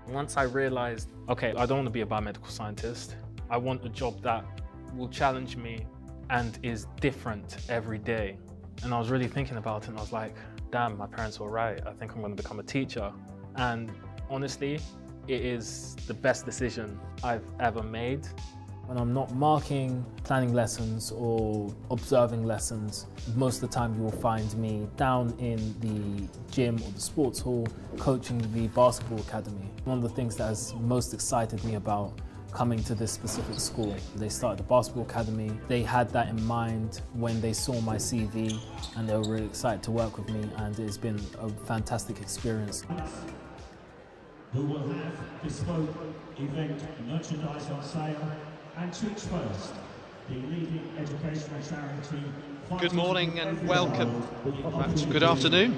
Once I realized, okay, I don't want to be a biomedical scientist. I want a job that will challenge me and is different every day. And I was really thinking about it and I was like, damn, my parents were right. I think I'm going to become a teacher. And honestly, it is the best decision I've ever made. When I'm not marking, planning lessons or observing lessons, most of the time you will find me down in the gym or the sports hall coaching the basketball academy. One of the things that has most excited me about coming to this specific school, they started the basketball academy. They had that in mind when they saw my CV and they were really excited to work with me, and it's been a fantastic experience. Who will have bespoke event merchandise on sale and Chicks First, the leading educational charity. Good morning and welcome, good afternoon,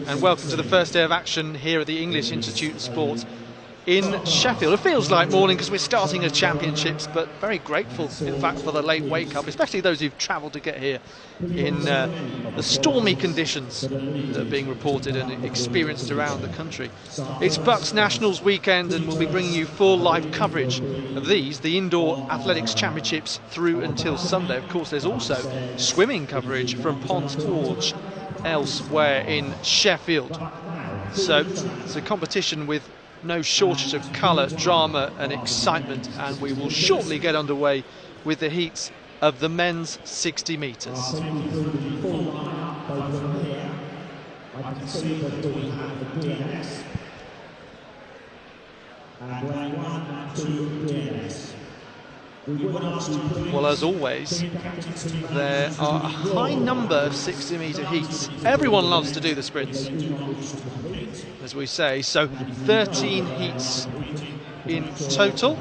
and welcome to the first day of action here at the English Institute of Sport in Sheffield. It feels like morning because we're starting the championships, but very grateful, in fact, for the late wake-up, especially those who've travelled to get here in the stormy conditions that are being reported and experienced around the country. It's BUCS Nationals weekend, and we'll be bringing you full live coverage of these, the Indoor Athletics Championships, through until Sunday. Of course, there's also swimming coverage from Pond Forge elsewhere in Sheffield. So it's a competition with no shortage of colour, drama and excitement, and we will shortly get underway with the heats of the men's 60 metres. I can see that we have the DNS and lane 1 and 2 DNS. Well, as always, there are a high number of 60-metre heats. Everyone loves to do the sprints, as we say, so 13 heats in total,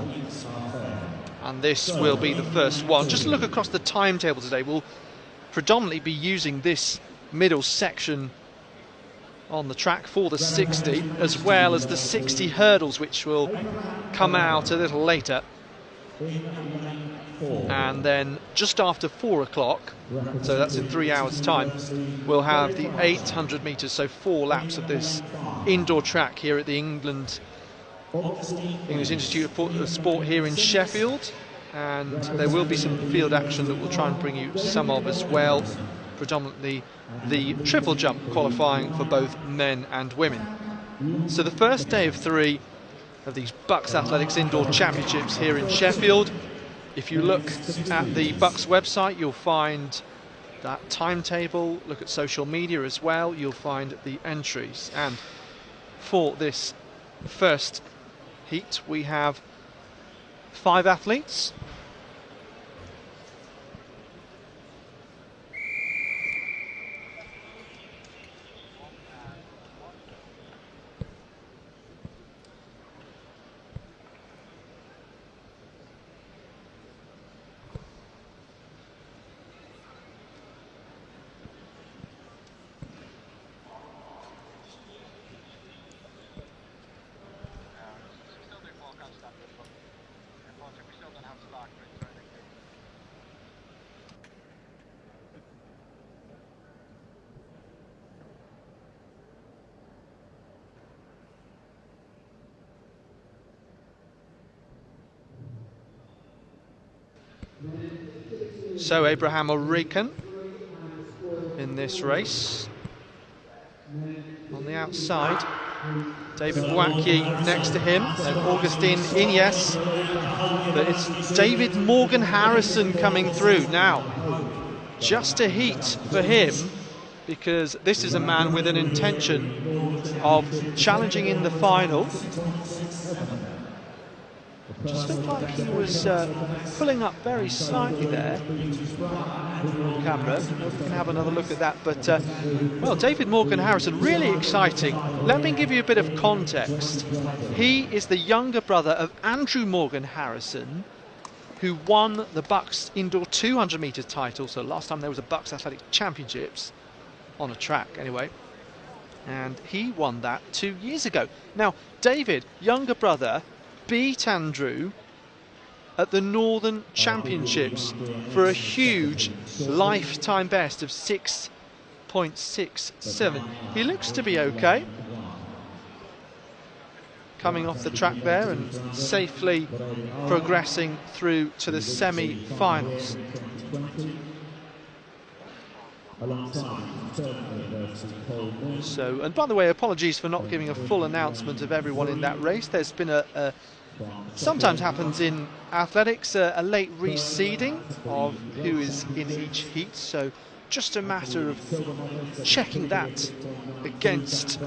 and this will be the first one. Just look across the timetable today. We'll predominantly be using this middle section on the track for the 60, as well as the 60 hurdles, which will come out a little later. And then just after 4 o'clock, so that's in 3 hours time, we'll have the 800 metres, so 4 laps of this indoor track here at the English Institute of Sport here in Sheffield, and there will be some field action that we'll try and bring you some of as well, predominantly the triple jump qualifying for both men and women. So the first day of 3 of these BUCS Athletics Indoor Championships here in Sheffield. If you look at the BUCS website, you'll find that timetable. Look at social media as well, you'll find the entries. And for this first heat, we have 5 athletes. So Abraham O'Regan in this race. On the outside, David Bouaki next to him, then Augustin Ines, but it's David Morgan Harrison coming through. Now, just a heat for him, because this is a man with an intention of challenging in the final. Just looked like he was pulling up very slightly there. Camera, we can have another look at that. But, well, David Morgan Harrison, really exciting. Let me give you a bit of context. He is the younger brother of Andrew Morgan Harrison, who won the BUCS Indoor 200 metre title. So last time there was a BUCS Athletic Championships, on a track anyway. And he won that 2 years ago. Now, David, younger brother, beat Andrew at the Northern Championships for a huge lifetime best of 6.67. 6.67. He looks to be okay. coming off the track there and safely progressing through to the semi-finals. So, and by the way, apologies for not giving a full announcement of everyone in that race. There's been sometimes happens in athletics, a late reseeding of who is in each heat, so just a matter of checking that against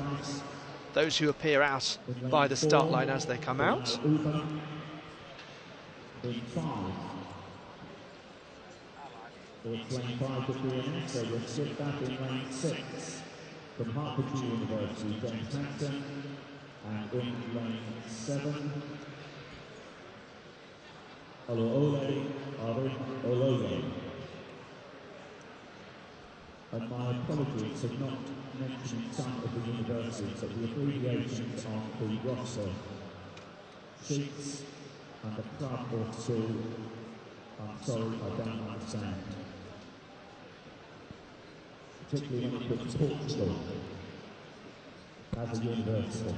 those who appear out by the start line as they come out. From Hertfordshire University, James Hansen, and in lane 7, Oloole. And my apologies for not mentioning some of the universities, but the abbreviations on the roster sheets and the club or two, I'm sorry, I don't understand. Particularly when you put Portugal as a university.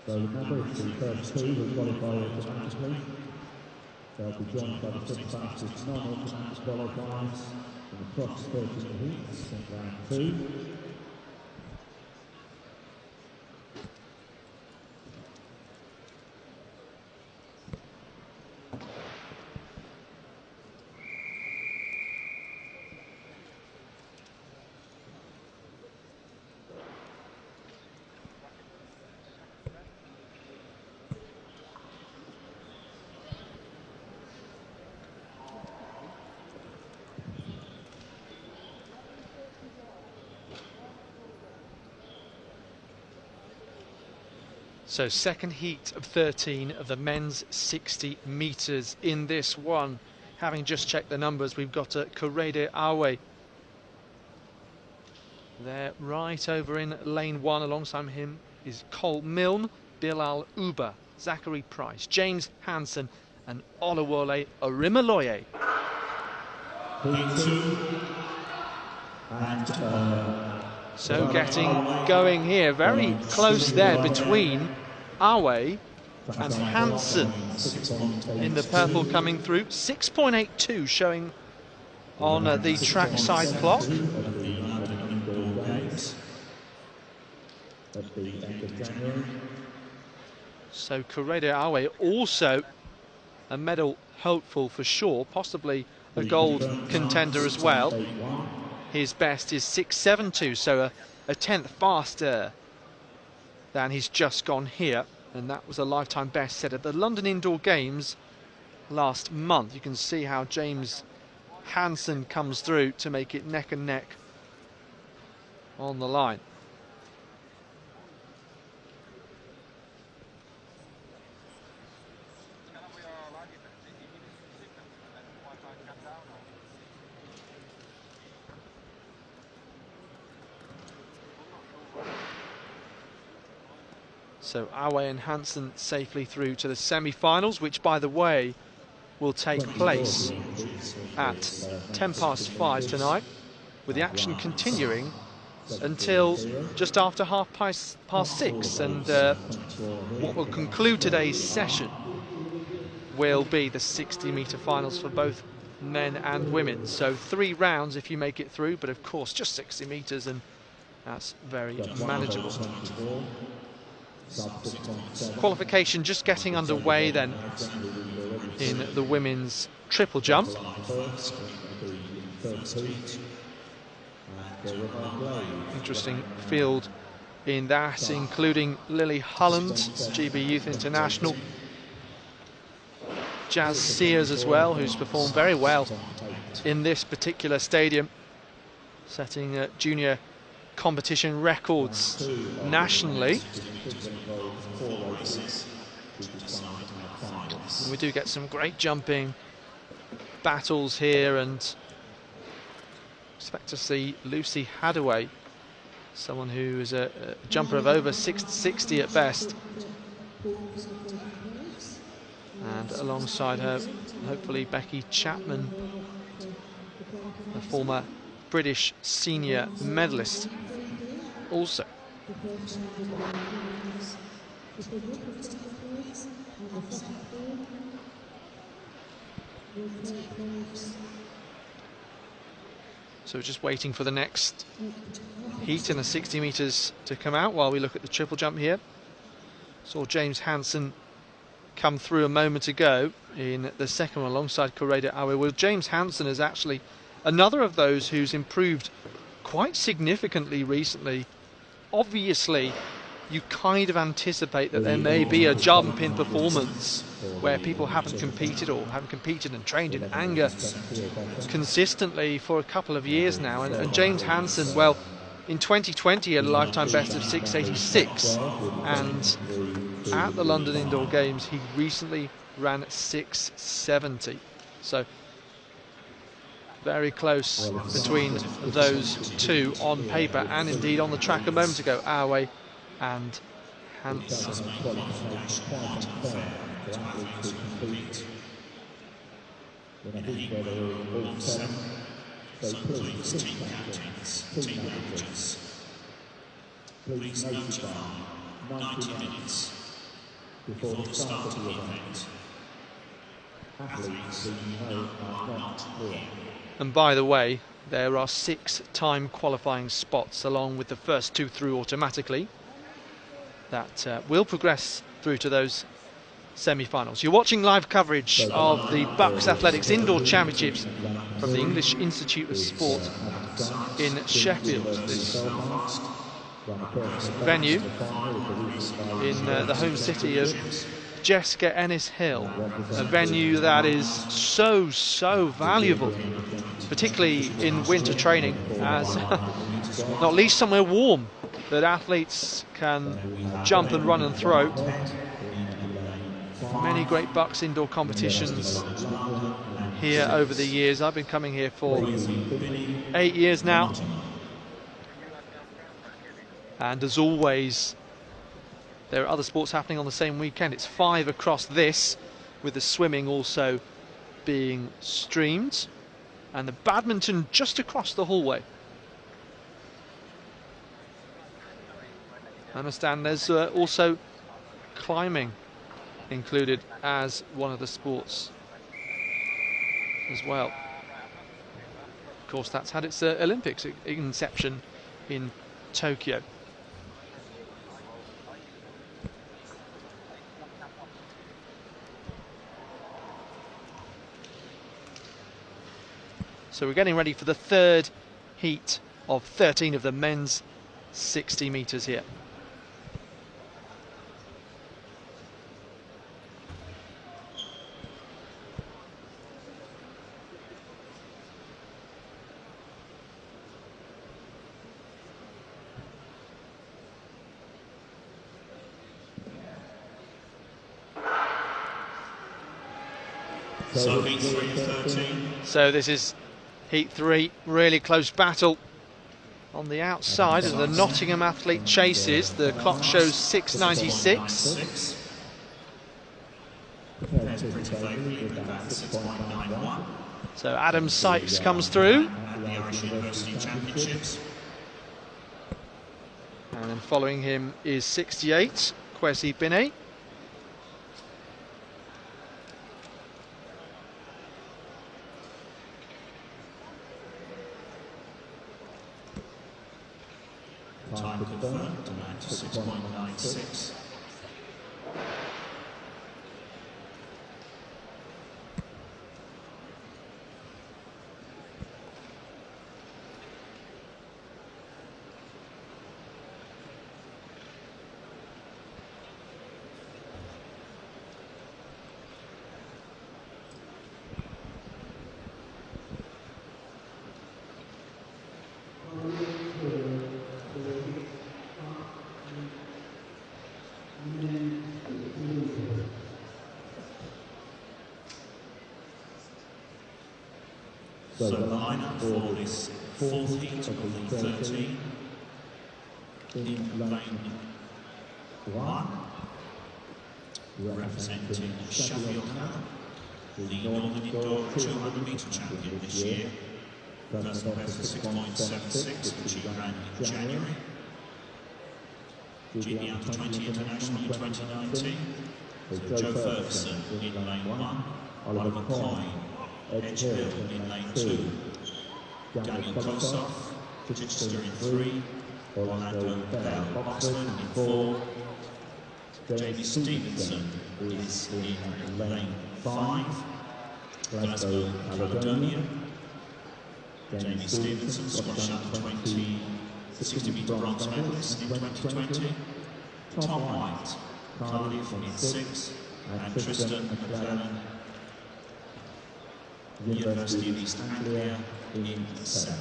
So remember, it's the first two who qualify automatically. They'll be joined by the fifth fastest non-automatic qualifiers in the cross 13 heats in round 2. So second heat of 13 of the men's 60 metres in this one. Having just checked the numbers, we've got Korede Awe there right over in lane 1. Alongside him is Cole Milne, Bilal Uba, Zachary Price, James Hansen and Olawole Orimoloye. So getting going here, very close there between Awe and Hansen in the purple coming through. 6.82 showing on the trackside clock. So Korede Awe also a medal hopeful for sure, possibly a gold contender as well. His best is 6.72, so a tenth faster than he's just gone here, and that was a lifetime best set at the London Indoor Games last month. You can see how James Hansen comes through to make it neck and neck on the line. So Awe and Hansen safely through to the semi-finals, which, by the way, will take place at 5:10 tonight, with the action continuing until just after 6:30. And what will conclude today's session will be the 60-metre finals for both men and women. So 3 rounds if you make it through, but of course just 60 metres, and that's very manageable. Qualification just getting underway then in the women's triple jump. Interesting field in that, including Lily Hulland, GB Youth International, Jazz Sears as well, who's performed very well in this particular stadium, setting junior competition records nationally. And we do get some great jumping battles here, and expect to see Lucy Hadaway, someone who is a jumper of over 660 at best, and alongside her hopefully Becky Chapman, the former British senior medalist also. So we're just waiting for the next heat in the 60 metres to come out while we look at the triple jump here. Saw James Hansen come through a moment ago in the second one alongside Corrado Awe. Well, James Hansen is actually another of those who's improved quite significantly recently. Obviously, you kind of anticipate that there may be a jump in performance where people haven't competed and trained in anger consistently for a couple of years now. And James Hansen, well, in 2020 he had a lifetime best of 6:86, and at the London Indoor Games he recently ran 6:70. So very close between those two on paper and indeed on the track a moment ago. Awe and Hansen. So please, team captains, team managers, please notify 90 minutes before the start of the event athletes who you know are not here. And by the way, there are 6-time qualifying spots along with the first 2 through automatically that will progress through to those semi-finals. You're watching live coverage of the BUCS Athletics Indoor Championships from the English Institute of Sport in Sheffield. This venue in the home city of Jessica Ennis Hill, a venue that is so valuable, particularly in winter training, as not least somewhere warm that athletes can jump and run and throw. Many great BUCS indoor competitions here over the years. I've been coming here for 8 years now, and as always there are other sports happening on the same weekend. It's 5 across this, with the swimming also being streamed, and the badminton just across the hallway. I understand there's also climbing included as one of the sports as well. Of course, that's had its Olympics inception in Tokyo. So we're getting ready for the third heat of 13 of the men's 60 metres here. So heat 3 of 13. So this is heat 3, really close battle on the outside as the Nottingham athlete chases. The clock shows 6:96. So Adam Sykes comes through. And then following him is 68, Kwesi Binney. Time confirmed, amount to 6.96. So the lineup for this fourth heat of the 13. In lane 1, representing Sheffield, the Northern Indoor 200 metre champion this year, First best for 6.76, which he ran in January. GB Under-20 International in 2019. So Joe Ferguson in lane 1, Oliver Coyne, Edge Hill in lane 2, Daniel Kosov, Chichester in 3, Orlando Bell, Oxford in 4, Jamie Stevenson is in lane 5, Glasgow Caledonia, Jamie Stevenson, Scottish Under-20 60-metre bronze medalist in 2020, Tom White, Cardiff in 6, and Tristan McClellan, University of East Anglia in 7.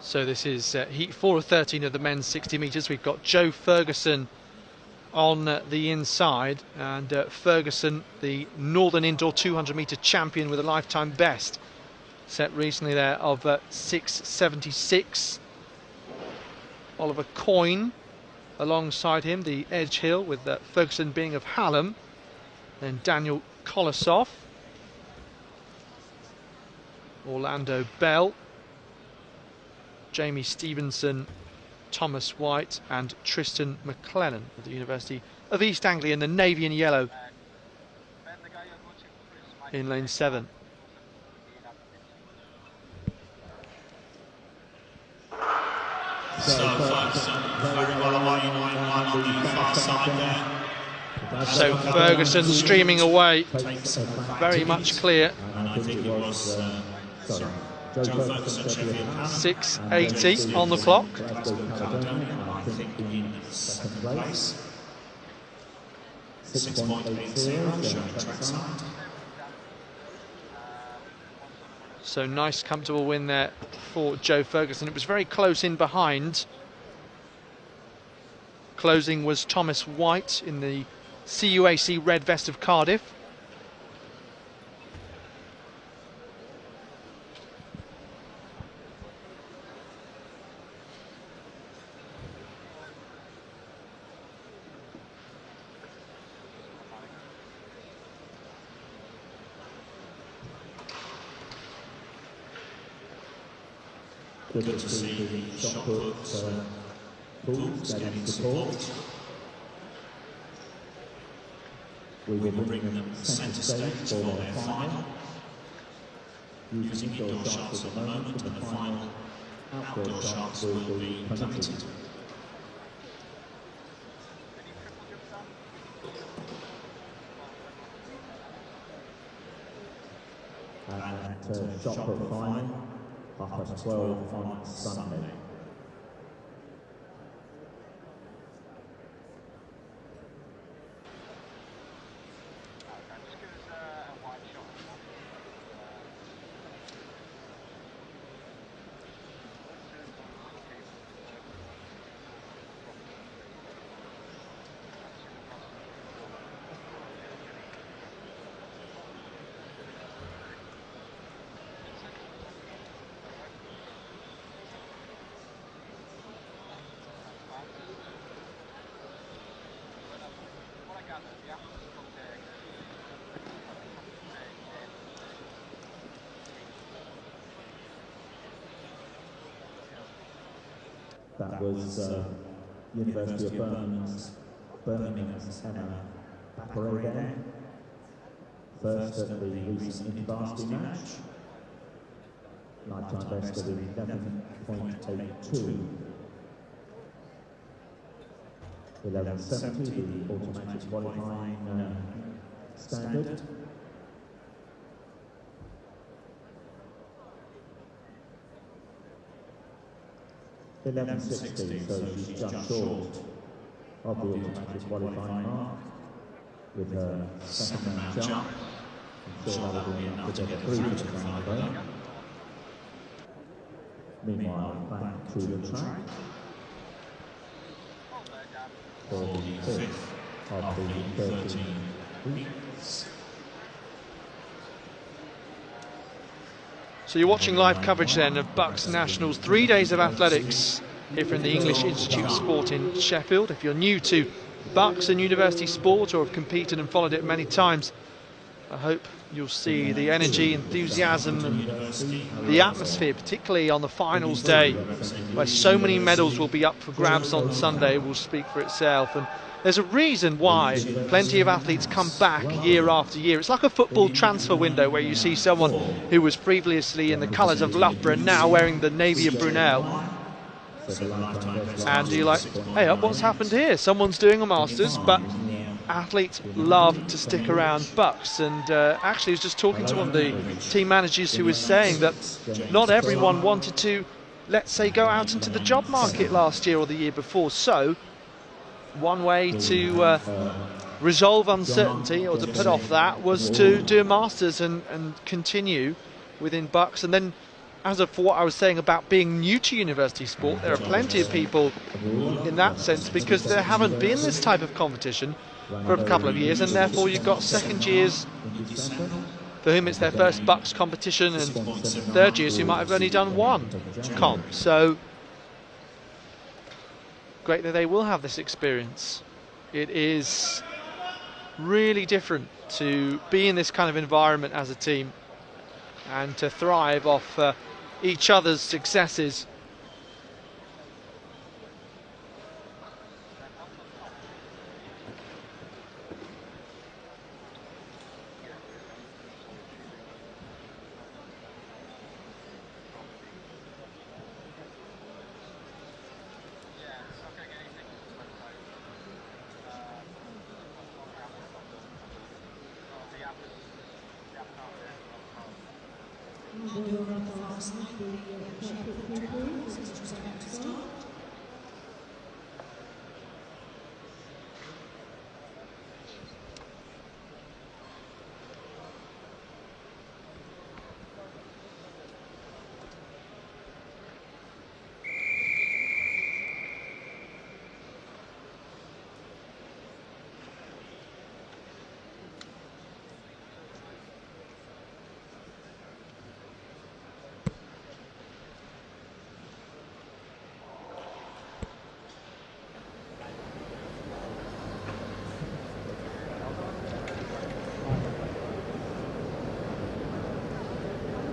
So this is heat 4 of 13 of the men's 60 metres. We've got Joe Ferguson on the inside, and Ferguson, the Northern Indoor 200 metre champion with a lifetime best set recently there of 6:76. Oliver Coyne alongside him, the Edge Hill, with Ferguson being of Hallam, then Daniel Kolosov, Orlando Bell, Jamie Stevenson, Thomas White and Tristan McClellan of the University of East Anglia in the navy and yellow in lane 7. So Ferguson very well away in line 1 on the far side there. So Ferguson streaming away, very much clear. And I think it was, Joe Ferguson, Sheffield, 6:80 on the clock. I think in second place. 6.80 showing trackside. So nice comfortable win there for Joe Ferguson. It was very close in behind. Closing was Thomas White in the CUAC red vest of Cardiff. Good to see the shot put pools getting support. We will bring them centre stage for their final. Using indoor shots at the moment, and the final outdoor shots will be permitted. And shot put final. 12 on Sunday. That was University of Birmingham's Emma Abagonday, first at the recent InterVarsity match. Lifetime best of 11.82. 11.70, the automatic qualifying standard. .11.60, so she's just short of the automatic qualifying mark with her second round jump. I'm sure that will be enough to get through to the final though. Meanwhile, back to the track for the fifth of the 13 weeks. So you're watching live coverage then of BUCS Nationals, 3 days of athletics here from the English Institute of Sport in Sheffield. If you're new to BUCS and university sport or have competed and followed it many times, I hope you'll see the energy, enthusiasm and the atmosphere, particularly on the finals day, where so many medals will be up for grabs on Sunday, will speak for itself. And there's a reason why plenty of athletes come back year after year. It's like a football transfer window where you see someone who was previously in the colours of Loughborough and now wearing the navy of Brunel. And you're like, hey, what's happened here? Someone's doing a Masters, but athletes love to stick around BUCS. And actually I was just talking to one of the team managers who was saying that not everyone wanted to, let's say, go out into the job market last year or the year before. So one way to resolve uncertainty or to put off that was to do a Masters and continue within BUCS. And then, as for what I was saying about being new to university sport, there are plenty of people in that sense because there haven't been this type of competition for a couple of years, and therefore you've got second years for whom it's their first BUCS competition and third years who might have only done one comp. So great that they will have this experience. It is really different to be in this kind of environment as a team and to thrive off each other's successes.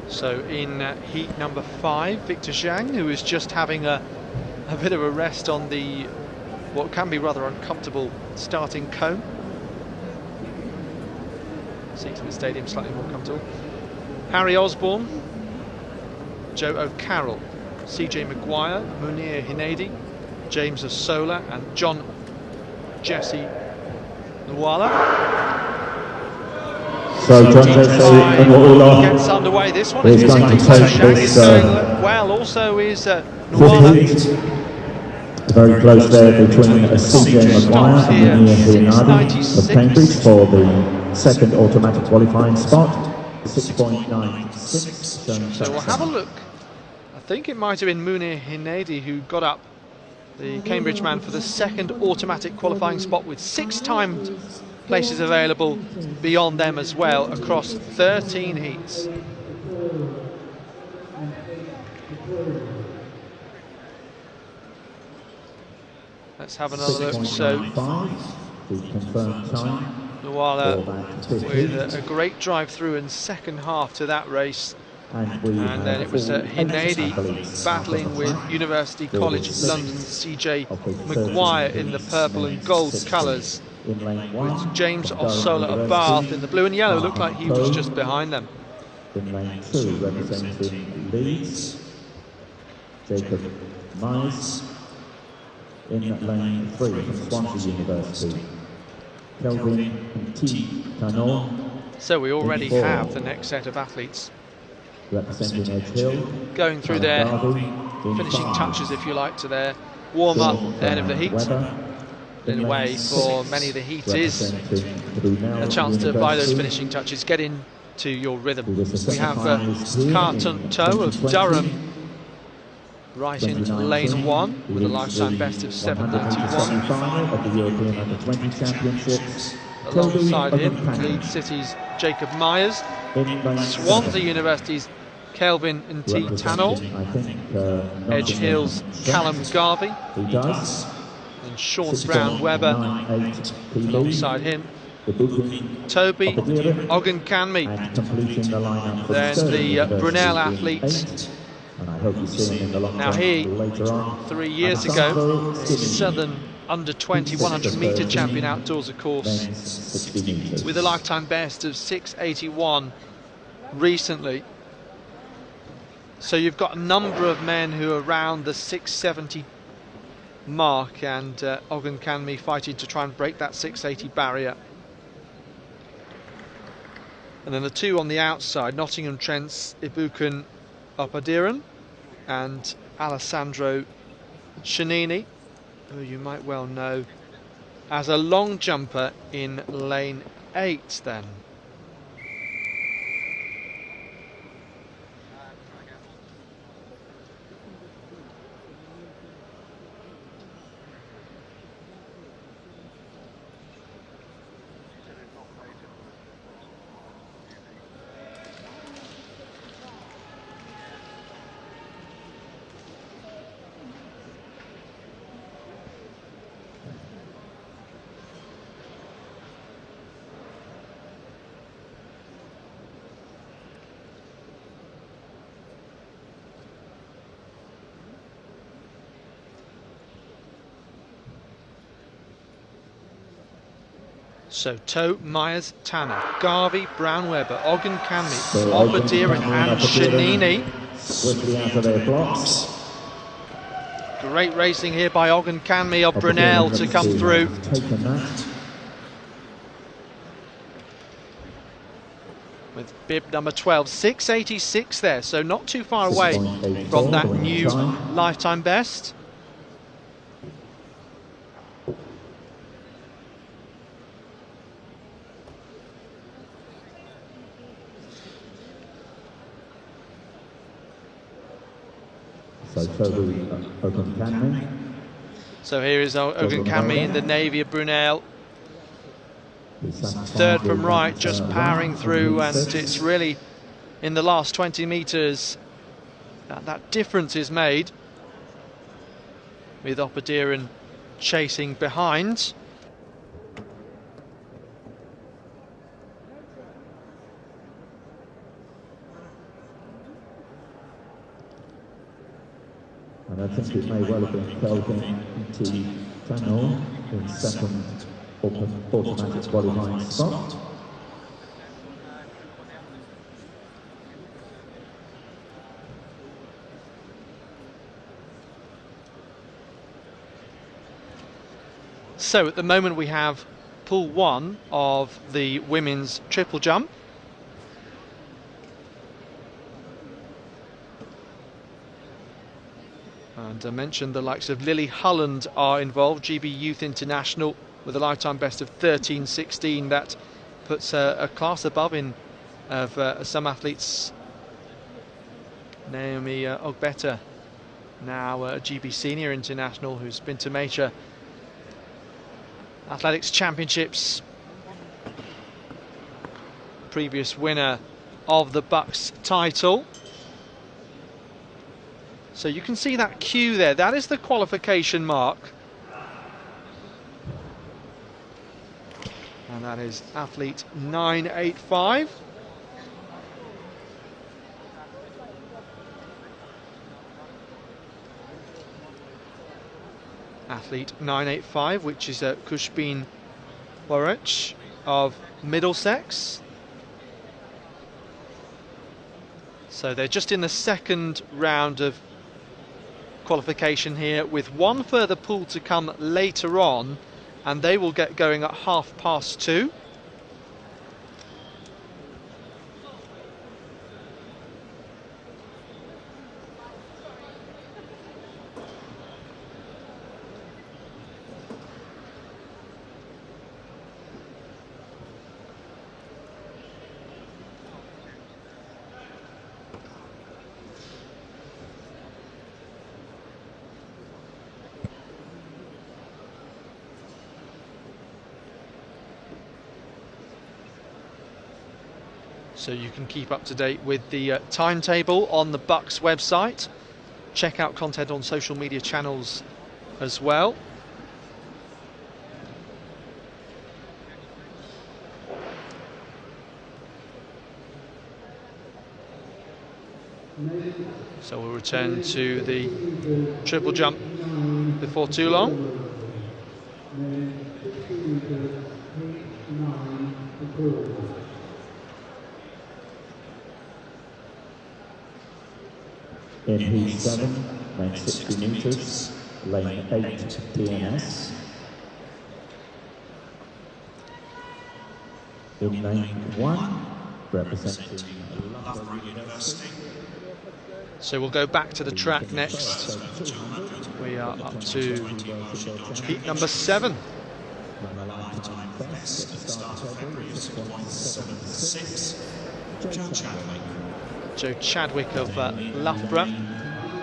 So in heat number 5, Victor Zhang, who is just having a bit of a rest on the what can be rather uncomfortable starting cone. Seats in the stadium slightly more comfortable. Harry Osborne, Joe O'Carroll, CJ Maguire, Munir Hinadi, James Osola and John Jesse Nwala. So John Jesse Nwala gets underway this one. is going to take this well, also is Nwala. Very close there between CJ Maguire and Munir Hinadi of Cambridge for the second automatic qualifying spot. 6.96. So we'll have a look. I think it might have been Munir Hinadi who got up, the Cambridge man, for the second automatic qualifying spot, with 6 timed places available beyond them as well across 13 heats. Let's have another look. So Nwala with a great drive through in second half to that race. And then it was Hinadi battling with University College London's CJ Maguire in the purple and gold colours, with James Osola of Bath in the blue and yellow. Looked like he was just behind them. In lane 2, representing Leeds, Jacob Mize. In lane 3 from Swansea University, Kelvin T. Canor. So we already have the next set of athletes representing Edge Hill, going through their finishing touches, if you like, to their warm-up ahead of the heat. In a way, for many, the heat is a chance to, by those finishing touches, get into your rhythm. We have Carton Toe of Durham right into lane 1 with a lifetime best of 7:91. Final of the European Under-20 Championships. Alongside him, Leeds City's Jacob Myers, Swansea University's Kelvin and T. Tannell, Edge Hill's Callum Garvey, and Sean Brown Webber alongside him. Toby Ogunkanmi, then the Brunel athletes. Now he, 3 years ago, Southern Under-20 100-metre champion outdoors, of course, with a lifetime best of 6:81 recently. So you've got a number of men who are around the 6:70 mark, and Ogunkanmi fighting to try and break that 6:80 barrier. And then the two on the outside, Nottingham Trent's Ibukan Opadiran and Alessandro Shanini, who you might well know as a long jumper in lane 8 then. So Toe, Myers, Tanner, Garvey, Brown Webber, Ogunkanmi, Opadiran and Shanini. Great racing here by Ogunkanmi of Brunel to come through. With bib number 12, 6:86 there, so not too far away from that new lifetime best. So here is Ogunkanmi in the navy of Brunel. Third from right, just powering through, and it's really in the last 20 metres that difference is made, with Opadiran chasing behind. And I think it may well have been Kelvin into Tannell in second automatic qualifying spot. So at the moment we have pool 1 of the women's triple jump. And I mentioned the likes of Lily Hulland are involved, GB Youth International, with a lifetime best of 13:16. That puts a class above of some athletes. Naomi Ogbeta, now a GB Senior International, who's been to major athletics championships. Previous winner of the BUCS title. So you can see that queue there, that is the qualification mark. And that is athlete 985. Athlete 985, which is Kushbin Warach of Middlesex. So they're just in the second round of qualification here, with one further pool to come later on, and they will get going at 2:30. So you can keep up to date with the timetable on the BUCS website. Check out content on social media channels as well. So we'll return to the triple jump before too long. In heat 7, lane 60 metres, lane 8 DNS. In lane 1, representing Loughborough University. So we'll go back to the track next. We are up to heat number 7. Joe Chadwick of Loughborough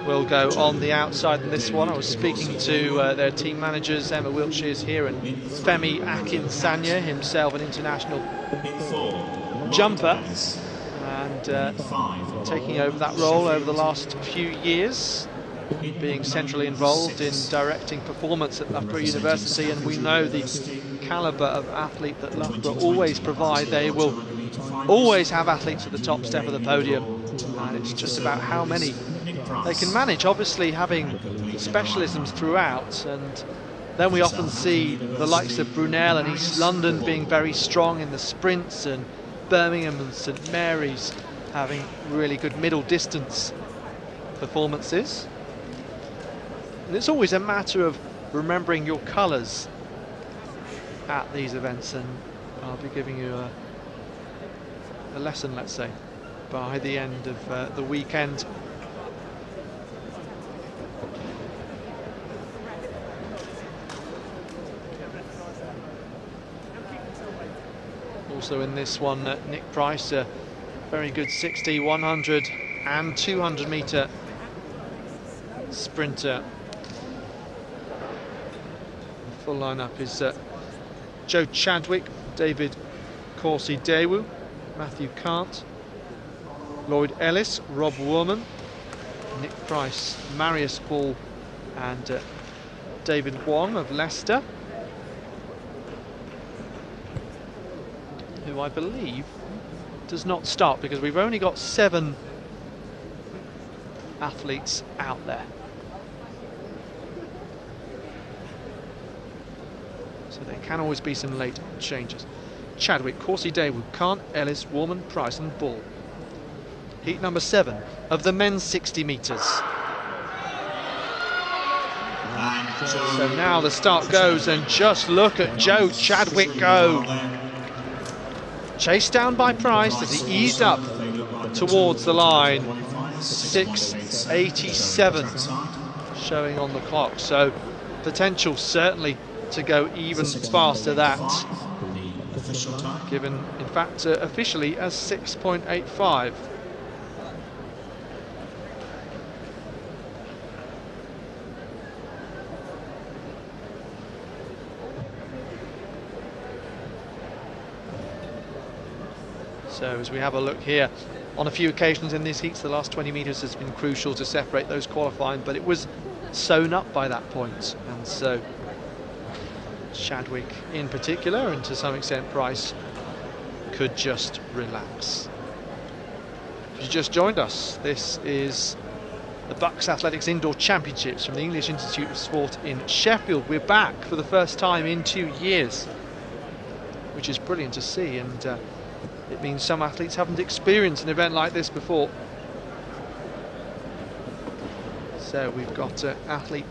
will go on the outside in this one. I was speaking to their team managers, Emma Wiltshire's here, and Femi Akinsanya, himself an international jumper, and taking over that role over the last few years, being centrally involved in directing performance at Loughborough University. And we know the calibre of athlete that Loughborough always provide. They will always have athletes at the top step of the podium, and it's just about how many they can manage, obviously having specialisms throughout. And then we often see the likes of Brunel and East London being very strong in the sprints, and Birmingham and St Mary's having really good middle distance performances. And it's always a matter of remembering your colours at these events, and I'll be giving you a lesson, let's say, by the end of the weekend. Also in this one, Nick Price, a very good 60, 100 and 200 metre sprinter. The full lineup is Joe Chadwick, David Corsi-Dewu, Matthew Cant, Lloyd Ellis, Rob Woolman, Nick Price, Marius Ball and David Wong of Leicester, who I believe does not start because we've only got 7 athletes out there. So there can always be some late changes. Chadwick, Corsi-Dewu, Kant, Ellis, Warman, Price and Ball. Heat number 7 of the men's 60 metres. So now the start goes, and just look at Joe Chadwick go. Chased down by Price as he eased up towards the line. 6:87 showing on the clock, so potential certainly to go even faster. That given in fact officially as 6.85. So as we have a look here, on a few occasions in these heats, the last 20 metres has been crucial to separate those qualifying, but it was sewn up by that point. And so Chadwick in particular, and to some extent Price, could just relax. If you just joined us, this is the BUCS Athletics Indoor Championships from the English Institute of Sport in Sheffield. We're back for the first time in 2 years, which is brilliant to see, and it means some athletes haven't experienced an event like this before. So we've got athlete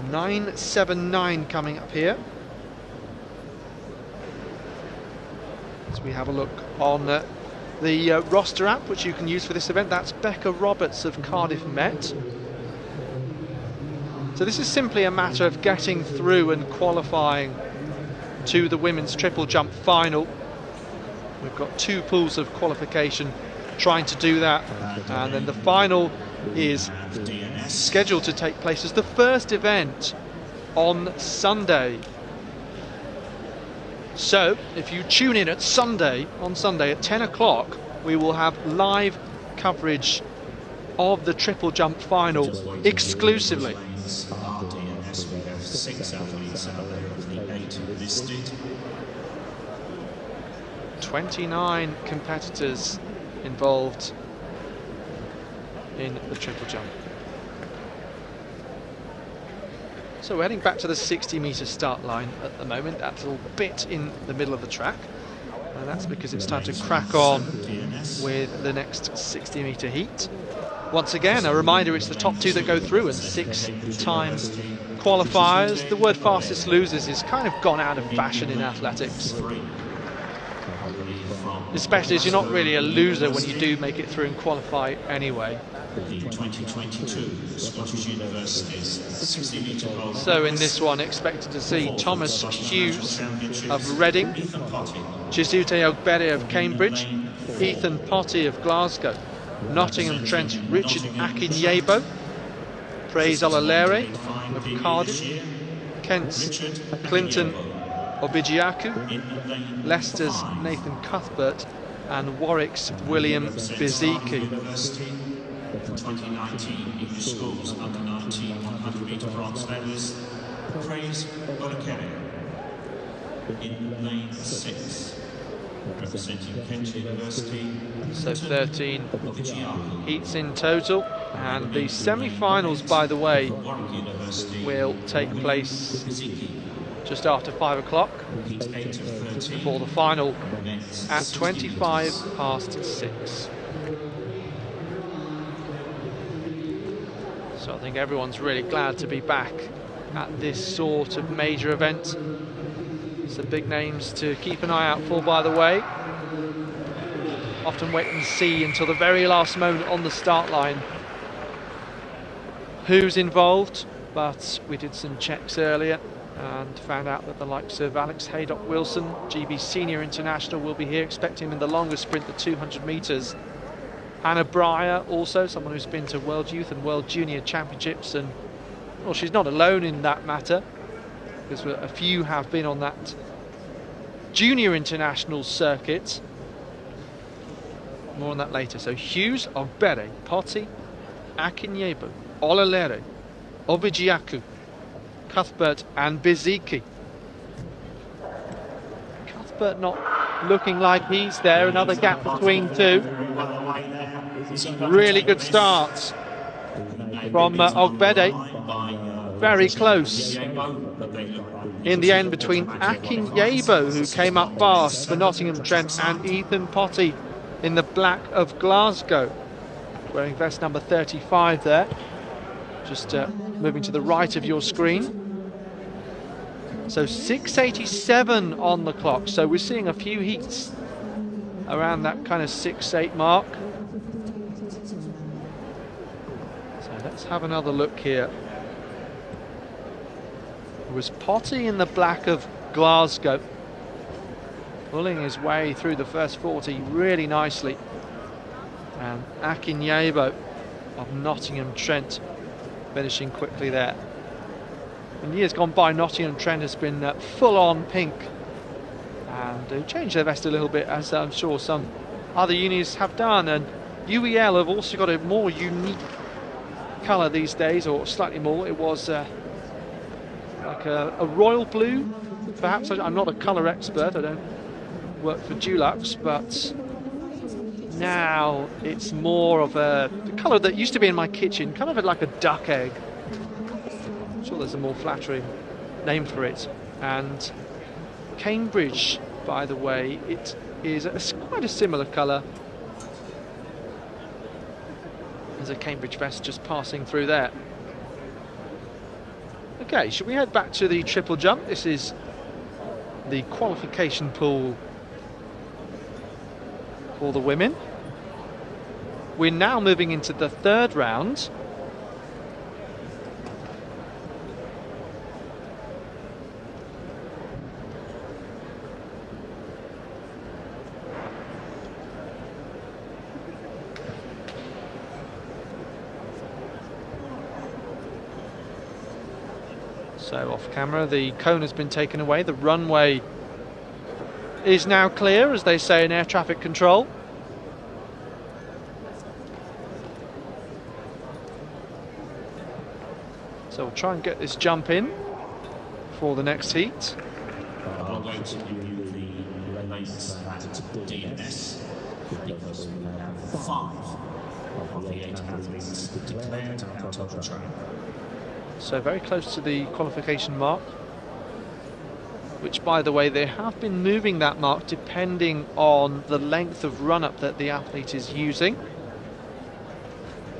979 coming up here. As we have a look on the roster app, which you can use for this event, that's Becca Roberts of Cardiff Met. So this is simply a matter of getting through and qualifying to the women's triple jump final. We've got 2 pools of qualification trying to do that, and then the final is scheduled to take place as the first event on Sunday. So if you tune in on Sunday at 10 o'clock, we will have live coverage of the triple jump final exclusively. RDNS, we have 6 athletes out there of the 8 listed. 29 competitors involved in the triple jump. So we're heading back to the 60-metre start line at the moment. That's a little bit in the middle of the track, and that's because it's time to crack on with the next 60-metre heat. Once again, a reminder, it's the top 2 that go through and 6-time qualifiers. The word fastest losers is kind of gone out of fashion in athletics, especially as you're not really a loser when you do make it through and qualify anyway. The 2022 Scottish Universities 60-metre pole. So in this one, expected to see Thomas Hughes of Reading, Jisute Ogbede of Cambridge, Ethan Potty of Glasgow, Nottingham Trent Richard Akinyebo, Praise Olalere of Cardiff, Kent's Clinton Obijiaku, Leicester's Nathan Cuthbert, and Warwick's William Biziki. The 2019 English Schools Under 19 100-metre bronze medalist, Praise Olalere. In lane 6, representing Kent University. So 13 heats in total, and the semi-finals, by the way, will take place just after 5 o'clock before the final at 25 past 6. So I think everyone's really glad to be back at this sort of major event. Some big names to keep an eye out for, by the way. Often wait and see until the very last moment on the start line who's involved, but we did some checks earlier and found out that the likes of Alex Haydock-Wilson, GB Senior International, will be here. Expect him in the longest sprint, the 200 metres. Hannah Breyer, also someone who's been to World Youth and World Junior Championships, and well, she's not alone in that matter, because a few have been on that Junior International circuit. More on that later. So Hughes, Ogbede, Potty, Akinyebo, Olalere, Obijiaku, Cuthbert and Biziki. Cuthbert not looking like he's there, another gap between two. Really good starts from Ogbede, very close in the end between Akinyebo, who came up fast for Nottingham Trent, and Ethan Potty in the black of Glasgow, wearing vest number 35 there, just moving to the right of your screen. So 6:87 on the clock, so we're seeing a few heats around that kind of 6:08 mark. So let's have another look here. It was Potty in the black of Glasgow, pulling his way through the first 40 really nicely, and Akinyebo of Nottingham Trent finishing quickly there. In years gone by, Nottingham Trent has been full-on pink, and they changed their vest a little bit, as I'm sure some other unis have done, and UEL have also got a more unique colour these days, or slightly more. It was like a royal blue, perhaps. I'm not a colour expert, I don't work for Dulux, but now it's more of the colour that used to be in my kitchen, kind of like a duck egg. I'm sure there's a more flattering name for it. And Cambridge, by the way, it is quite a similar colour. There's a Cambridge vest just passing through there. Okay, should we head back to the triple jump? This is the qualification pool for the women. We're now moving into the third round. So off camera, the cone has been taken away. The runway is now clear, as they say in air traffic control. So we'll try and get this jump in for the next heat. I'll go to the latest DNS because we have 5 of the 8 athletes declared out of the track. So very close to the qualification mark, which, by the way, they have been moving that mark depending on the length of run-up that the athlete is using.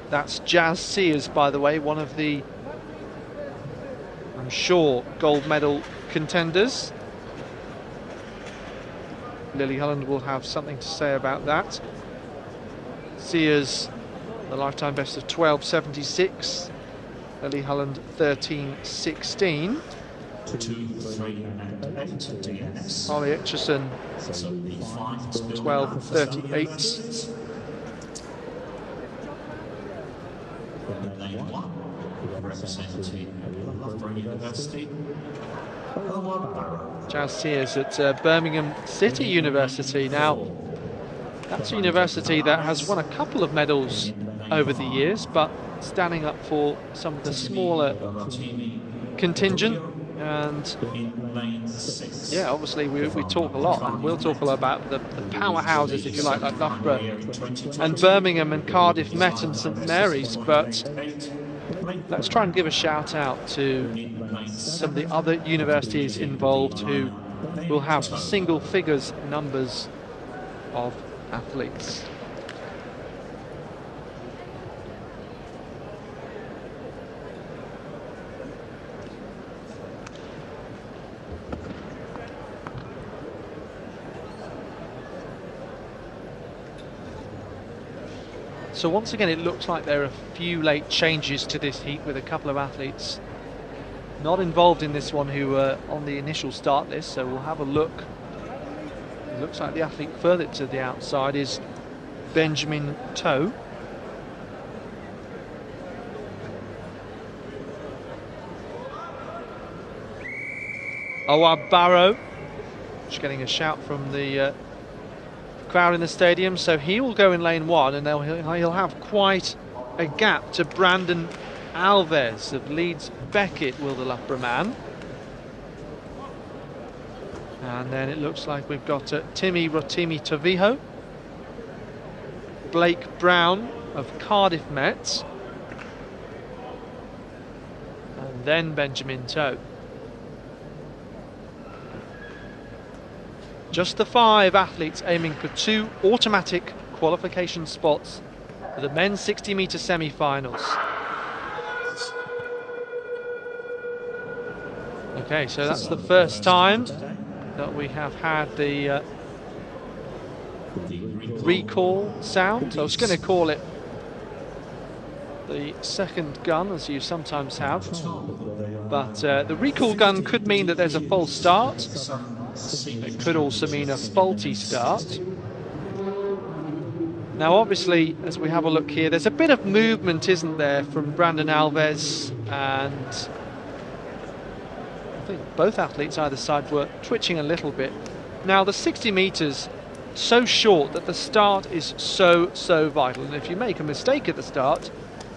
That's Jazz Sears, by the way, one of the, I'm sure, gold medal contenders. Lily Holland will have something to say about that. Sears, the lifetime best of 12.76. Lily Holland 13.16. 2, 3 and 8 DNS. Holly Etchison 12.38. Lane 1, representing Loughborough University. Jazz Sears at Birmingham City University. Now, that's a university that has won a couple of medals over the years, but standing up for some of the smaller contingent. And yeah, obviously we talk a lot, and we'll talk a lot about the powerhouses, if you like Loughborough and Birmingham and Cardiff Met and St Mary's, but let's try and give a shout out to some of the other universities involved who will have single figures numbers of athletes. So once again, it looks like there are a few late changes to this heat, with a couple of athletes not involved in this one who were on the initial start list. So we'll have a look. It looks like the athlete further to the outside is Benjamin Toe. Owa Barrow, just getting a shout from the crowd in the stadium, so he will go in lane 1, and he'll have quite a gap to Brandon Alves of Leeds Beckett, will the Loughborough man. And then it looks like we've got Timmy Rotimi Toviho, Blake Brown of Cardiff Met, and then Benjamin Toe. Just the 5 athletes aiming for 2 automatic qualification spots for the men's 60-metre semi-finals. Okay, so that's the first time that we have had the recall sound. I was going to call it the second gun, as you sometimes have, but the recall gun could mean that there's a false start. It could also mean a faulty start. Now obviously, as we have a look here, there's a bit of movement, isn't there, from Brandon Alves, and I think both athletes either side were twitching a little bit. Now the 60 metres, so short that the start is so vital, and if you make a mistake at the start,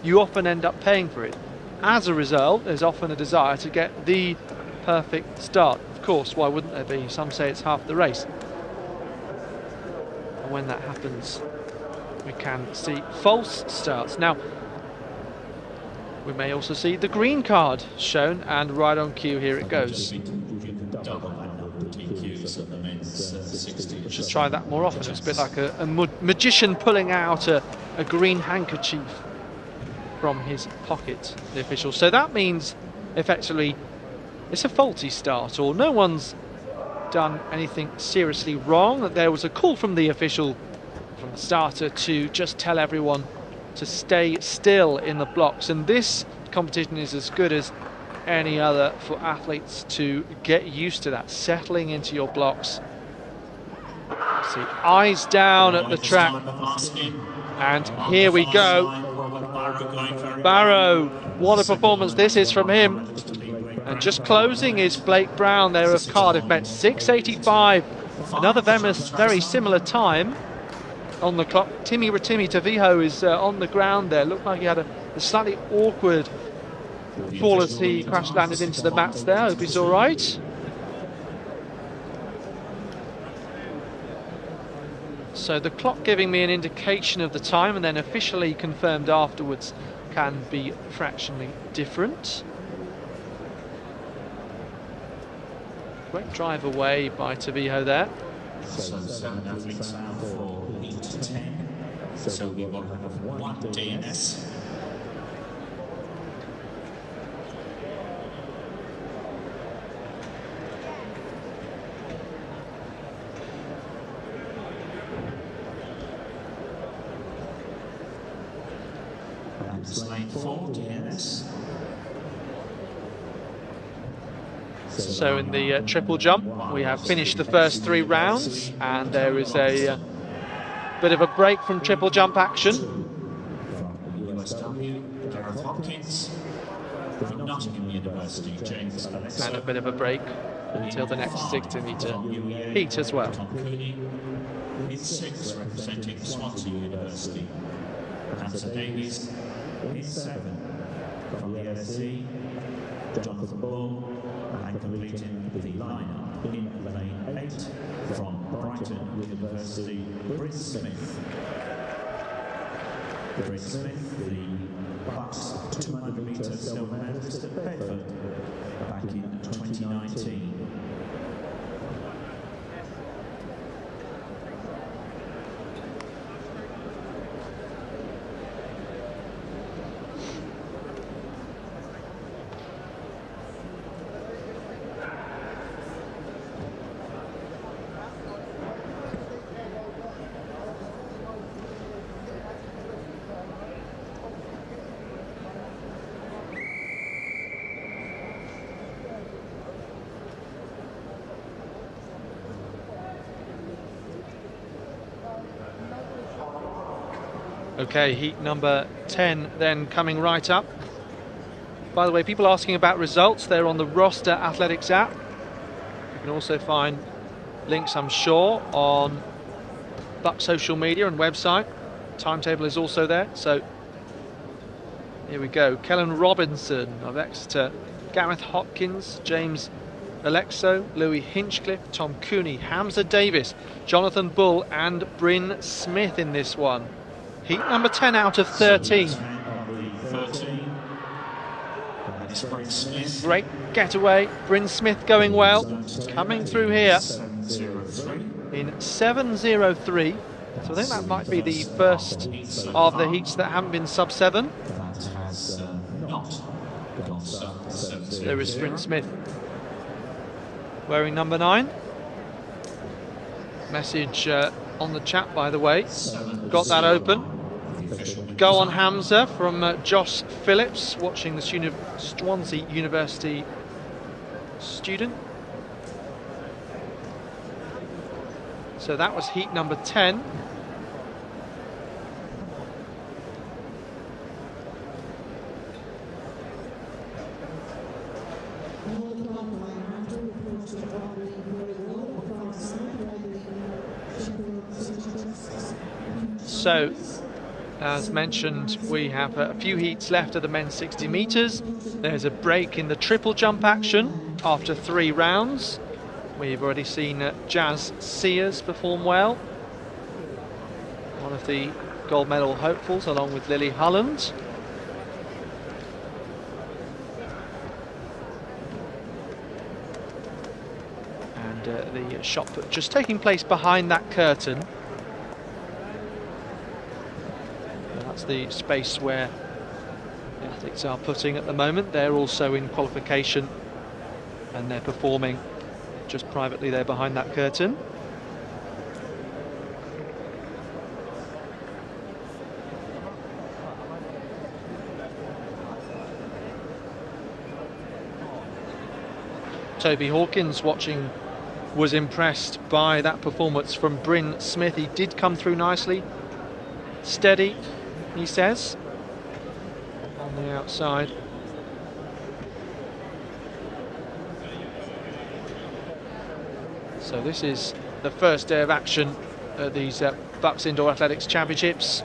you often end up paying for it. As a result, there's often a desire to get the perfect start. Of course, why wouldn't there be? Some say it's half the race. And when that happens, we can see false starts. Now, we may also see the green card shown, and right on cue, here it goes. We should try that more often. It's a bit like a magician pulling out a green handkerchief from his pocket, the official. So that means, effectively, it's a faulty start, or no one's done anything seriously wrong. There was a call from the official, from the starter, to just tell everyone to stay still in the blocks, and this competition is as good as any other for athletes to get used to that, settling into your blocks. See, eyes down at the track, and here we go. Barrow, what a performance this is from him. And just closing is Blake Brown there of Cardiff Met, 6.85. Another very similar time on the clock. Timmy Rotimi Toviho is on the ground there. Looked like he had a slightly awkward fall as he crash landed into the mats there. Hope he's all right. So the clock giving me an indication of the time, and then officially confirmed afterwards can be fractionally different. Great drive away by Taviho there. So 7 athletes now for heat 10. So we will have 1 DNS. Lane 4 DNS. So in the triple jump, we have finished the first 3 rounds, and there is a bit of a break from triple jump action. From USW, Gareth Hopkins. From Nottingham University, James Alexa. And a bit of a break until the next 60-metre heat as well. Heat 6 representing Swansea University. Hansen Davies. Heat 7 from the LSE, Jonathan Bull, and completing the lineup in lane 8 from Brighton University, Britt Smith. Britt Smith, the BUCS 200-metre silver medalist at Bedford back in 2019. Okay, heat number 10 then coming right up. By the way, people asking about results, they're on the Roster Athletics app. You can also find links, I'm sure, on BUCS social media and website. Timetable is also there. So here we go. Kellen Robinson of Exeter, Gareth Hopkins, James Alexo, Louis Hinchcliffe, Tom Cooney, Hamza Davis, Jonathan Bull and Bryn Smith in this one. Heat number 10 out of 13. Great getaway. Bryn Smith going well. Coming through here in 7:03. So I think that might be the first of the heats that haven't been sub-7. There is Bryn Smith wearing number 9. Message on the chat, by the way. Got that open. Go on Hamza from Josh Phillips, watching the Swansea University student. So that was heat number 10. So, as mentioned, we have a few heats left of the men's 60 metres. There's a break in the triple jump action after 3 rounds. We've already seen Jazz Sears perform well, one of the gold medal hopefuls, along with Lily Holland. And the shot put just taking place behind that curtain. That's the space where the athletes are putting at the moment. They're also in qualification and they're performing just privately there behind that curtain. Toby Hawkins, watching, was impressed by that performance from Bryn Smith. He did come through nicely, steady, he says, on the outside. So this is the first day of action at these BUCS Indoor Athletics Championships.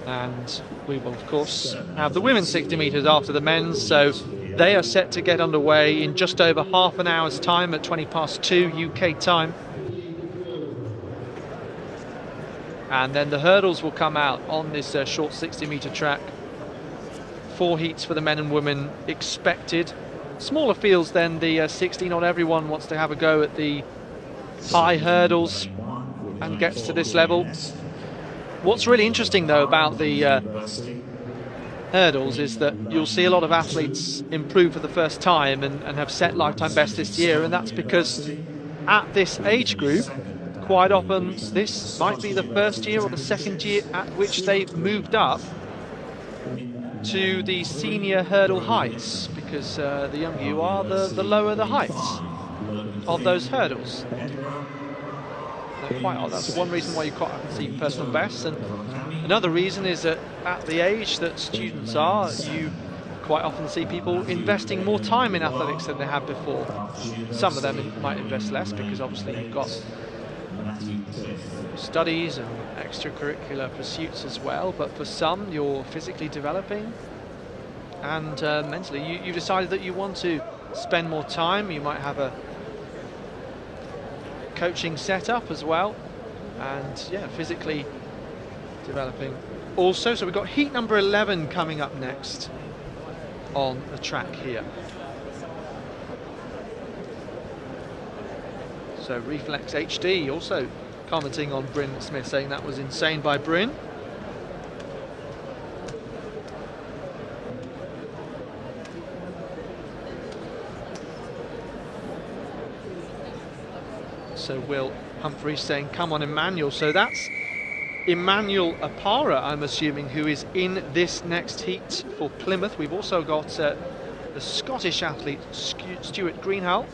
And we will, of course, have the women's 60 metres after the men's, so they are set to get underway in just over half an hour's time at 2:20 UK time. And then the hurdles will come out on this short 60-metre track. 4 heats for the men and women expected. Smaller fields than the 60. Not everyone wants to have a go at the high hurdles and gets to this level. What's really interesting though about the hurdles is that you'll see a lot of athletes improve for the first time and have set lifetime best this year, and that's because at this age group quite often this might be the first year or the second year at which they've moved up to the senior hurdle heights, because the younger you are, the lower the heights of those hurdles. Quite odd. That's one reason why you quite often see personal bests, and another reason is that at the age that students are, you quite often see people investing more time in athletics than they have before. Some of them might invest less because obviously you've got studies and extracurricular pursuits as well, but for some you're physically developing and mentally you decided that you want to spend more time. You might have a coaching setup as well, and yeah, physically developing also. So we've got heat number 11 coming up next on the track here. So Reflex HD also commenting on Bryn Smith, saying that was insane by Bryn. So Will Humphreys saying, come on Emmanuel. So that's Emmanuel Apara, I'm assuming, who is in this next heat for Plymouth. We've also got the Scottish athlete Stuart Greenhalgh.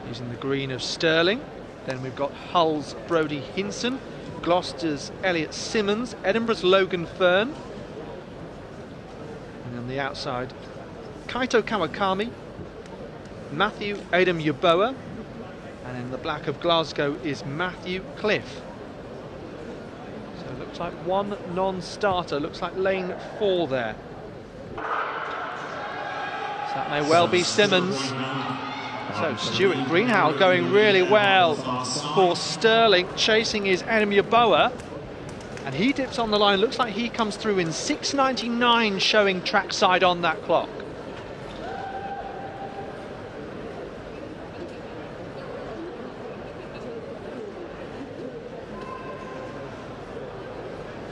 Using the green of Stirling. Then we've got Hull's Brodie Hinson, Gloucester's Elliot Simmons, Edinburgh's Logan Fern. On the outside, Kaito Kawakami, Matthew Adam Yeboah, and in the black of Glasgow is Matthew Cliff. So it looks like one non-starter, looks like lane 4 there. So that may well be Simmons. So Stuart Greenhalgh going really well for Stirling, chasing is Adam Yeboah. And he dips on the line, looks like he comes through in 6:99, showing trackside on that clock.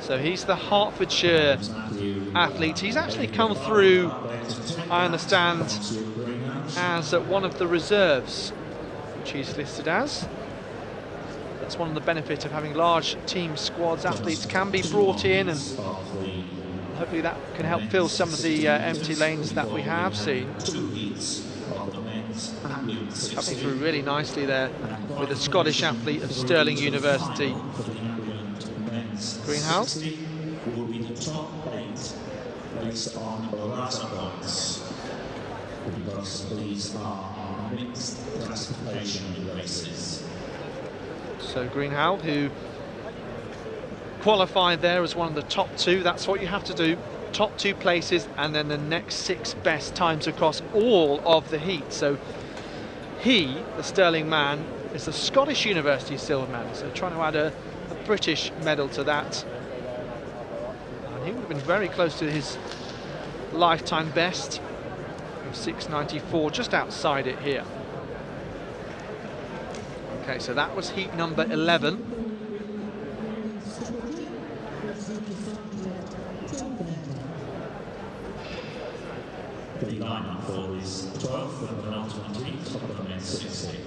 So he's the Hertfordshire athlete. He's actually come through, I understand, as one of the reserves, which he's listed as. That's one of the benefits of having large team squads. Athletes can be brought in, and hopefully that can help fill some of the empty lanes that we have seen. Coming through really nicely there with a Scottish athlete of Stirling University. Greenhalgh. Will be the top 8 based on errata points, because these are mixed classification races. So Greenhalgh, who qualified there as one of the top 2, that's what you have to do, top 2 places and then the next 6 best times across all of the heat. So he, the Stirling man, is the Scottish University silver medal, so trying to add a British medal to that. And he would have been very close to his lifetime best of 6:94, just outside it here. Okay, so that was heat number 11. The lineup for is 12th and the 19th of the men's 60.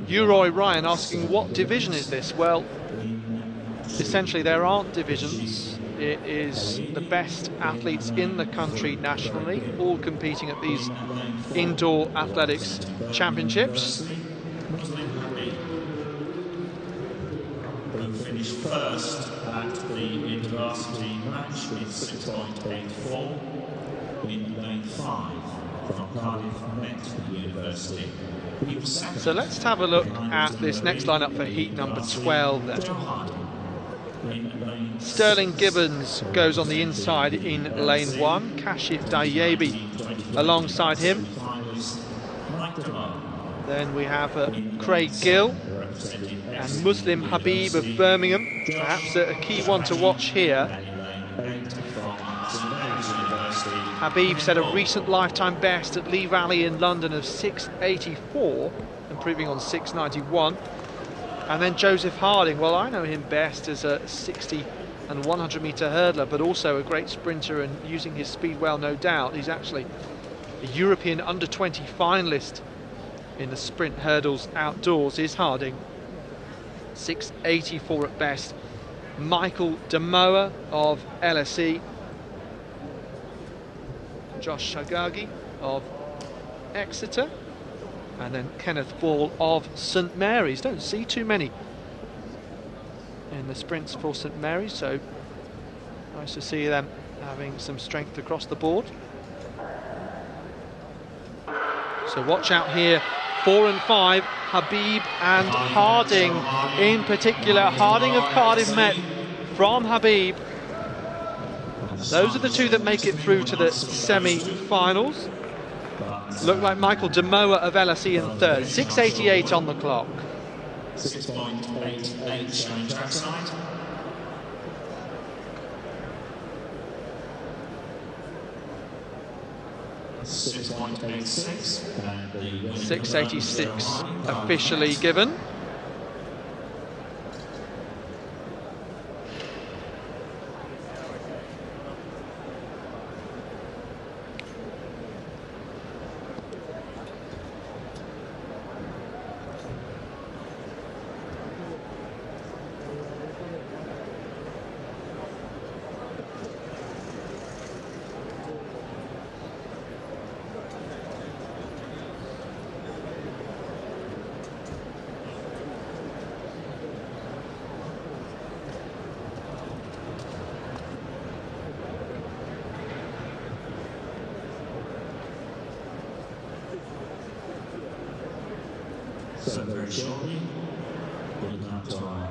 Uroy Ryan asking, what division is this? Well, essentially there aren't divisions. It is the best athletes in the country nationally, all competing at these indoor athletics championships. Who finished first at the InterVarsity match with 6.84 in lane 5. from Cardiff Met University. So let's have a look at this next lineup for heat number 12 then. Sterling Gibbons goes on the inside in lane 1. Kashif Dayebi alongside him. Then we have Craig Gill and Muslim Habib of Birmingham. Perhaps a key one to watch here. Habib set a recent lifetime best at Lee Valley in London of 6.84, improving on 6.91. And then Joseph Harding, well, I know him best as a 60 and 100 metre hurdler, but also a great sprinter and using his speed well, no doubt. He's actually a European under-20 finalist in the sprint hurdles outdoors, is Harding. 6.84 at best. Michael Demoa of LSE. Josh Shagagi of Exeter. And then Kenneth Ball of St Mary's. Don't see too many in the sprints for St Mary's, so nice to see them having some strength across the board. So watch out here, 4 and 5, Habib and Harding in particular. Harding of Cardiff Met from Habib. Those are the two that make it through to the semi-finals. Look like Michael Demoa of LSE in third. 6.88 on the clock. 6.88 showing trackside. 6.86 officially given. So very shortly, we'll have to our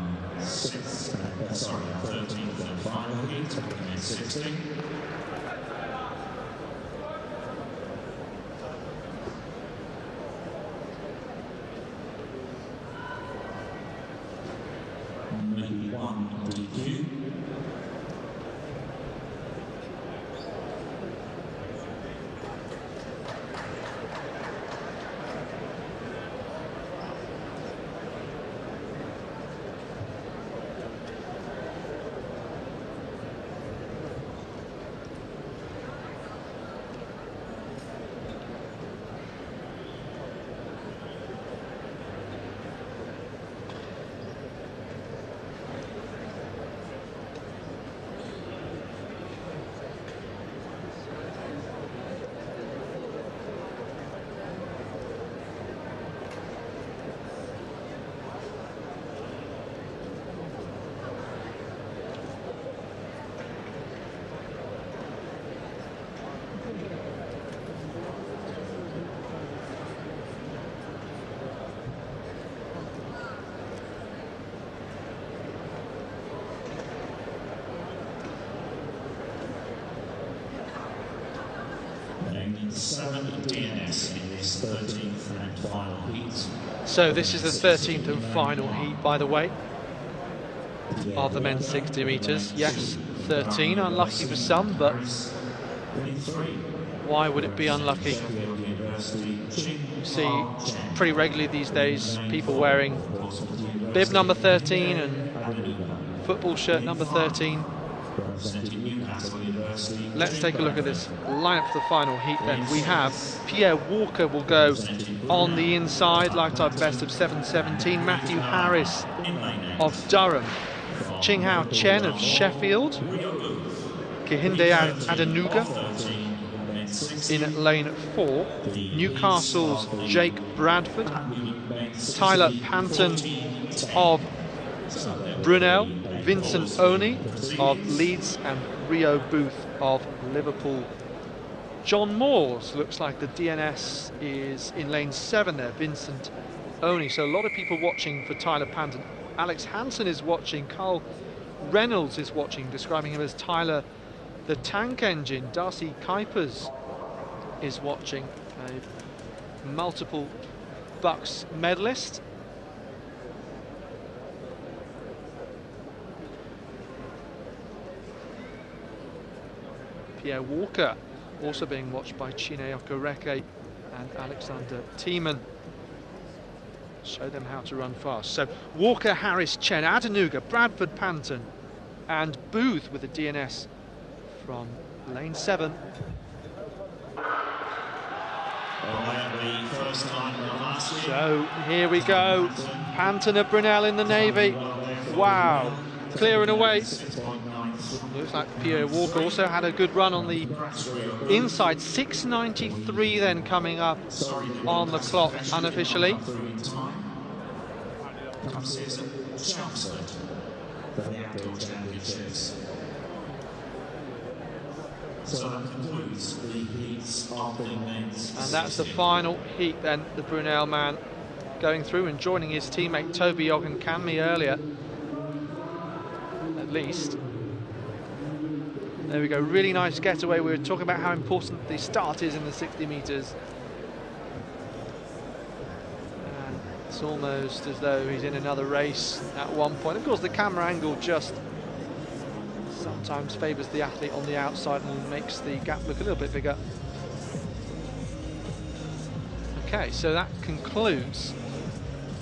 13th and final heat of the main 16. Maybe one DQ. DNS in this 13th and final heat. So this is the 13th and final heat, by the way, of the men's 60 metres. Yes, 13, unlucky for some, but why would it be unlucky? You see pretty regularly these days people wearing bib number 13 and football shirt number 13. Let's take a look at this lineup for the final heat then. We have Pierre Walker will go on the inside, lifetime best of 7.17. Matthew Harris of Durham. Ching Hao Chen of Sheffield. Kehinde Adenuga in lane 4. Newcastle's Jake Bradford. Tyler Panton of Brunel. Vincent Oney of Leeds and Rio Booth of Liverpool John Moores. Looks like the DNS is in lane 7 there, Vincent Oney. So a lot of people watching for Tyler Panton. Alex Hansen is watching, Carl Reynolds is watching, describing him as Tyler the Tank Engine. Darcy Kuipers is watching, a multiple BUCS medalist. Pierre Walker also being watched by Chine Okereke and Alexander Thiemann. Show them how to run fast. So Walker, Harris, Chen, Adenuga, Bradford, Panton and Booth with the DNS from lane 7. So here we go, Panton of Brunel in the navy. Wow, clearing away. Looks like Pierre Walker also had a good run on the inside. 6:93 then coming up on the clock unofficially. And that's the final heat then, the Brunel man going through and joining his teammate Toby Sorter earlier, at least. There we go, really nice getaway. We were talking about how important the start is in the 60 metres. And it's almost as though he's in another race at one point. Of course, the camera angle just sometimes favours the athlete on the outside and makes the gap look a little bit bigger. Okay, so that concludes,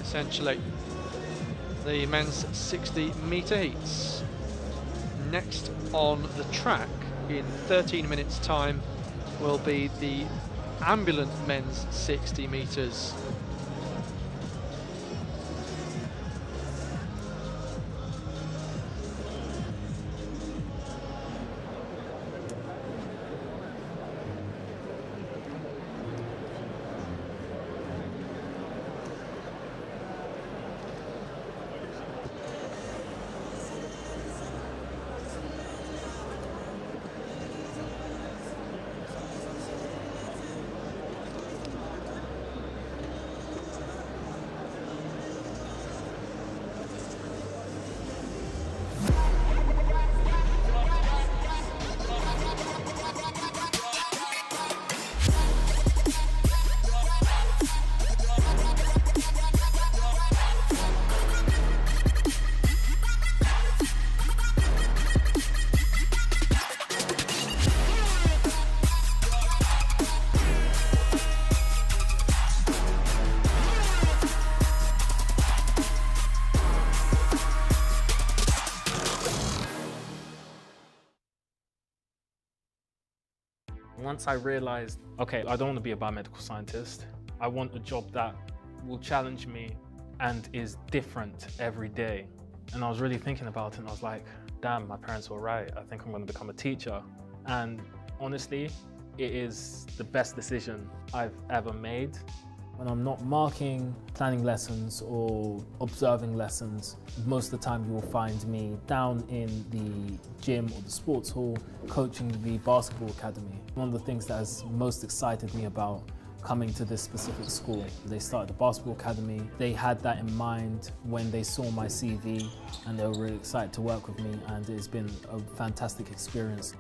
essentially, the men's 60 metre heats. Next on the track in 13 minutes time will be the ambulant men's 60 metres. Once I realized, okay, I don't want to be a biomedical scientist. I want a job that will challenge me and is different every day. And I was really thinking about it and I was like, damn, my parents were right. I think I'm going to become a teacher. And honestly, it is the best decision I've ever made. When I'm not marking, planning lessons or observing lessons, most of the time you will find me down in the gym or the sports hall coaching the basketball academy. One of the things that has most excited me about coming to this specific school, they started the basketball academy. They had that in mind when they saw my CV and they were really excited to work with me, and it's been a fantastic experience.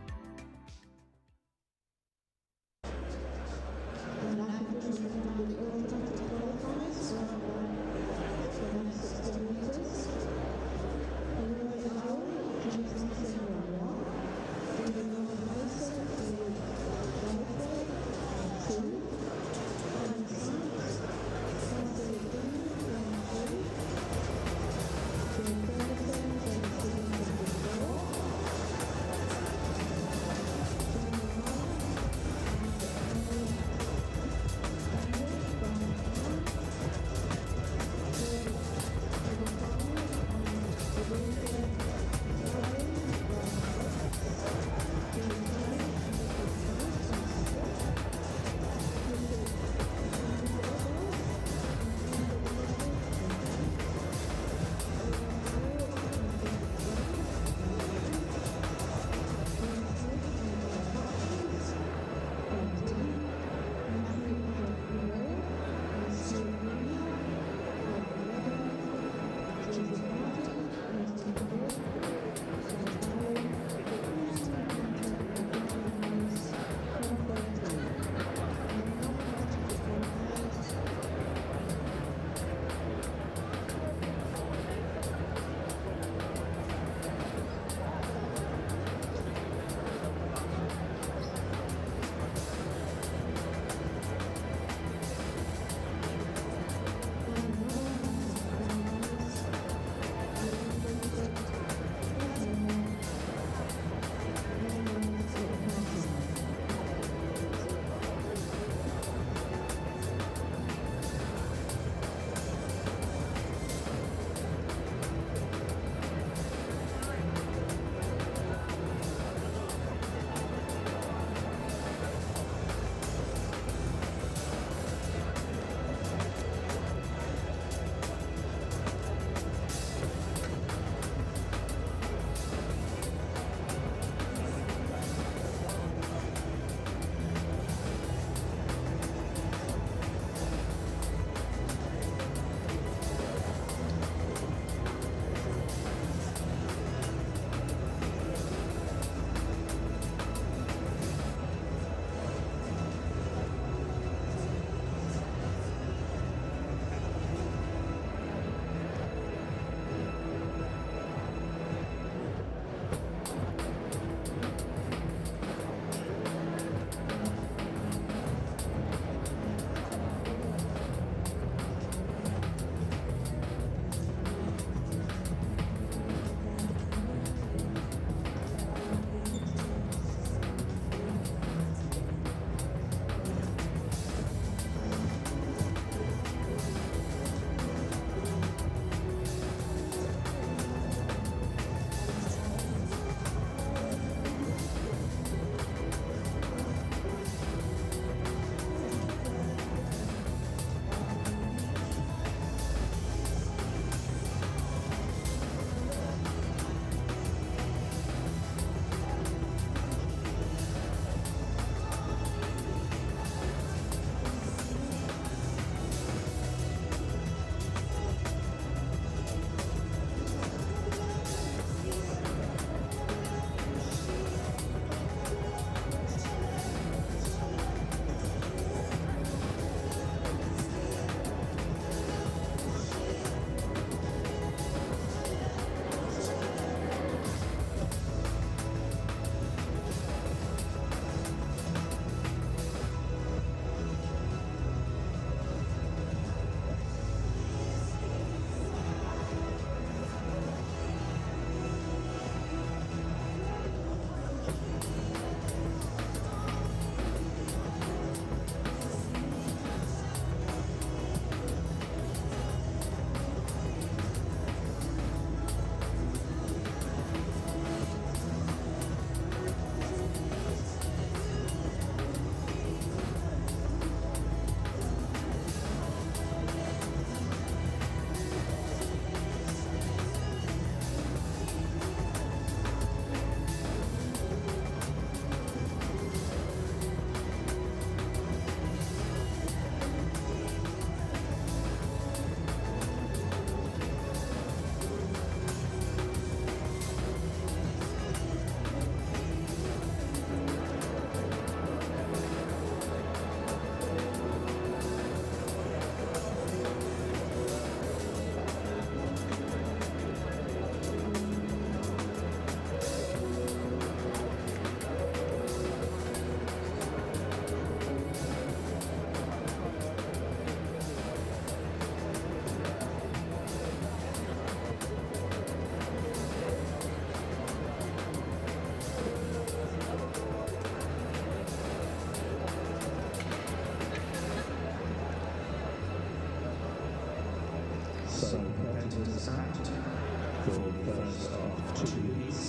for the first of 2 weeks,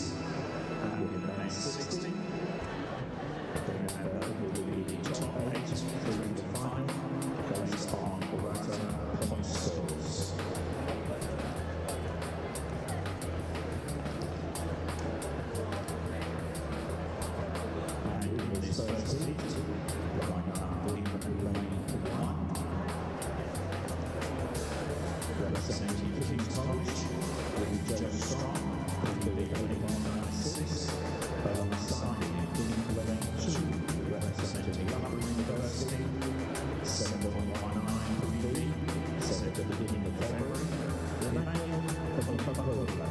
and with the men's 60. Remember, we will be top 8 through the final, based on Orata point scores. And in this first heat, right now, we will lane 1. Representing King's College, will be Joe Strong, who will be holding on 6, alongside lane 2, representing Watford University, 7.19 PB, set at the beginning of February, Eula Babalola,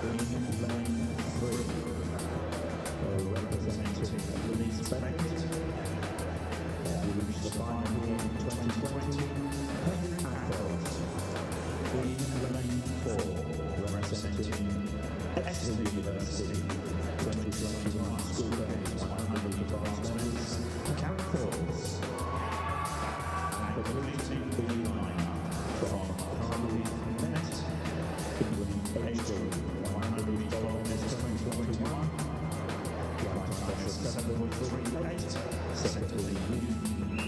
in lane 3, representing Leeds Beckett, who reached the final here in 2020, in lane 4, representing Exeter University, 2021 School Games 100 metre bars medals, Karen Falls. And completing the line from Cardiff Met, England age group 100 metre bars medals 2021, right time best of 7.38, set to the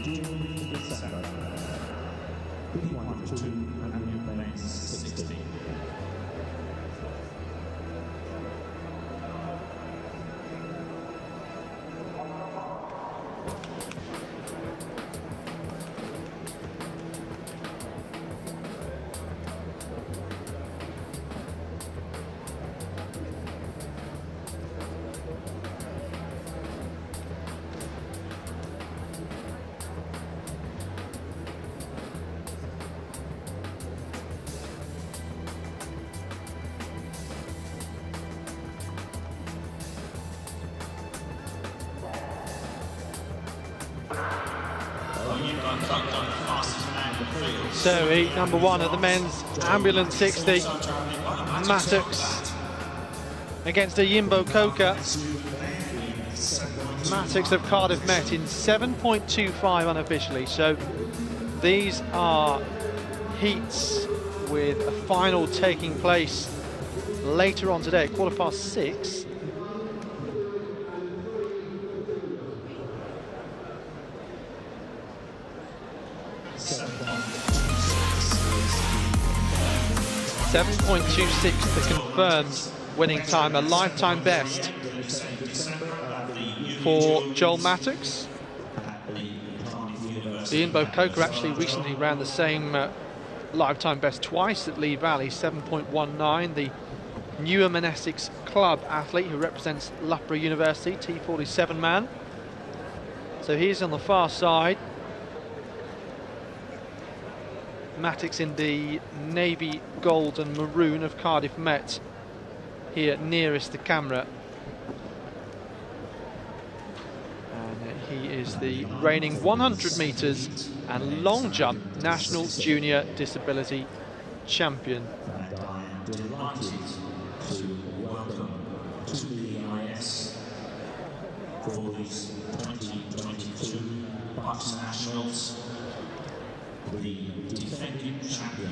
June December. P1 2 and lanes 60. So heat number 1 of the men's ambulance 60, Mattox against a Yimbo Coker. Mattox of Cardiff Met in 7.25 unofficially, so these are heats with a final taking place later on today, 6:15. .26 the confirmed winning time, a lifetime best for Joel Mattox. The Yimbo Coker actually recently ran the same lifetime best twice at Lee Valley, 7.19. The newer Monastics Club athlete who represents Loughborough University, T47 man. So he's on the far side. Mattox in the navy gold and maroon of Cardiff Met, here nearest the camera. And he is the reigning 100 metres and long jump national junior disability champion. And I'm delighted to welcome to the EIS for these 2022 BUCS Nationals, the defending champion,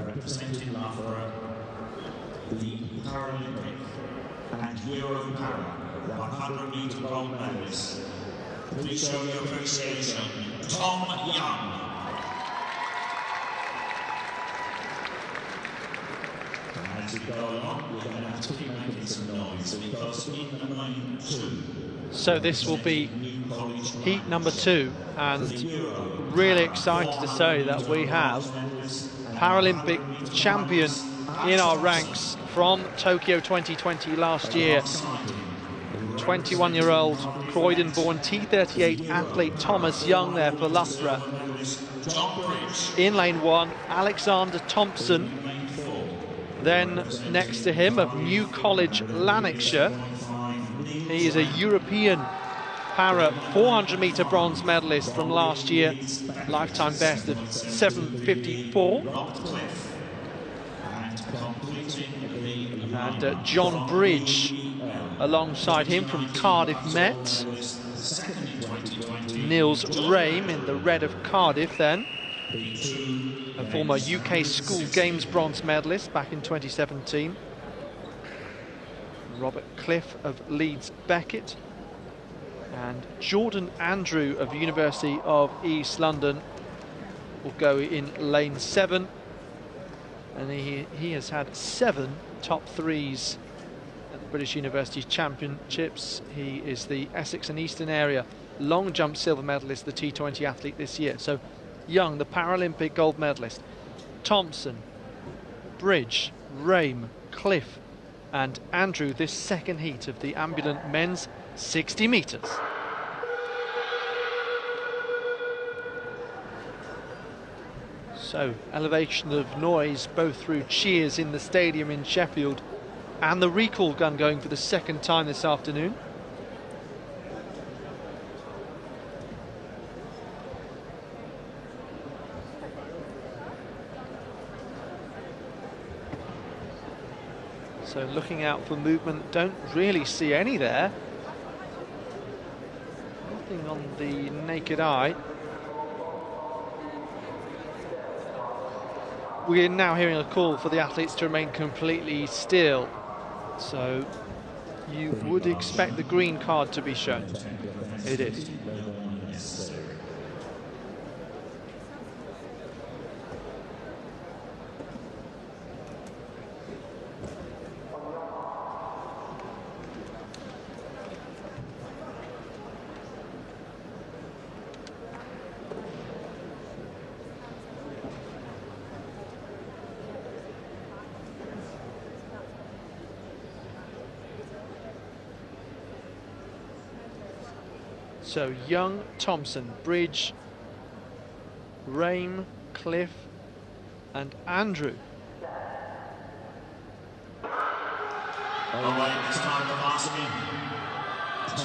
representing Loughborough, the Paralympic and Euro Para 100 metre gold medalist. Please show your appreciation, Tom Young. And as we go along, we're going to have to keep making some noise because in the lane 2. So this will be heat number 2, and really excited to say that we have Paralympic champion in our ranks from Tokyo 2020 last year. 21-year-old Croydon-born T38 athlete Thomas Young there for Loughborough. In lane 1, Alexander Thompson. Then next to him of New College, Lanarkshire. He is a European para 400 metre bronze medalist from last year, lifetime best of 7:54. And John Bridge alongside him from Cardiff Met. Nils Rame in the red of Cardiff then. a former UK School Games bronze medalist back in 2017. Robert Cliff of Leeds Beckett, and Jordan Andrew of University of East London will go in lane 7, and he has had 7 top 3s at the British University Championships. He is the Essex and Eastern Area long jump silver medalist, the T20 athlete this year. So Young, the Paralympic gold medalist, Thompson, Bridge, Rame, Cliff and Andrew, this second heat of the ambulant men's 60 metres. So, elevation of noise both through cheers in the stadium in Sheffield and the recall gun going for the second time this afternoon. So looking out for movement, don't really see any there. Nothing on the naked eye. We're now hearing a call for the athletes to remain completely still. So you would expect the green card to be shown. It is. So Young, Thompson, Bridge, Rame, Cliff and Andrew.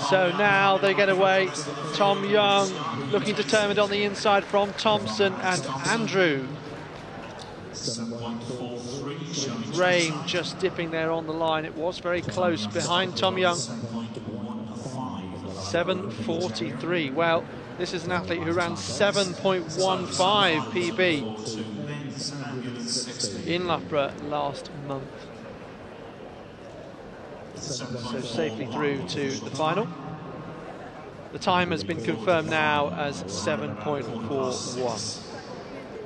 So now they get away. Tom Young looking determined on the inside from Thompson and Andrew. Rame just dipping there on the line. It was very close behind Tom Young. 7:43. Well, this is an athlete who ran 7.15 PB in Loughborough last month. So safely through to the final. The time has been confirmed now as 7.41.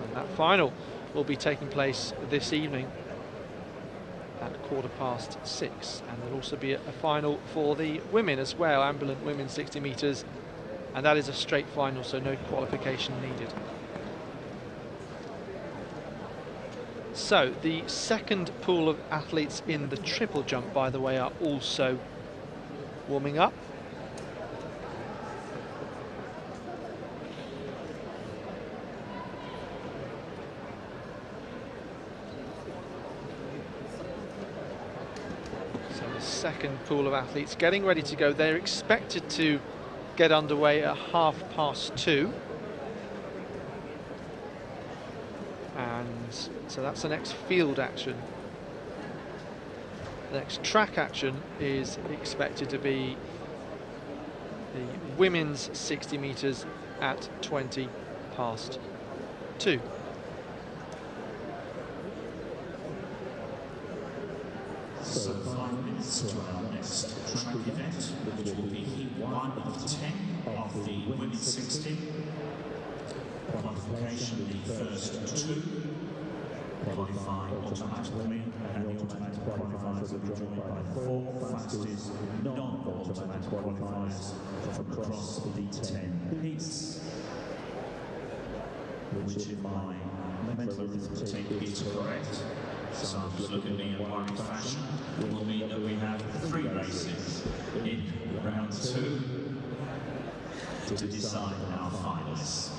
And that final will be taking place this evening at 6:15, and there'll also be a final for the women as well, ambulant women 60 metres, and that is a straight final, so no qualification needed. So the second pool of athletes in the triple jump, by the way, are also warming up. Second pool of athletes getting ready to go. They're expected to get underway at 2:30, and so that's the next field action. The next track action is expected to be the women's 60 metres at 2:20. So 5 minutes to our next track event, which will be heat 1 of 10 of the women's 60. Qualification will be first 2. Qualifying automatically, and the automatic qualifiers will be joined by 4 fastest non-automatic qualifiers from across the 10 heats, which in my mental arithmetic is correct. So look at me in one fashion will mean that we have 3 races in round 2 to decide our finalists.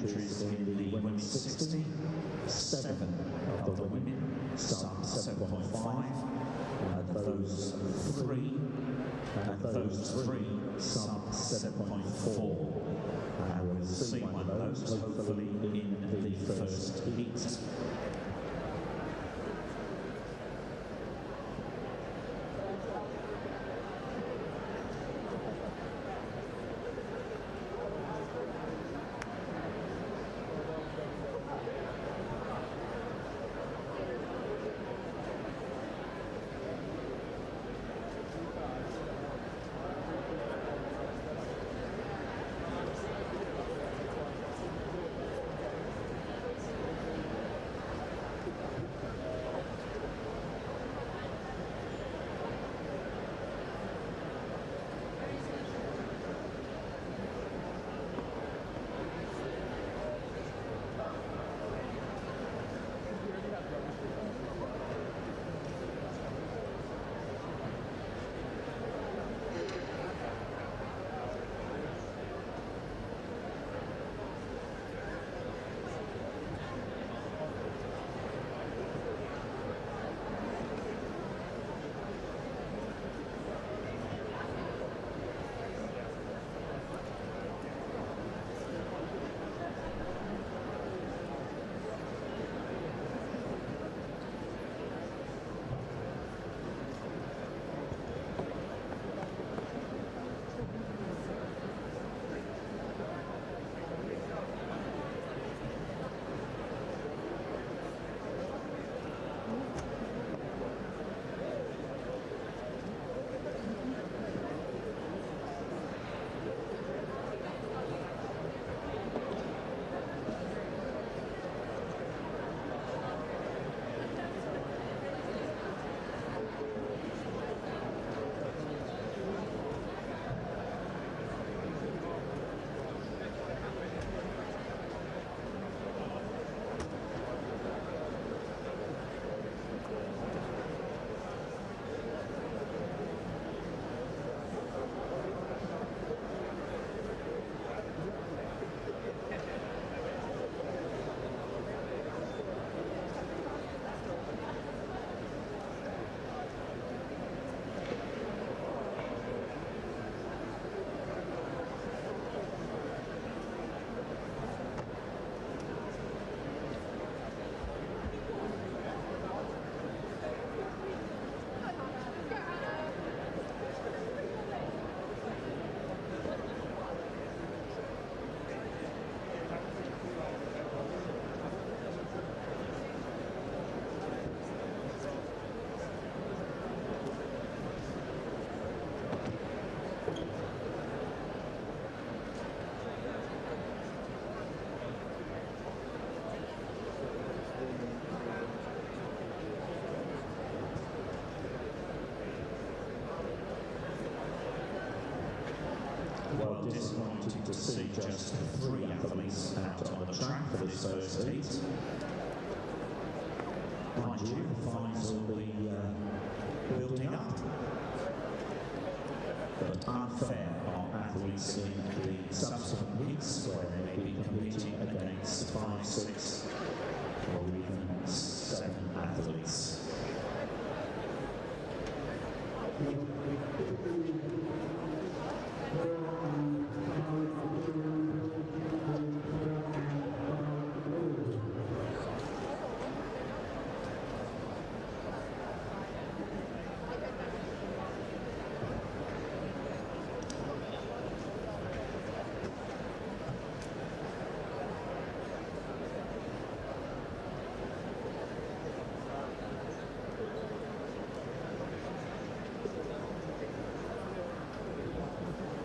entries in the women's 60, 7 of the women, some 7.5, and those 3, some 7.4. And we'll see one of those hopefully in the first heat. Well, disappointed to see just 3 athletes out on the track for this first heat. Mind you, the fines will be building up. But unfair are athletes in the subsequent heats where they may be competing against 5, 6 or even 7 athletes.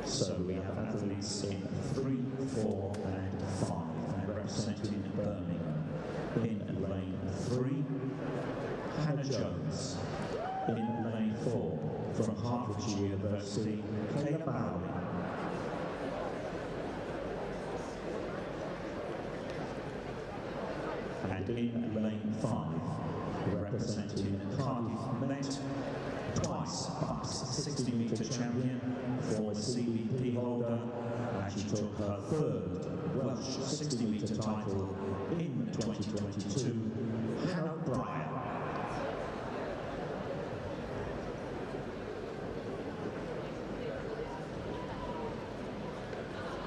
So we have athletes in 3, 4 and 5, and representing Birmingham. In lane 3, Hannah Jones. In lane 4, from Hertfordshire University, Eula Babalola. And in lane 5, representing Cardiff Met, twice BUCS 60-metre champion, former CBP holder, She took her third Welsh 60-metre title in 2022. Hannah Bryan.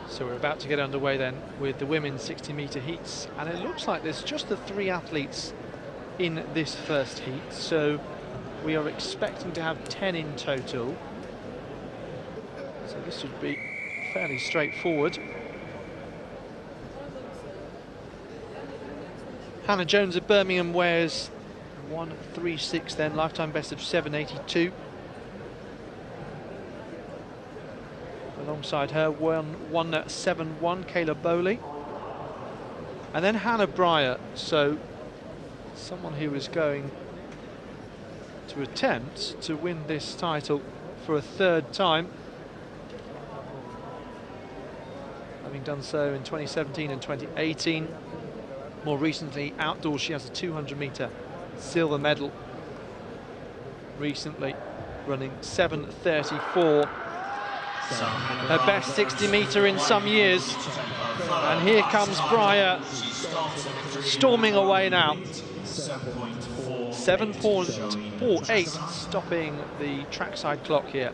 So we're about to get underway then with the women's 60-metre heats, and it looks like there's just the 3 athletes in this first heat, so we are expecting to have 10 in total. So this should be fairly straightforward. Hannah Jones of Birmingham wears 1:36 then, lifetime best of 7:82. Alongside her, 1:71, Kayla Bowley. And then Hannah Bryan, so someone who is going to attempt to win this title for a 3rd time, having done so in 2017 and 2018. More recently, outdoors, she has a 200-metre silver medal recently, running 7:34. Her best 60-metre in some years. And here comes Bryan, storming away now. 7.48, stopping the trackside clock here.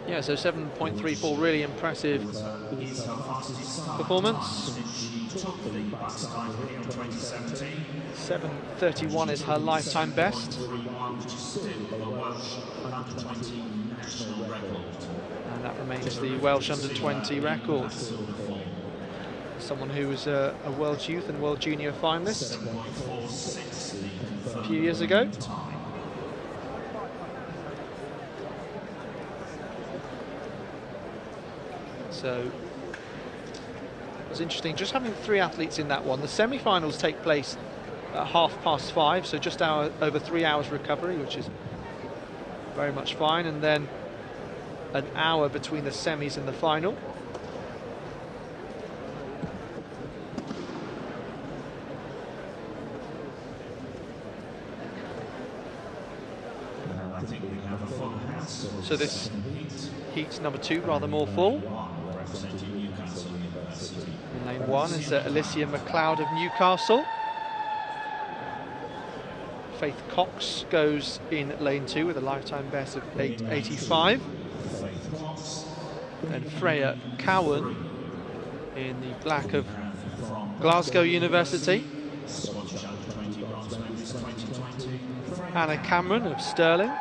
Yeah, so 7.34, really impressive performance. 7:31 is her lifetime best. And that remains the Welsh under-20 record. Someone who was a World Youth and World Junior finalist a few years ago. So it was interesting just having 3 athletes in that one. The semi-finals take place at 5:30, so just over 3 hours recovery, which is very much fine, and then an hour between the semis and the final. So this heat number 2, rather more full. In lane 1 is Alicia McLeod of Newcastle. Faith Cox goes in lane 2 with a lifetime best of 8:85. And Freya Cowan in the black of Glasgow University. Anna Cameron of Stirling.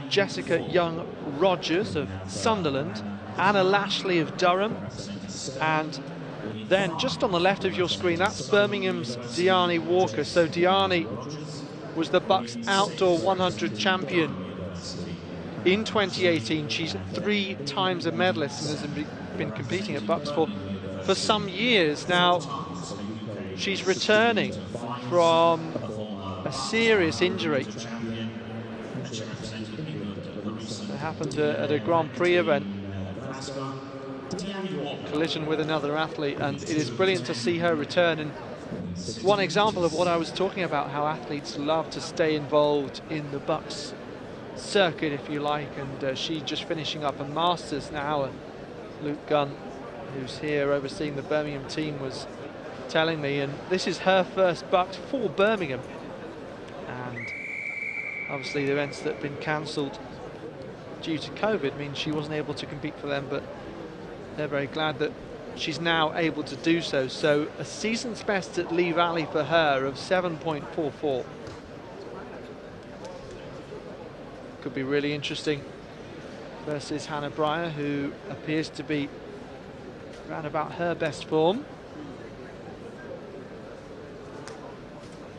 Jessica Young-Rogers of Sunderland. Anna Lashley of Durham. And then just on the left of your screen, that's Birmingham's Gianni Walker. So Gianni was the BUCS Outdoor 100 champion in 2018. She's 3 times a medalist and has been competing at BUCS for some years now. She's returning from a serious injury. It happened at a Grand Prix event. Collision with another athlete, and it is brilliant to see her return. And it's one example of what I was talking about, how athletes love to stay involved in the BUCS circuit, if you like, and she's just finishing up a Masters now. And Luke Gunn, who's here overseeing the Birmingham team, was telling me, and this is her first BUCS for Birmingham, and obviously the events that have been cancelled due to COVID means she wasn't able to compete for them, but they're very glad that she's now able to do so. So a season's best at Lee Valley for her of 7.44. Could be really interesting versus Hannah Bryan, who appears to be around about her best form.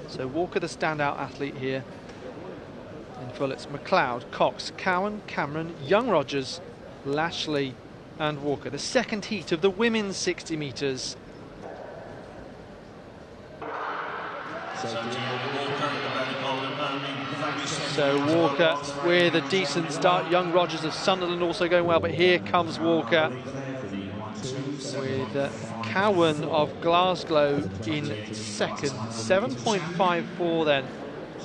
So Walker, the standout athlete here. In full, it's McLeod, Cox, Cowan, Cameron, Young-Rogers, Lashley and Walker. The second heat of the women's 60 metres. So Walker with a decent start. Young-Rogers of Sunderland also going well, but here comes Walker with Cowan of Glasgow in second. 7.54 then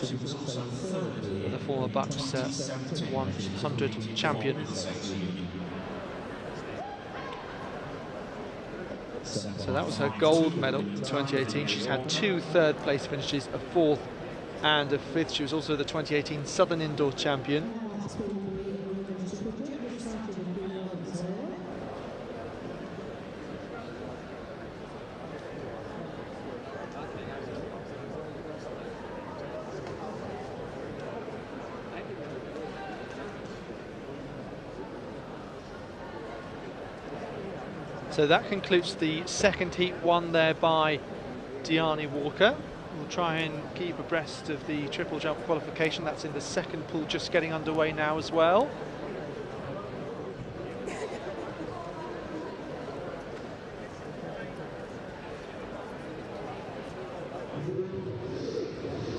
the former BUCS 100 champion. So that was her gold medal in 2018. She's had 2 third-place finishes, a 4th and a 5th. She was also the 2018 Southern Indoor champion. So that concludes the second heat, won there by Gianni Walker. We'll try and keep abreast of the triple jump qualification. That's in the second pool, just getting underway now as well.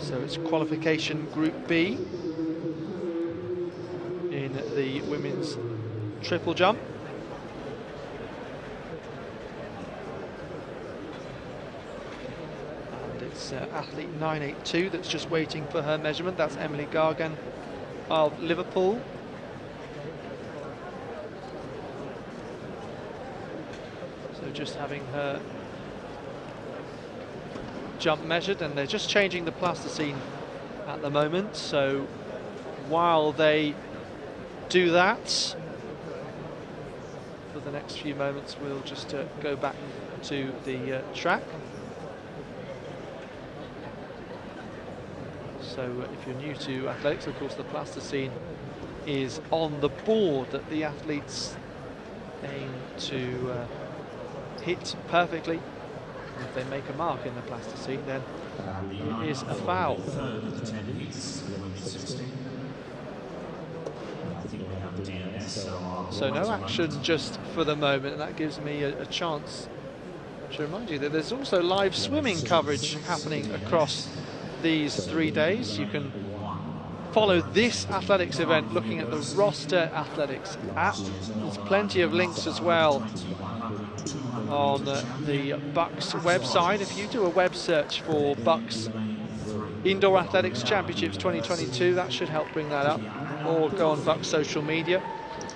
So it's qualification Group B in the women's triple jump. Athlete 982 that's just waiting for her measurement. That's Emily Gargan of Liverpool. So just having her jump measured, and they're just changing the plasticine at the moment. So while they do that, for the next few moments we'll just go back to the track. So if you're new to athletics, of course, the plasticine is on the board that the athletes aim to hit perfectly. If they make a mark in the plasticine, then it is a foul. So no action just for the moment, and that gives me a chance to remind you that there's also live swimming coverage happening across these 3 days. You can follow this athletics event looking at the Roster Athletics app. There's plenty of links as well on the BUCS website. If you do a web search for BUCS Indoor Athletics Championships 2022, that should help bring that up, or go on BUCS social media,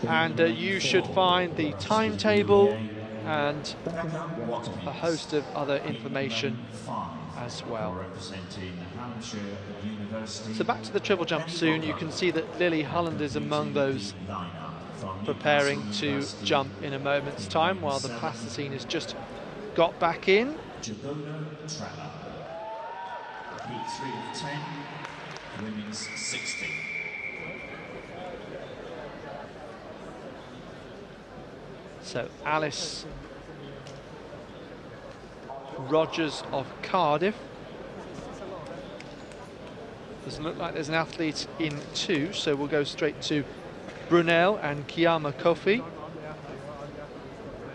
and you should find the timetable and a host of other information as well. So back to the triple jump soon. You can see that Lily Holland is among those preparing to jump in a moment's time, while the plasticine has just got back in. Heat 3 of 10, women's 60. So Alice Rogers of Cardiff. Doesn't look like there's an athlete in 2, so we'll go straight to Brunel and Kiyama Kofi.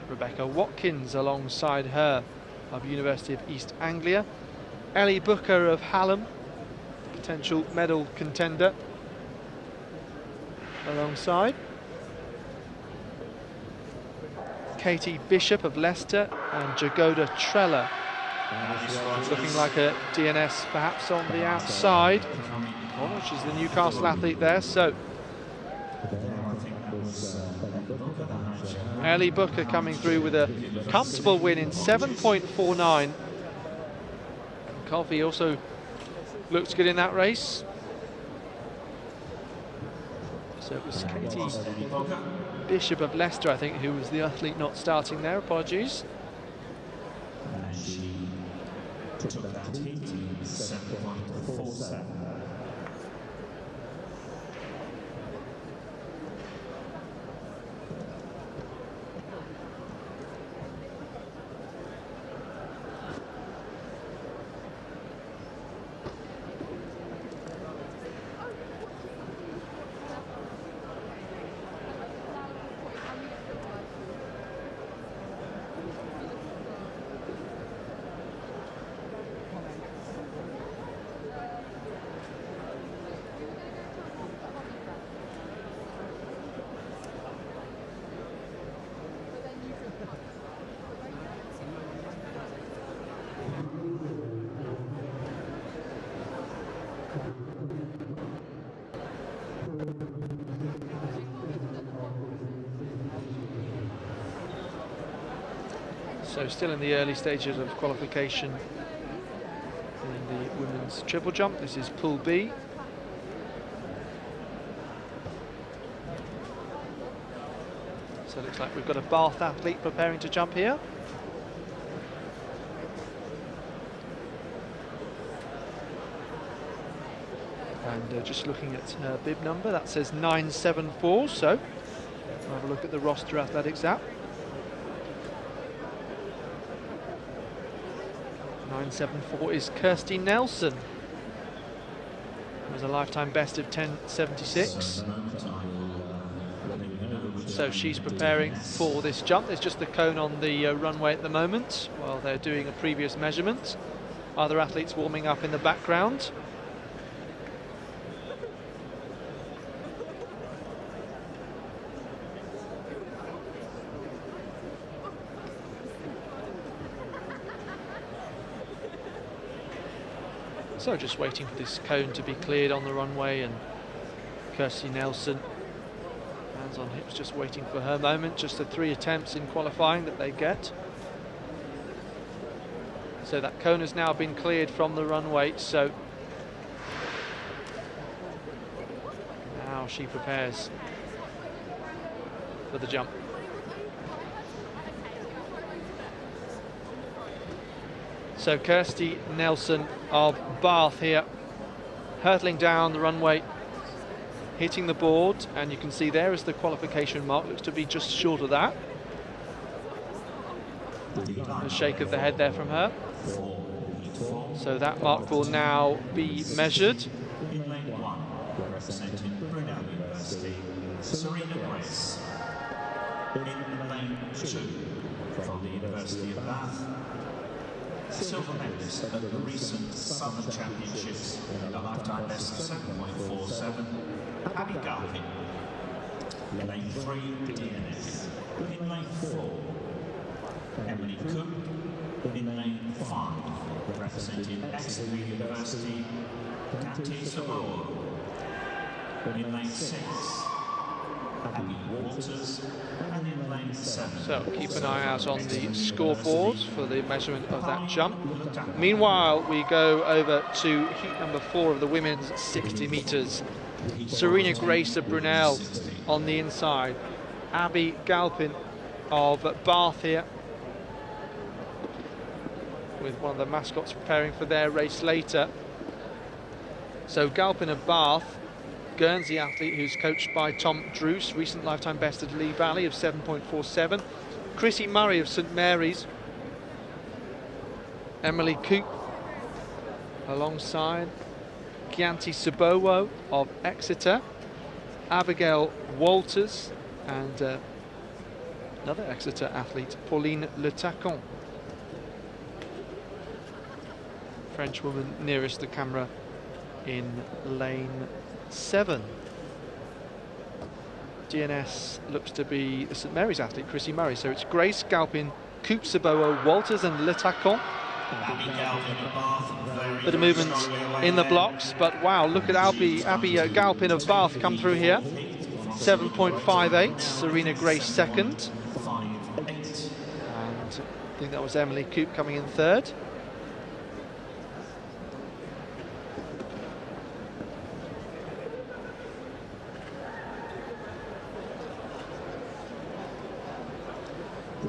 Rebecca Watkins alongside her of University of East Anglia. Ellie Booker of Hallam, potential medal contender, alongside. Katie Bishop of Leicester and Jagoda Trella, looking like a DNS perhaps on the outside. Oh, she's the Newcastle athlete there. So Ellie Booker coming through with a comfortable win in 7.49. Coffey also looks good in that race. So it was Katie Bishop of Leicester, I think, who was the athlete not starting there. Apologies. And she took that heat in 7.47. So still in the early stages of qualification in the women's triple jump. This is Pool B. So it looks like we've got a Bath athlete preparing to jump here. And just looking at her bib number, that says 974, so we'll have a look at the roster athletics app. 974 is Kirsty Nelson. It was a lifetime best of 10.76. So she's preparing for this jump. There's just the cone on the runway at the moment while they're doing a previous measurement. Other athletes warming up in the background. So just waiting for this cone to be cleared on the runway, and Kirsty Nelson, hands on hips, just waiting for her moment. Just the 3 attempts in qualifying that they get. So that cone has now been cleared from the runway, so now she prepares for the jump. So Kirsty Nelson of Bath here, hurtling down the runway, hitting the board, and you can see there is the qualification mark, looks to be just short of that. A shake of the head there from her. So that mark will now be measured. In lane 1, representing Brunel University, Serena Grace. In lane 2, from the University of Bath, silver medalist at the recent Southern Championships, a lifetime best of 7.47, Abagonday. In lane 3, DNS. In lane 4, Emily Cook. In lane 5, representing Exeter University, Toby Sorter. In lane 6, Abby Walters, and in lane 7. So keep an eye out on the scoreboard for the measurement of that jump. Meanwhile, we go over to heat number 4 of the women's 60 metres. Serena Grace of Brunel on the inside. Abby Galpin of Bath here, with one of the mascots preparing for their race later. So Galpin of Bath, Guernsey athlete who's coached by Tom Druce, recent lifetime best at Lee Valley of 7.47. Chrissy Murray of St Mary's. Emily Coop alongside Gianni Walker of Exeter. Abigail Walters and another Exeter athlete, Pauline Le Tacon. French woman nearest the camera in lane 7. DNS looks to be the St Mary's athlete, Chrissy Murray. So it's Grace, Galpin, Coop, Saboa, Walters and Le Tacon. Bit of movement in the blocks, but wow, look at Abby Galpin of Bath come through here. 7.58, Serena Grace second. And I think that was Emily Coop coming in third.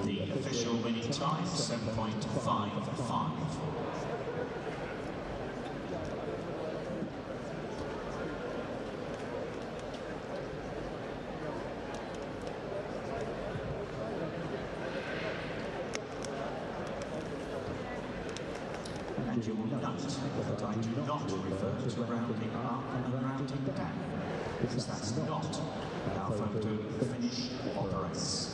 The official winning time, 7.55. And you will note that I do not refer to rounding up and rounding down, because that's not our photo finish operates.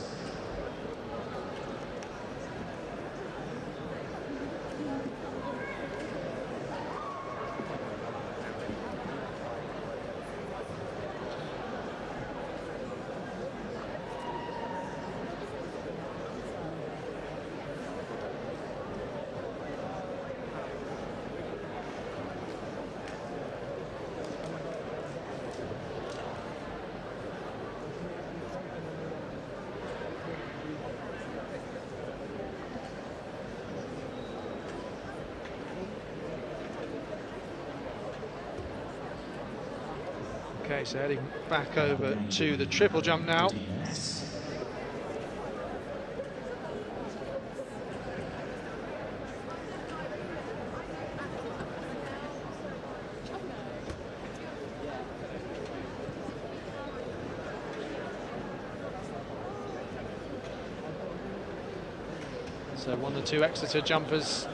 Okay, so heading back over to the triple jump now. So 1 or 2 Exeter jumpers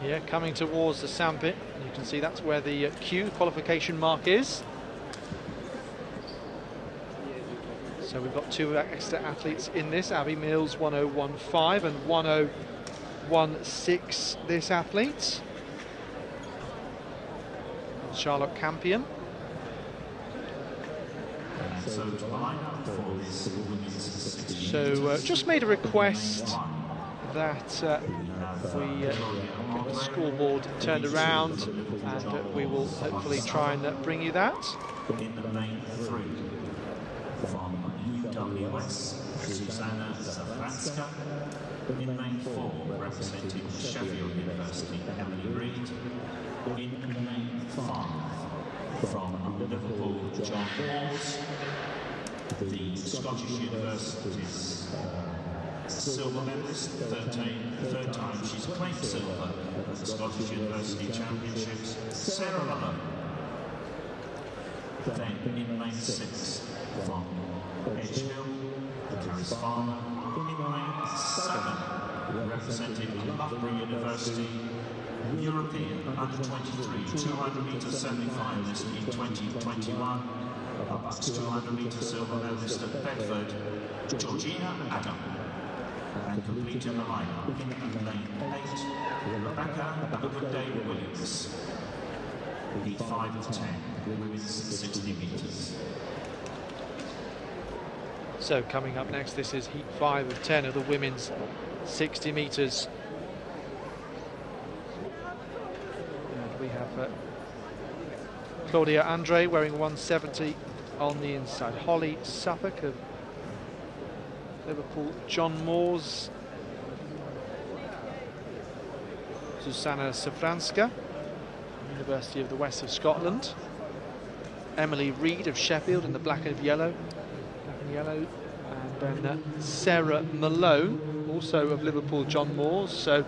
here coming towards the sandpit. You can see that's where the Q qualification mark is. So we've got 2 Exeter athletes in this, Abby Mills 1015 and 1016 this athlete. Charlotte Campion. So just made a request that we get the scoreboard turned around, and we will hopefully try and bring you that. In the main 3, from UWS, Susanna Zafranska. In the main 4, representing Sheffield University, Emily Reid. In the main 5, from Liverpool, John Walls. The Scottish University's silver medalist, third time she's claimed silver at the Scottish University Championships, Sarah Malone. Then in main 6, from Edgehill, Caris Farmer. In main 7, representing Loughborough University, European under-23 200 metre semi-finalist in 2021. BUCS 200 metre silver medalist at Bedford, Georgina Adam. And completing the lineup in lane 8, Rebecca Abagonday Williams. Heat 5 of 10, women's 60 metres. So coming up next, this is heat 5 of 10 of the women's 60 metres. And we have Claudia Andre wearing 170 on the inside. Holly Suffolk of Liverpool, John Moores, Susanna Safranska, University of the West of Scotland, Emily Reid of Sheffield in the black and yellow, and then Sarah Malone, also of Liverpool, John Moores. So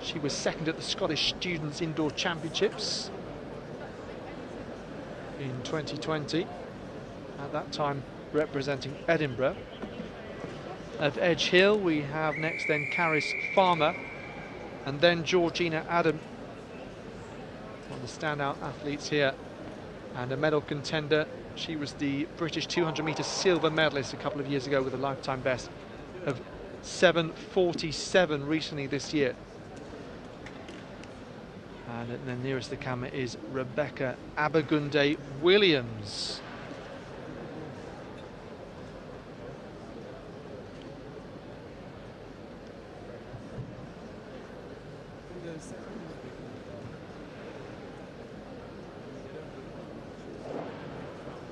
she was second at the Scottish Students' Indoor Championships in 2020, at that time representing Edinburgh. Of Edge Hill we have next then Caris Farmer, and then Georgina Adam, one of the standout athletes here, and a medal contender. She was the British 200 metre silver medalist a couple of years ago with a lifetime best of 7:47 recently this year. And then nearest the camera is Rebecca Abagonday Williams.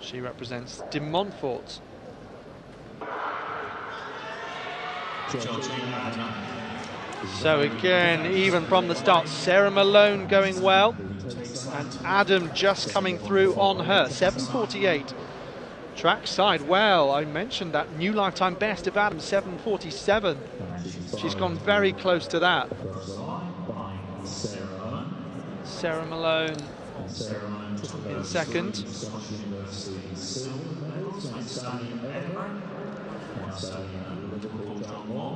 She represents De Montfort. So again, even from the start, Sarah Malone going well, and Adam just coming through on her, 7:48. Track side, well, I mentioned that new lifetime best of Adam, 7:47. She's gone very close to that. Sarah Malone in second.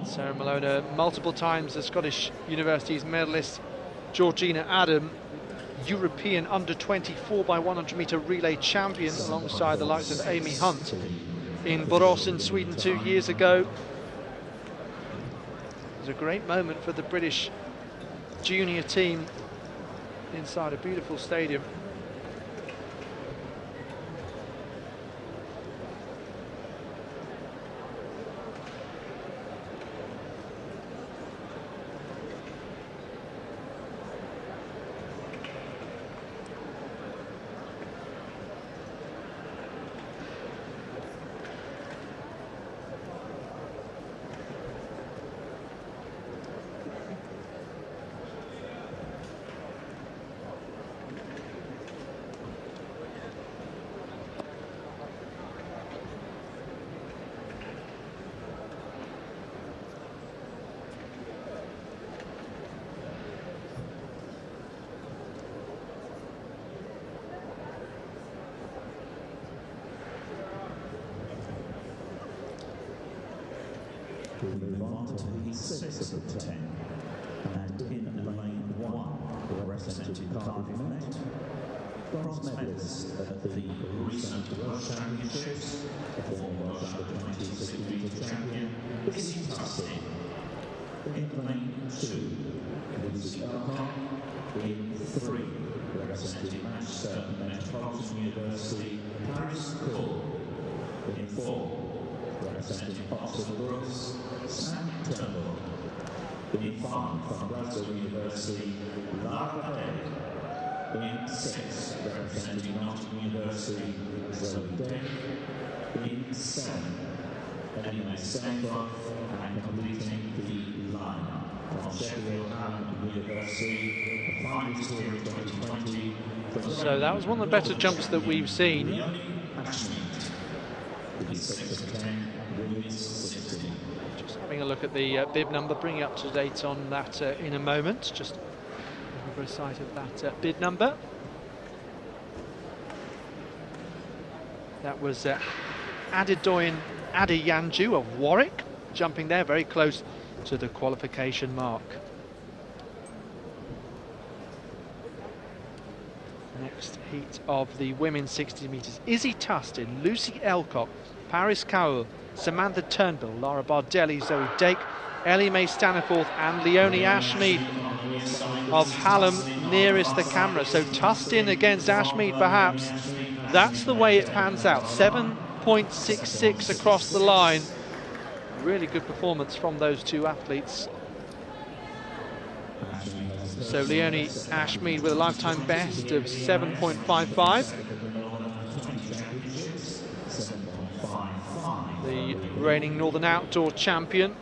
Sarah Malone, multiple times the Scottish University's medalist. Georgina Adam, European under-24 by 100 metre relay champion, alongside the likes of Amy Hunt in Borås in Sweden 2 years ago. It was a great moment for the British junior team inside a beautiful stadium. We move on to the 6 of the 10. And in lane 1, representing Cardiff Met, bronze medalist at the recent World Championships, a former World Under 20 60-metre champion, Kirsty Nelson. In lane 2, Lucy Elcock. In 3, representing Manchester Metropolitan University, Paris Court. In 4, representing Oxford Brooks, Sam Turnbull. In 5, from Glasgow University, Eula Babalola. In 6, representing Nottingham University, Zoe Day. In 7, Emily Stanford, and completing the line from Sheffield University, the finals here in 2020. So that was one of the better jumps that we've seen. Just having a look at the bib number, bringing up to date on that in a moment. Just looking for a sight of that bib number. That was Adedoyin Adeyanju of Warwick, jumping there very close to the qualification mark. Next heat of the women's 60 metres. Izzy Tustin, Lucy Elcock, Paris Cowell, Samantha Turnbull, Laura Bardelli, Zoe Dake, Ellie Mae Staniforth and Leonie Ashmead of Hallam nearest the camera. So Tustin against Ashmead perhaps. That's the way it pans out. 7.66 across the line. Really good performance from those two athletes. So Leonie Ashmead with a lifetime best of 7.55. The reigning Northern Outdoor champion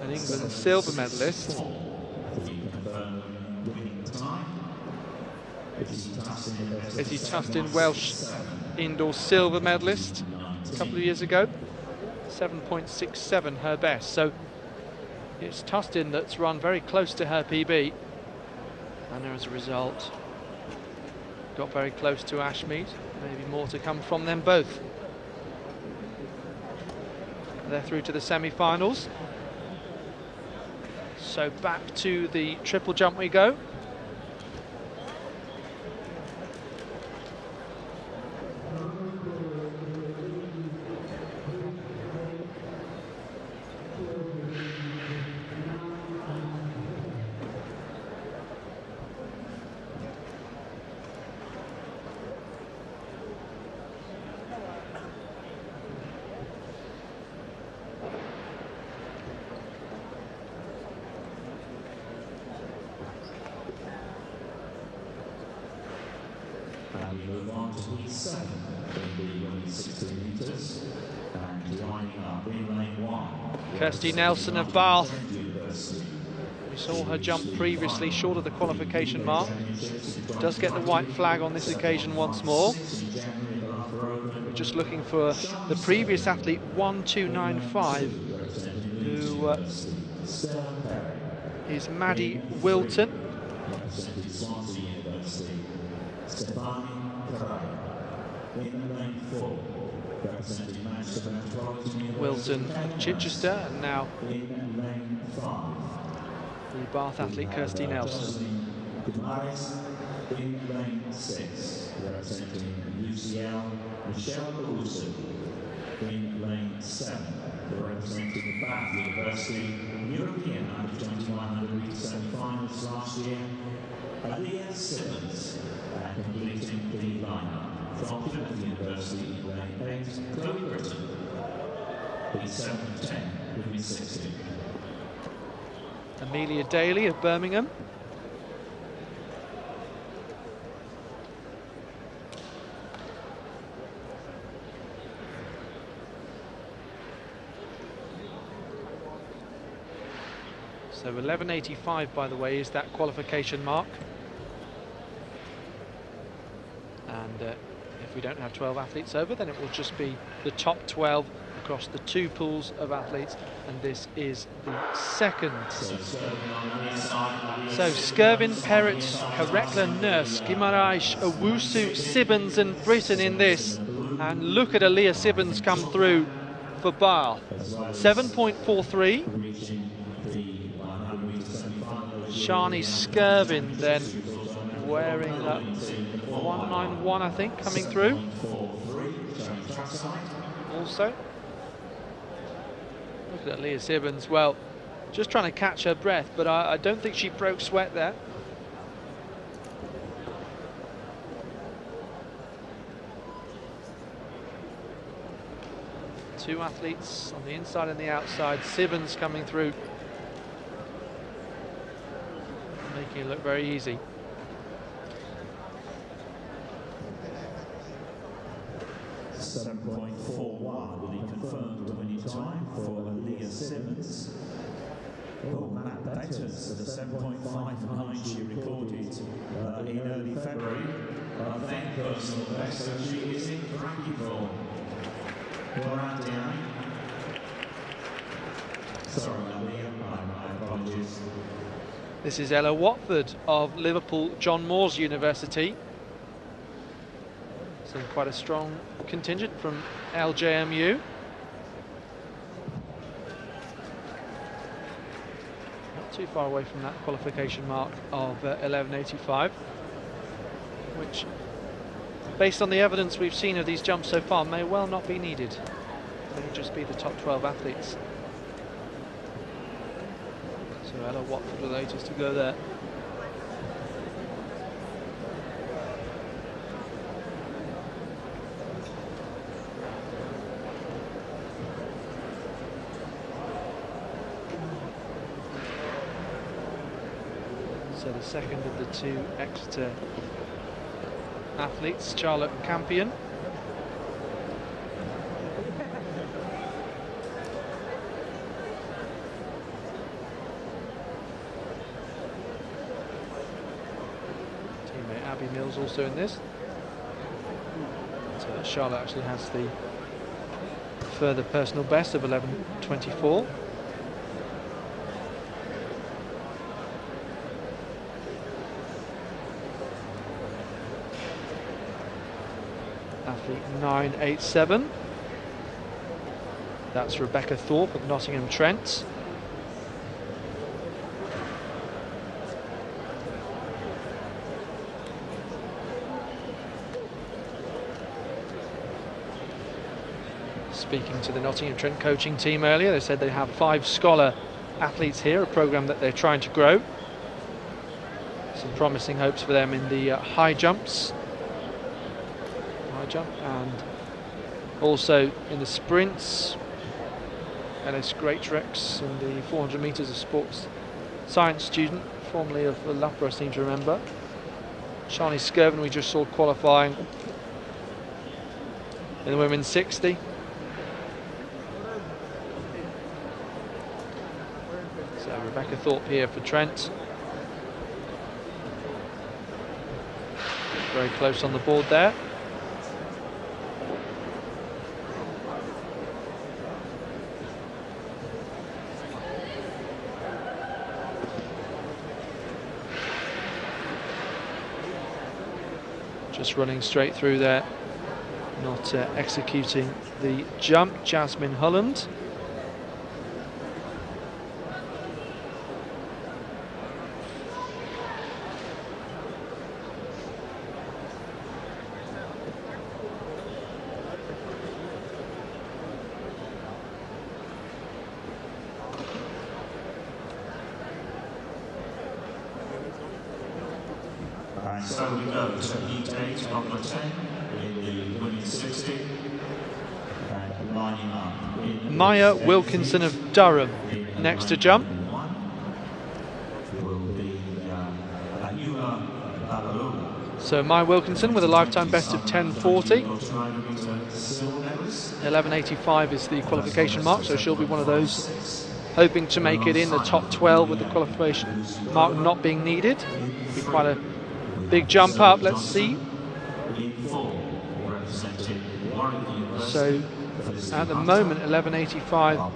and England silver medalist. Izzy Tustin, Welsh indoor silver medalist a couple of years ago. 7.67 her best. So it's Tustin that's run very close to her PB, and as a result got very close to Ashmead. Maybe more to come from them both. They're through to the semi-finals. So back to the triple jump we go. And we move on to week 7 in the women's 60 metres, and lining up in lane 1. Kirsty Nelson of Bath. We saw her jump previously short of the qualification mark. Does get the white flag on this occasion once more. We're just looking for the previous athlete, 1295, who is Maddie Wilton. Wilton of Chichester, and now the Bath athlete Kirsty Nelson. In lane 6, representing UCL, Michelle Wilson. In lane 7, representing Bath University, European under 2100 metre semi-finals last year, EIS Sheffield, completing the lineup from Plymouth University in lane 8, Chloe Britton. In 7 and 10, women's 60. Amelia Daly of Birmingham. So 11.85, by the way, is that qualification mark. And if we don't have 12 athletes over, then it will just be the top 12 across the two pools of athletes, and this is the second. So Skirvin, Perrott, Karekla, Nurse, Guimaraes, Owusu, Sibbons and Britton in this. And look at Aaliyah Sibbons come through. for Bale. 7.43. Gianni Skirvin then wearing that 191, I think, coming through. Also, look at Leah Sibbons. Well, just trying to catch her breath, but I don't think she broke sweat there. Two athletes on the inside and the outside. Sibbons coming through, making it look very easy. .41 will be confirmed winning time for Leah Simmons. Oh, Matt Betters at a 7.59 she recorded in early February. Then personal best, so she is in cracking form. Well done, Gianni. Sorry, Leah, my apologies. This is Ella Watford of Liverpool John Moores University. So quite a strong contingent from LJMU. Not too far away from that qualification mark of 11.85, which, based on the evidence we've seen of these jumps so far, may well not be needed. It may just be the top 12 athletes. So Ella Watford the latest to go there. So the second of the two Exeter athletes, Charlotte Campion. Teammate Abby Mills also in this. So Charlotte actually has the further personal best of 11.24. Athlete 9.87. That's Rebecca Thorpe of Nottingham Trent. Speaking to the Nottingham Trent coaching team earlier, they said they have 5 scholar athletes here, a programme that they're trying to grow. Some promising hopes for them in the high jumps. Jump, and also in the sprints. Ellis Greatrex in the 400 metres, a sports science student, formerly of Loughborough, I seem to remember. Gianni Skirvin we just saw qualifying in the women's 60. So Rebecca Thorpe here for Trent. Very close on the board there. Just running straight through there, not executing the jump, Jasmine Holland. And so we go to heat 8 of the 10 in the women's 60. And lining up in Maya Wilkinson of Durham next to jump. will be Eula Babalola. So Maya Wilkinson with a lifetime best of 10.40. 11.85 is the qualification mark, so she'll be one of those hoping to make it in the top 12 with the qualification mark not being needed. Be quite a big jump up, let's see. So at the moment 11.85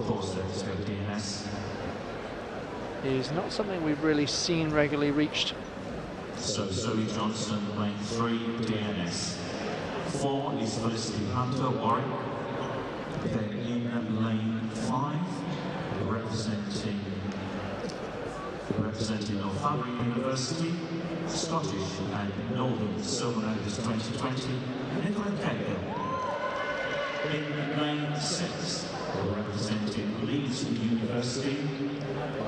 is not something we've really seen regularly reached. So Zoe Johnson lane 3 DNS. 4 is Felicity Hunter Warwick. Then in representing Northampton University, Scottish and Northern Silver Medalist 2020, Nicola Cahill. In lane 6, representing Leeds University,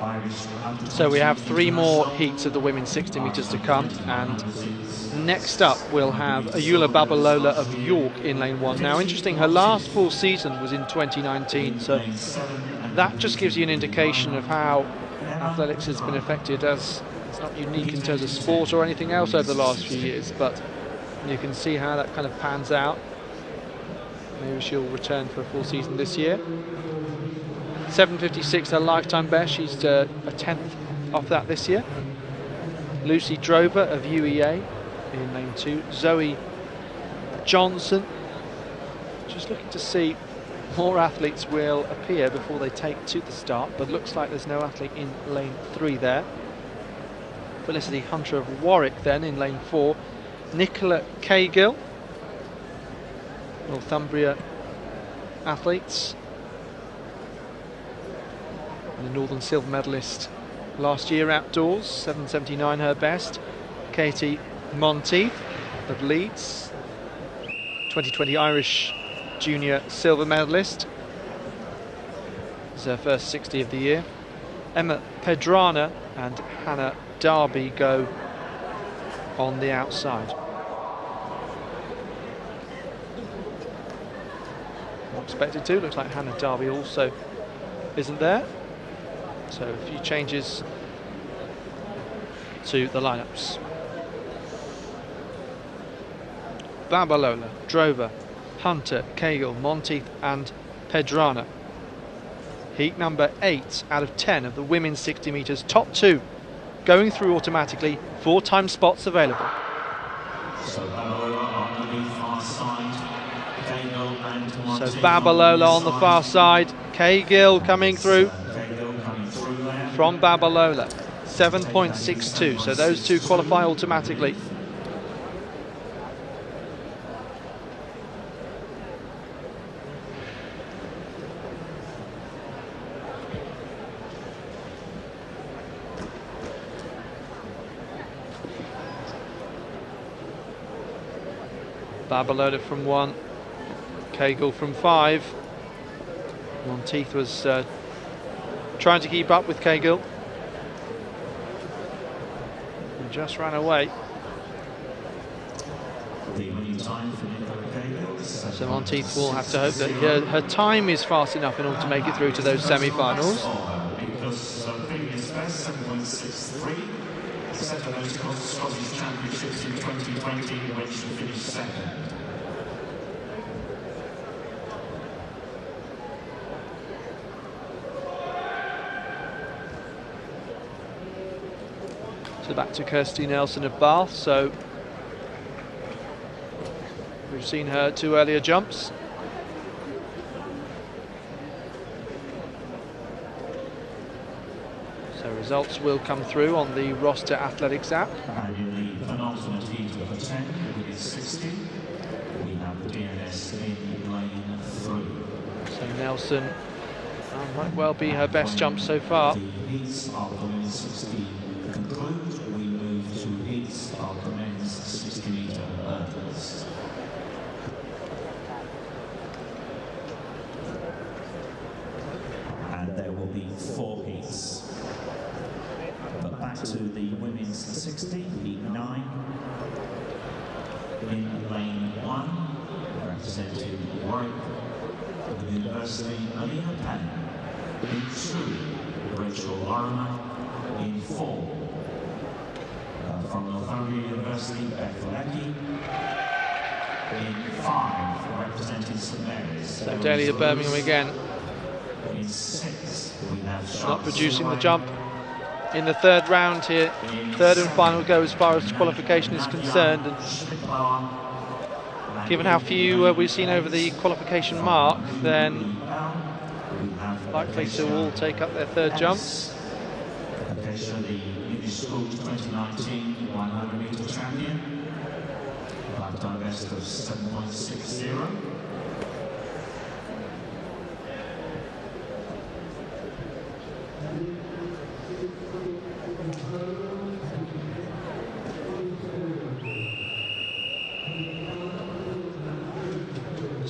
Irish. So we have 3 more heats of the women's 60 metres to come, and next up we'll have Eula Babalola of York in lane 1. Now interesting, her last full season was in 2019, so that just gives you an indication of how athletics has been affected, as it's not unique in terms of sport or anything else over the last few years, but you can see how that kind of pans out. Maybe she'll return for a full season this year. 7:56 her lifetime best, she's a 10th off that this year. Lucy Drover of UEA in lane 2. Zoe Johnson. Just looking to see more athletes will appear before they take to the start, but looks like there's no athlete in lane 3 there. Felicity Hunter of Warwick then in lane 4. Nicola Cahill, Northumbria athletes. And the Northern Silver medalist last year outdoors, 7:79 her best. Katie Monteith of Leeds, 2020 Irish Junior silver medalist. It's her first 60 of the year. Emma Pedrana and Hannah Darby go on the outside. Not expected to. Looks like Hannah Darby also isn't there. So a few changes to the lineups. Babalola, Drover, Hunter, Cahill, Monteith and Pedrana. Heat number 8 out of 10 of the women's 60 metres. Top 2 going through automatically. 4 time spots available. So Babalola on the far side, Cahill and Monteith. So Babalola on the far side, Cahill coming through from Babalola. 7.62, so those two qualify automatically. Babalola from 1, Cahill from 5. Monteith was trying to keep up with Cahill. And just ran away. So Monteith will have to hope that her time is fast enough in order to make it through to those semi-finals. Because previous best 7.63, set of those Scottish Championships in 2020, when she finished 2nd. So back to Kirsty Nelson of Bath. So we've seen her 2 earlier jumps. So results will come through on the Roster Athletics app. And in the penultimate heat of the 10, with 60, we have the DNS in lane 3. So Nelson might well be her best jump so far. The heats of the women's 60 conclude. We move to heats of the men's 60 metre hurdles. And there will be 4 heats. But back to the women's 60, heat 9. In lane 1, representing Warwick University, Alina Penn. In 2, Rachel Larimer. In 4, from Northumbria University, Beth Leckie. In 5, representing St Mary's. So Daly of Birmingham again. In 6, we have Not producing the jump in the 3rd round here. 3rd and final go as far as qualification is concerned. And given how few we've seen over the qualification mark, then likely to all take up their 3rd jump. Acacia, the English School 2019 100 metre champion. Lifetime best of 7.60.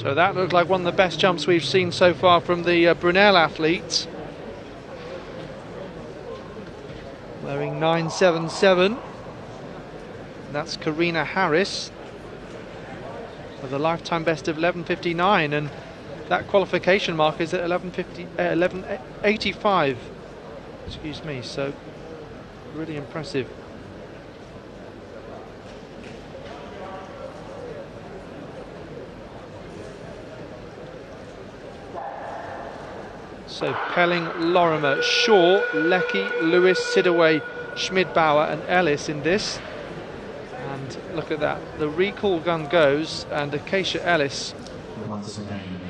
So that looked like one of the best jumps we've seen so far from the Brunel athletes. Wearing 9.77. That's Karina Harris with a lifetime best of 11.59, and that qualification mark is at 11.85. Excuse me, so really impressive. So Pelling, Lorimer, Shaw, Leckie, Lewis, Sidaway, Schmidbauer and Ellis in this. And look at that, the recall gun goes, and Acacia Ellis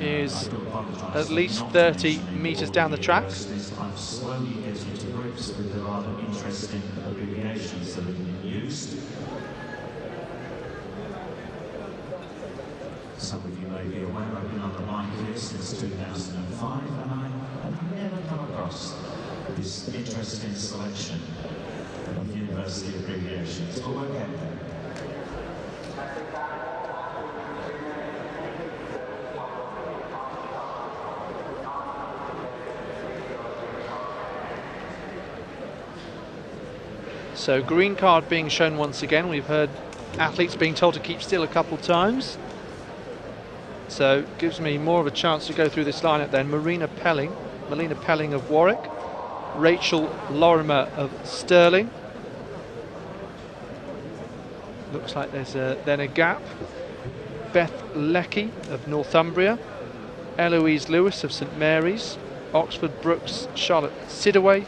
is at least 30 metres down the track. I'm slowly getting to grips with the rather interesting abbreviations that are being used. Some of you may be aware I've been on the line here since 2005, and I have never come across this interesting selection of university abbreviations. But we'll get there. So green card being shown once again. We've heard athletes being told to keep still a couple times. So gives me more of a chance to go through this lineup then. Melina Pelling of Warwick, Rachel Lorimer of Stirling. Looks like there's then a gap. Beth Leckie of Northumbria, Eloise Lewis of St Mary's, Oxford Brooks Charlotte Sidaway,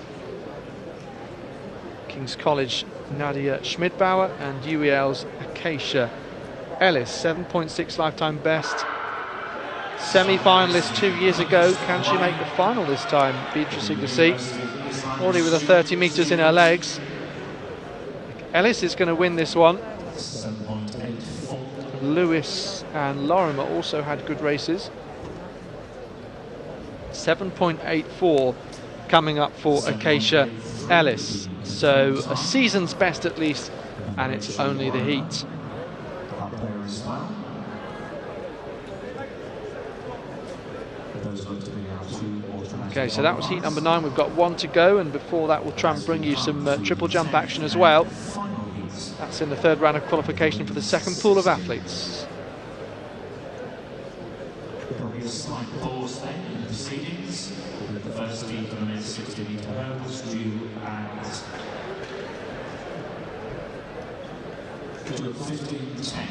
King's College Nadia Schmidbauer, and UEL's Acacia Ellis. 7.6 lifetime best. Semi-finalist 2 years ago. Can she make the final this time? Be interesting to see. Already with the 30 metres in her legs. Ellis is going to win this one. Lewis and Lorimer also had good races. 7.84 coming up for Acacia Ellis. So a season's best at least, and it's only the heat. Okay, so that was heat number 9. We've got one to go, and before that we'll try and bring you some triple jump action as well. That's in the third round of qualification for the second pool of athletes. There'll be a slight pause then in the proceedings, with the first heat of the men's 60-metre hurdles due at 15:10.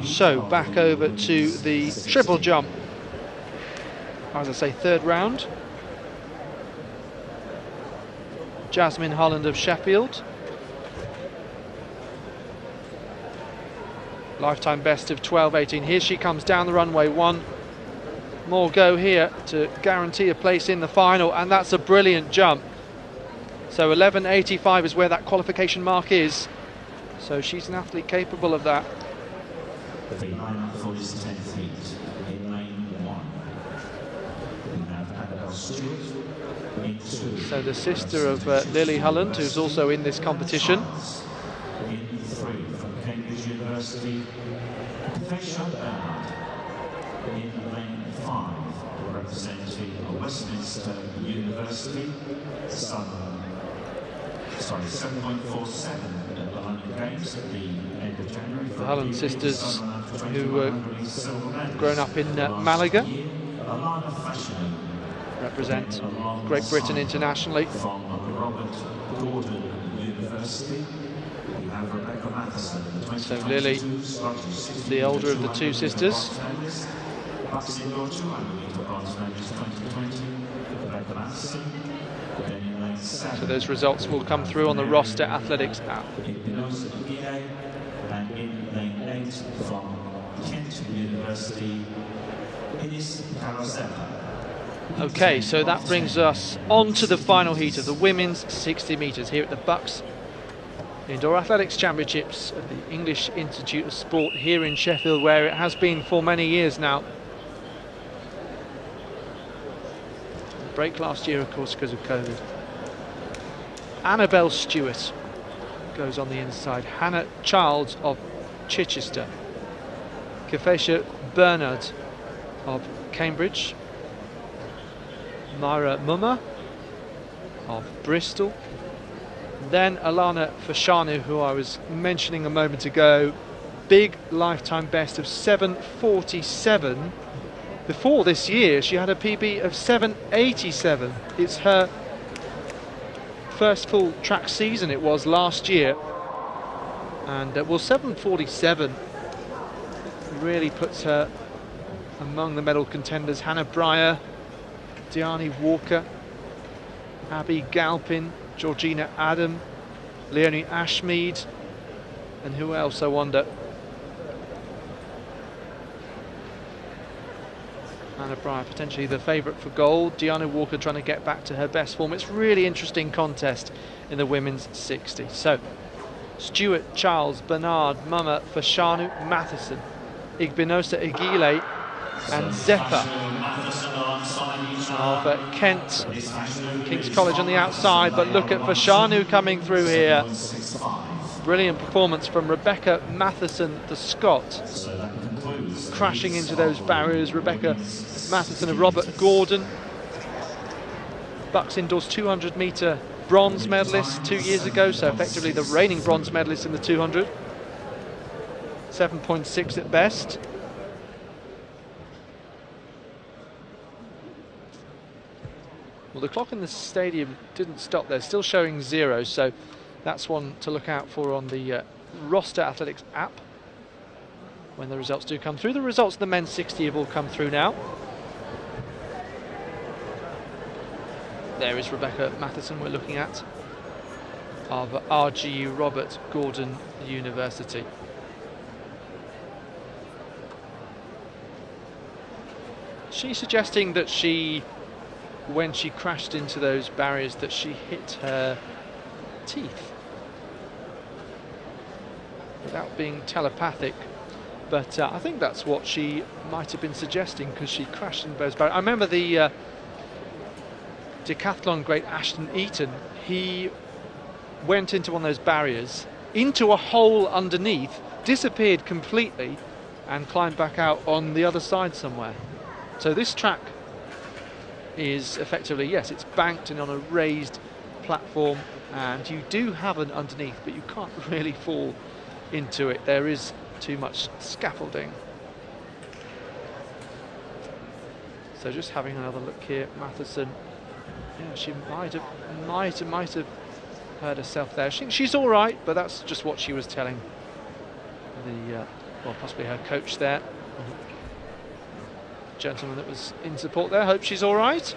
So back over to the triple jump. As I say, third round. Jasmine Holland of Sheffield. Lifetime best of 12.18. Here she comes down the runway. One more go here to guarantee a place in the final, and that's a brilliant jump. So 11.85 is where that qualification mark is. So she's an athlete capable of that. The lineup for this 10th heat in lane 1. We have Annabelle Stewart in 2. So the sister of Lily Holland, who's also in this competition. In 3 from Cambridge University, Professor Bernard. In lane 5, representing Westminster University, 7.47 at the London Games at the end of January. The Holland sisters, who were grown up in Malaga, represent Great Britain internationally. From Robert Gordon University, we have Rebecca Matheson, So Lily is the older of the two sisters. So those results will come through on the Roster Athletics app. And in lane 8 from Kent University, Ines Carosella. Okay, so that brings us on to the final heat of the women's 60 metres here at the BUCS Indoor Athletics Championships at the English Institute of Sport here in Sheffield, where it has been for many years now. break last year, of course, because of COVID. Annabelle Stewart goes on the inside. Hannah Childs of Chichester. Kefesha Bernard of Cambridge. Myra Mumma of Bristol. Then Alana Fashanu, who I was mentioning a moment ago, big lifetime best of 7:47. Before this year, she had a PB of 7:87. It's her first full track season, it was last year. And well, 7:47 really puts her among the medal contenders. Hannah Breyer, Gianni Walker, Abby Galpin, Georgina Adam, Leonie Ashmead, and who else, I wonder? Hannah Breyer potentially the favourite for gold. Gianni Walker trying to get back to her best form. It's really interesting contest in the women's 60. So, Stewart, Charles, Bernard, Mumma, Fashanu, Matheson, Igbinosa Igile, and Zeppa of Kent, King's College on the outside. But look at Fashanu coming through here. Brilliant performance from Rebecca Matheson, the Scot, crashing into those barriers. Rebecca Matheson of Robert Gordon, BUCS Indoors 200 metre bronze medalist 2 years ago, so effectively the reigning bronze medalist in the 200. 7.6 at best. Well, the clock in the stadium didn't stop there, still showing 0, so that's one to look out for on the Roster Athletics app when the results do come through. The results of the men's 60 have all come through now. There is Rebecca Matheson we're looking at, of RGU Robert Gordon University. She's suggesting that when she crashed into those barriers, that she hit her teeth, without being telepathic, but I think that's what she might have been suggesting, because she crashed into those barriers. I remember the decathlon great Ashton Eaton. He went into one of those barriers, into a hole underneath, disappeared completely, and climbed back out on the other side somewhere. So this track is effectively, yes, it's banked and on a raised platform, and you do have an underneath, but you can't really fall into it. There is too much scaffolding. So just having another look here, Matheson. Yeah, she might have hurt herself there. She's all right, but that's just what she was telling the well, possibly her coach there. Gentleman that was in support there. Hope she's all right.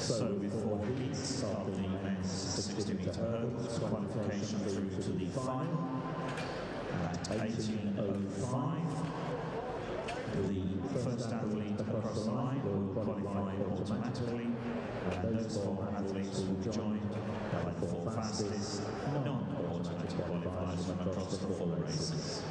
So before we start the men's 60 metre hurdles, qualification through to the final at 18:05. The first athlete across the line will qualify automatically, and those 4 athletes will be joined by the 4 fastest non-automatic qualifiers from across the 4 races.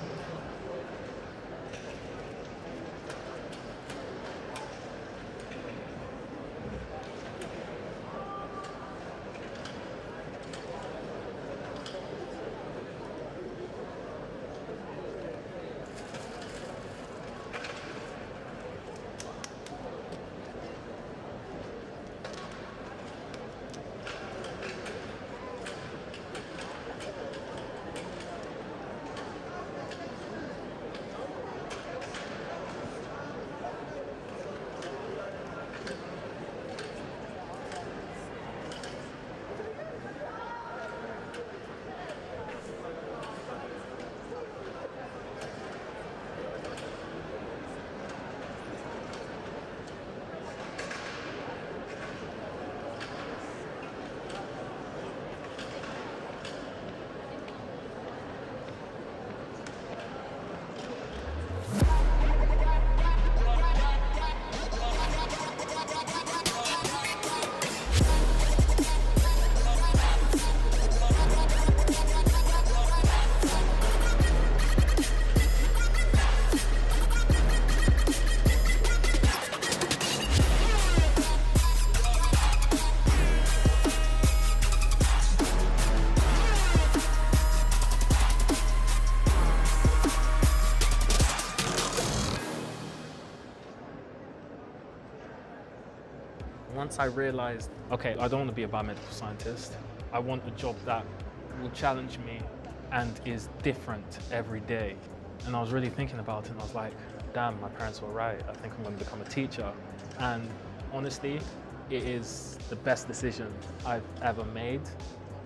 once I realized, okay, I don't want to be a biomedical scientist. I want a job that will challenge me and is different every day. And I was really thinking about it, and I was like, damn, my parents were right. I think I'm going to become a teacher. And honestly, it is the best decision I've ever made.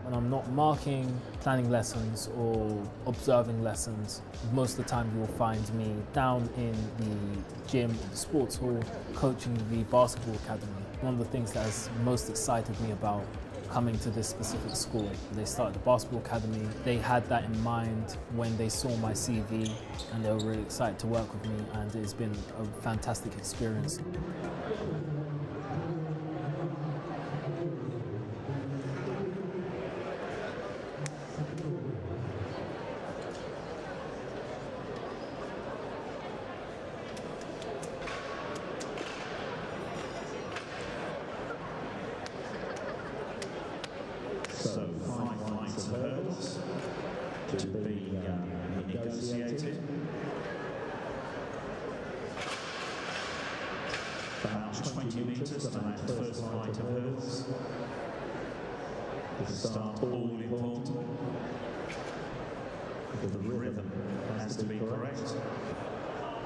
When I'm not marking planning lessons or observing lessons, most of the time you will find me down in the gym or the sports hall coaching the basketball academy. One of the things that has most excited me about coming to this specific school, they started the basketball academy. They had that in mind when they saw my CV, and they were really excited to work with me, and it's been a fantastic experience. So 5 flights of hurdles to be negotiated. About 20 metres on that first flight of hurdles. The start all important. The rhythm has to be correct.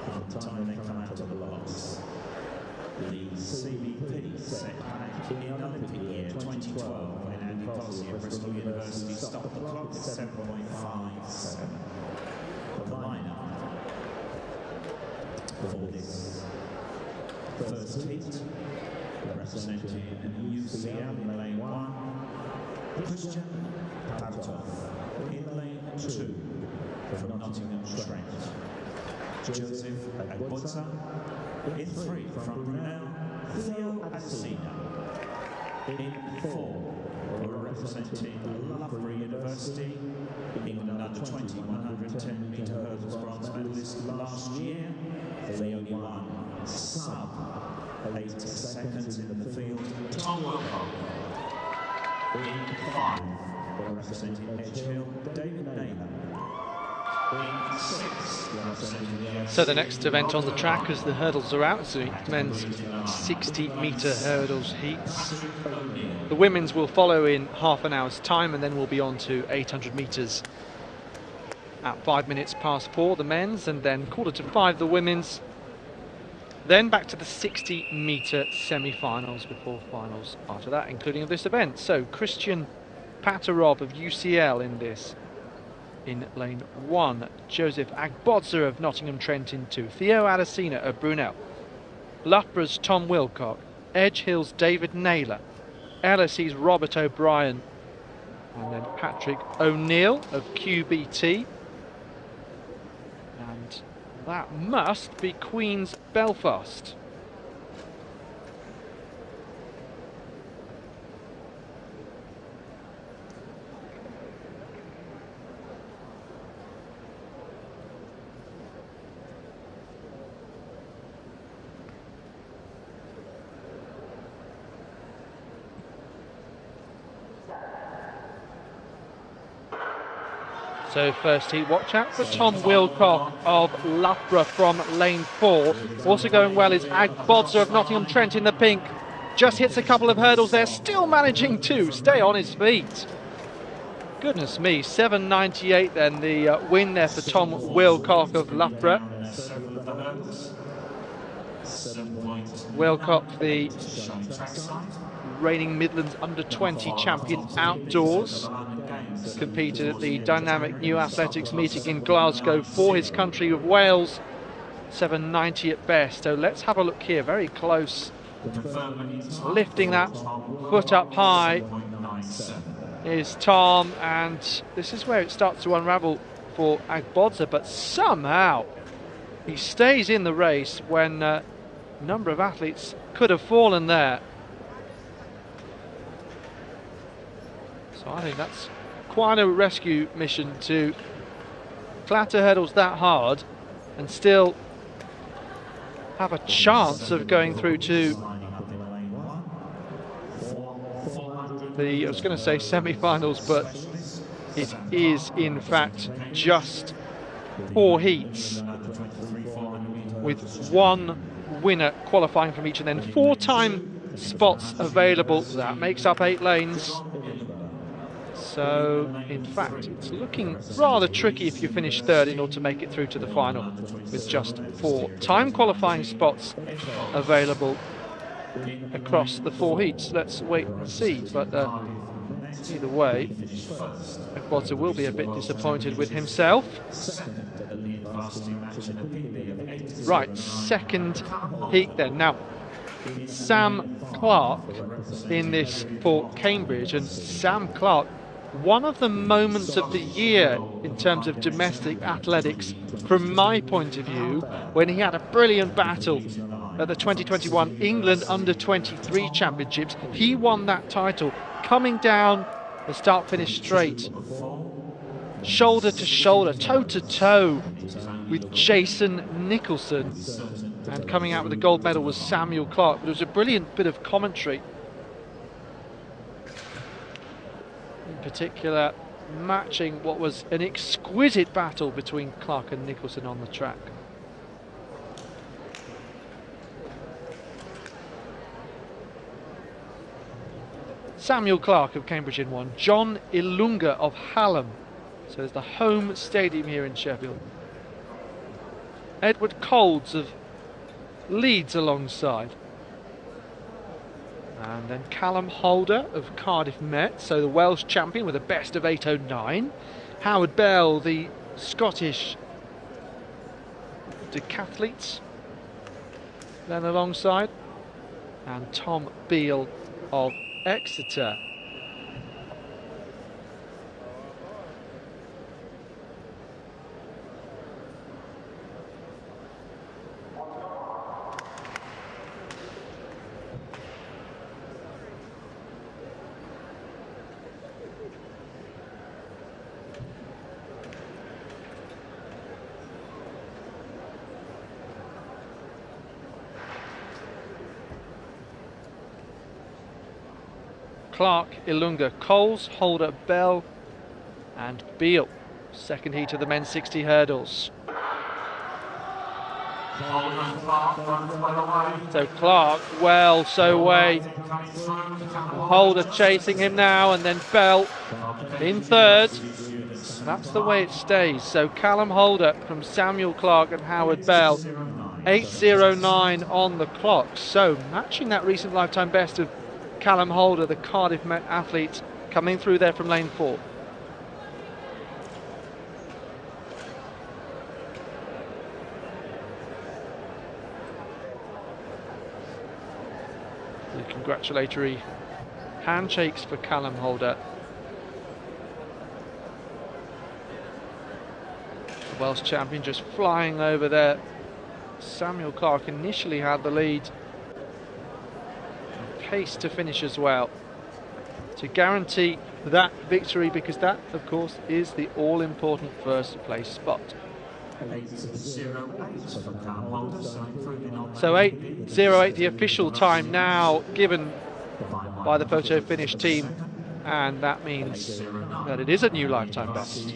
From the time they come out of the blocks. The CBP set back in Olympic year 2012 when Andy Crossley of Bristol University stopped the clock at 7.57. The lineup for this first heat, representing UCL in lane 1, Christian Pantov in lane 2 from Nottingham Trent, Joseph Agbodza in 3 from Brunel, Theo Adesina. In 4, representing Loughborough University, England under 20 110 metre hurdles bronze medalist last year. They only won sub 8 seconds in the field. Tom Wilcock. In 5, representing Edgehill, David Naylor. So the next event on the track, as the hurdles are out, so men's 60 metre hurdles heats. The women's will follow in half an hour's time, and then we'll be on to 800 metres at 5 minutes past 4, the men's, and then 4:45 the women's. Then back to the 60 metre semi-finals before finals after that, including of this event. So Christian Patarov of UCL in this. In lane 1, Joseph Agbodza of Nottingham Trent in 2, Theo Adesina of Brunel, Loughborough's Tom Wilcock, Edgehill's David Naylor, LSE's Robert O'Brien, and then Patrick O'Neill of QBT. And that must be Queen's Belfast. So first heat, watch out for Tom Wilcock of Loughborough from lane 4. Also going well is Agbodza of Nottingham Trent in the pink. Just hits a couple of hurdles there, still managing to stay on his feet. Goodness me, 7.98 then the win there for Tom Wilcock of Loughborough. Wilcock, the reigning Midlands under-20 champion outdoors. Competed at the Dynamic New Athletics meeting in Glasgow for his country of Wales. 7.90 at best. So let's have a look here, very close. Lifting that foot up high is Tom, and this is where it starts to unravel for Agbodza, but somehow he stays in the race when a number of athletes could have fallen there. So I think that's quite a rescue mission to clatter hurdles that hard and still have a chance of going through to the, I was going to say semi-finals, but it is in fact just 4 heats with 1 winner qualifying from each, and then 4-time spots available. That makes up 8 lanes. So, in fact, it's looking rather tricky if you finish third in order to make it through to the final with just 4 time qualifying spots available across the 4 heats. Let's wait and see, but either way, Watford will be a bit disappointed with himself. Right, second heat then. Now, Sam Clark in this for Cambridge, and Sam Clark, one of the moments of the year in terms of domestic athletics from my point of view, when he had a brilliant battle at the 2021 England Under-23 Championships. He won that title coming down the start-finish straight, shoulder to shoulder, toe to toe with Jason Nicholson, and coming out with the gold medal was Samuel Clark. But it was a brilliant bit of commentary, in particular matching what was an exquisite battle between Clark and Nicholson on the track. Samuel Clark of Cambridge in 1, John Ilunga of Hallam, so there's the home stadium here in Sheffield. Edward Colds of Leeds alongside. And then Callum Holder of Cardiff Met, so the Welsh champion with a best of 8:09. Howard Bell, the Scottish decathlete, then alongside. And Tom Beale of Exeter. Clark, Ilunga, Coles, Holder, Bell and Beale. Second heat of the men's 60 hurdles. So Clark well so away. Holder chasing him now, and then Bell in third. And that's the way it stays. So Callum Holder from Samuel Clark and Howard Bell. 8:09 on the clock. So matching that recent lifetime best of Callum Holder, the Cardiff Met athlete, coming through there from lane 4. The congratulatory handshakes for Callum Holder. The Welsh champion just flying over there. Samuel Clark initially had the lead. Pace to finish as well to guarantee that victory, because that of course is the all-important first place spot. So 8:08 the official time now given by the photo finish team, and that means that it is a new lifetime best.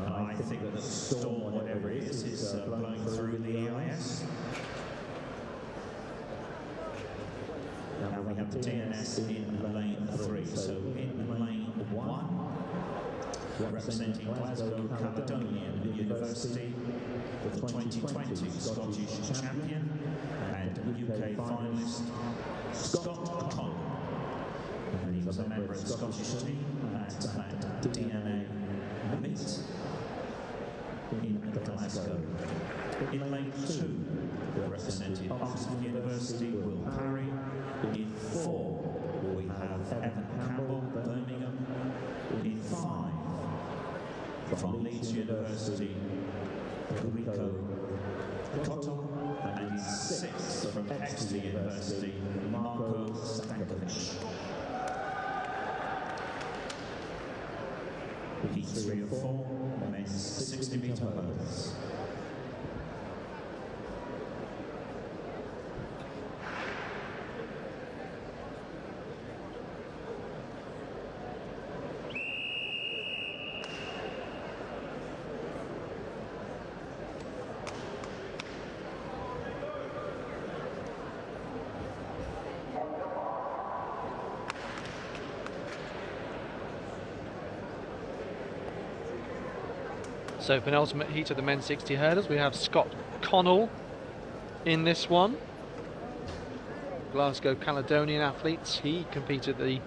I think that the storm, whatever it is blowing through the EIS. Now we have the DNS in lane 3, so in lane 1. Representing Glasgow Caledonian University, the 2020 Scottish champion and UK finalist, Scott Connell. And he was a member of the Scottish team at DNA Meet in Glasgow. In lane 2, represented Oxford University, Will Parry. In 4, we have Evan Campbell, Birmingham. In 5, from Leeds University, Rico Cottle. And in 6, from Exeter University, Marco Stankovic. Heat 3 and 4, men's 60-metre hurdles. So penultimate heat of the men's 60 hurdles, we have Scott Connell in this one. Glasgow Caledonian athletes. He competed at the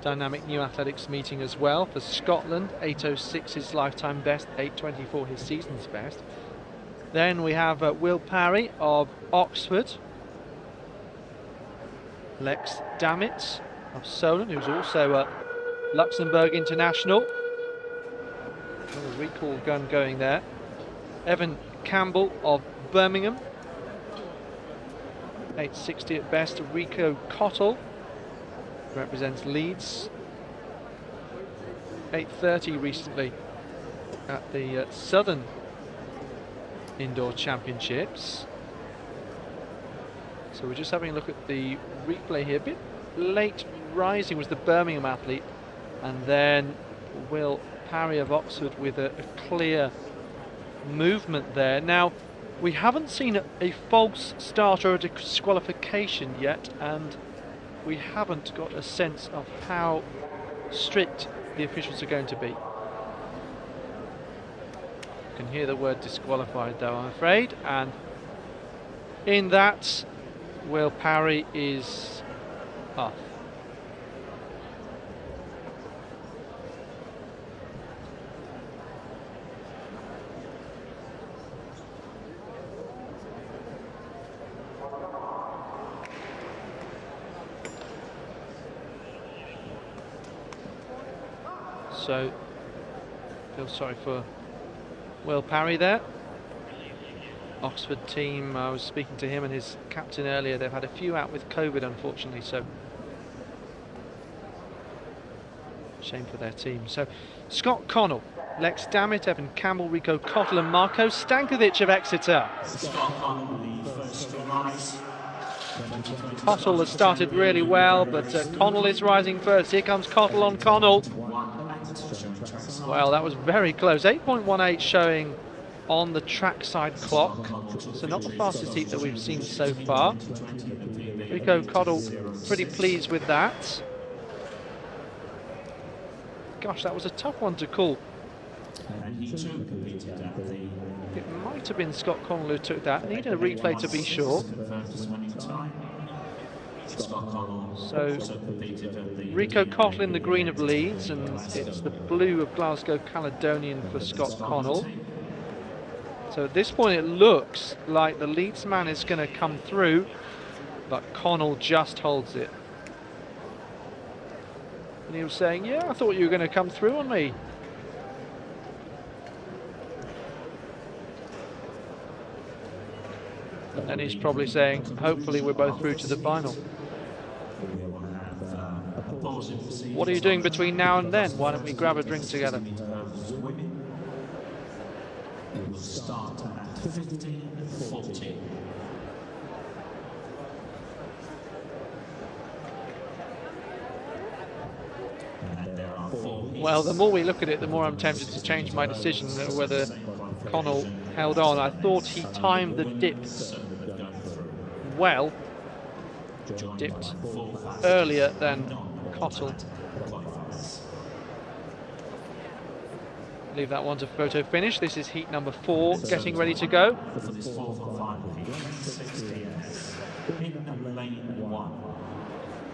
Dynamic New Athletics meeting as well for Scotland. 8:06 his lifetime best, 8:24 his season's best. Then we have Will Parry of Oxford. Lex Dammit of Solent, who's also a Luxembourg international. Another recall gun going there. Evan Campbell of Birmingham. 8:60 at best. Rico Cottle represents Leeds. 8:30 recently at the Southern Indoor Championships. So we're just having a look at the replay here. A bit late rising was the Birmingham athlete, and then Will Parry of Oxford with a clear movement there. Now, we haven't seen a false start or a disqualification yet, and we haven't got a sense of how strict the officials are going to be. You can hear the word disqualified though, I'm afraid, and in that, Will Parry is off. So, feel sorry for Will Parry there. Oxford team, I was speaking to him and his captain earlier, they've had a few out with COVID unfortunately, so shame for their team. So, Scott Connell, Lex Dammit, Evan Campbell, Rico Cottle and Marco Stankovic of Exeter. Cottle has started really well, but Connell is rising first. Here comes Cottle on Connell. Well, that was very close. 8.18 showing on the trackside clock, so not the fastest heat that we've seen so far. Rico Cottle pretty pleased with that. Gosh, that was a tough one to call. It might have been Scott Connell who took that. Needed a replay to be sure. So Rico Cottle in the green of Leeds, and it's the blue of Glasgow Caledonian for Scott Connell. So at this point it looks like the Leeds man is going to come through, but Connell just holds it. And he was saying, yeah, I thought you were going to come through on me. And he's probably saying, hopefully we're both through to the final. What are you doing between now and then? Why don't we grab a drink together? It will start at 15:40. Well, the more we look at it, the more I'm tempted to change my decision whether Connell held on. I thought he timed the dip well, dipped earlier than Cottle. Leave that one to photo finish. This is heat number 4, getting ready to go.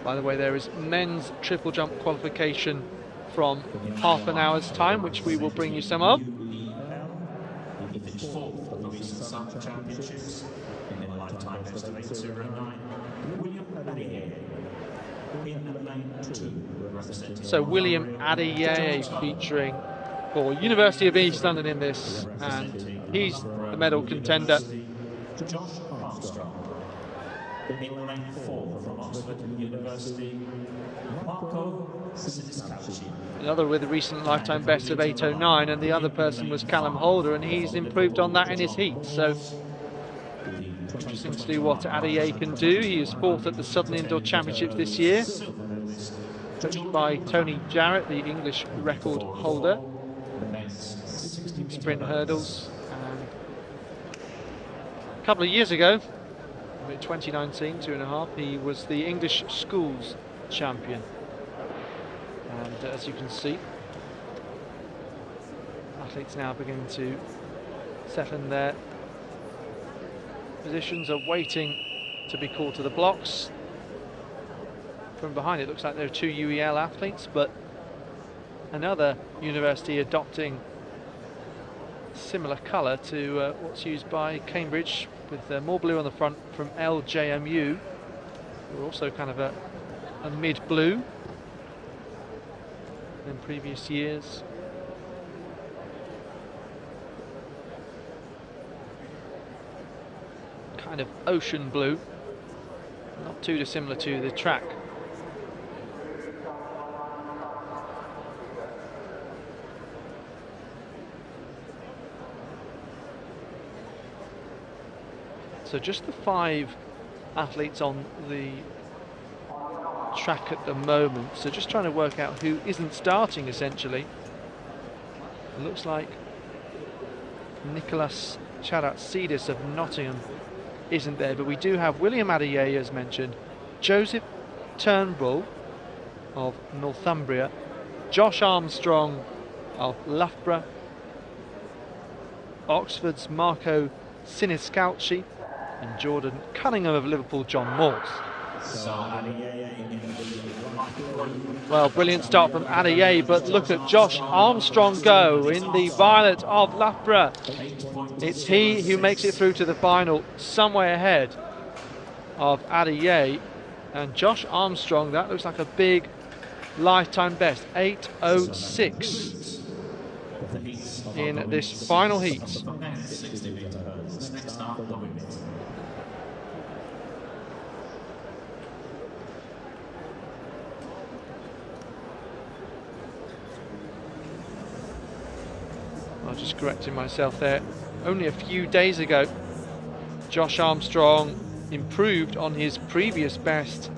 By the way, there is men's triple jump qualification from half an hour's time, which we will bring you some of. So William Adeyeye featuring for University of East London in this, and he's the medal contender. Josh Armstrong, in lane 4 from Oxford University, Marco Siniscalchi. Another with a recent lifetime best of 8:09, and the other person was Callum Holder, and he's improved on that in his heat. So interesting to see what Adeyeye can do. He is 4th at the Southern Indoor Championships this year, judged by Tony Jarrett, the English record holder. Sprint hurdles. And a couple of years ago, in 2019, 2.5, he was the English schools champion. And as you can see, athletes now beginning to settle in their positions, are waiting to be called to the blocks. From behind it looks like there are 2 UEL athletes, but another university adopting similar colour to what's used by Cambridge, with more blue on the front from LJMU. We're also kind of a mid-blue in previous years. Kind of ocean blue, not too dissimilar to the track. So just the 5 athletes on the track at the moment. So just trying to work out who isn't starting, essentially. It looks like Nicholas Charatsidis of Nottingham isn't there, but we do have William Adeyeye, as mentioned, Joseph Turnbull of Northumbria, Josh Armstrong of Loughborough, Oxford's Marco Siniscalchi, and Jordan Cunningham of Liverpool, John Morse. Well, brilliant start from Adeyeye, but look at Josh Armstrong go in the violet of Loughborough. It's he who makes it through to the final, some way ahead of Adeyeye. And Josh Armstrong, that looks like a big lifetime best, 8:06 in this final heat. I was just correcting myself there. Only a few days ago, Josh Armstrong improved on his previous best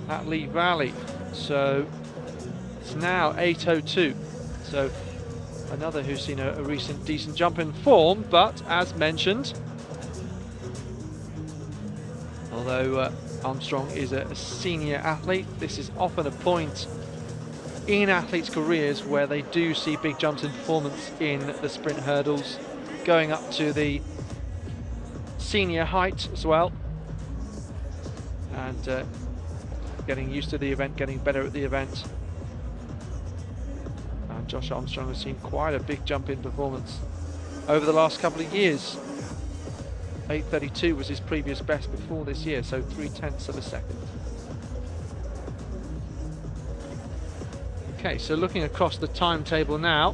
at Lee Valley. So it's now 8:02. So another who's seen a recent decent jump in form, but as mentioned, although Armstrong is a senior athlete, this is often a point in athletes' careers where they do see big jumps in performance in the sprint hurdles, going up to the senior height as well, and getting used to the event, getting better at the event. And Josh Armstrong has seen quite a big jump in performance over the last couple of years. 8:32 was his previous best before this year, so 0.3 of a second. Okay, so looking across the timetable now,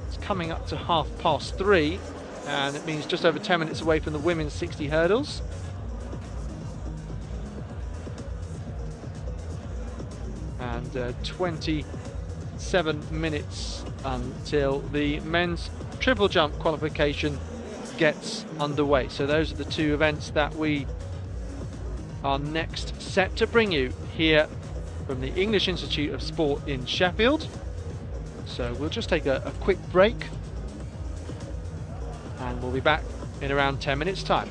it's coming up to 3:30, and it means just over 10 minutes away from the women's 60 hurdles. And 27 minutes until the men's triple jump qualification gets underway. So those are the 2 events that we are next set to bring you here from the English Institute of Sport in Sheffield. So we'll just take a quick break, and we'll be back in around 10 minutes time.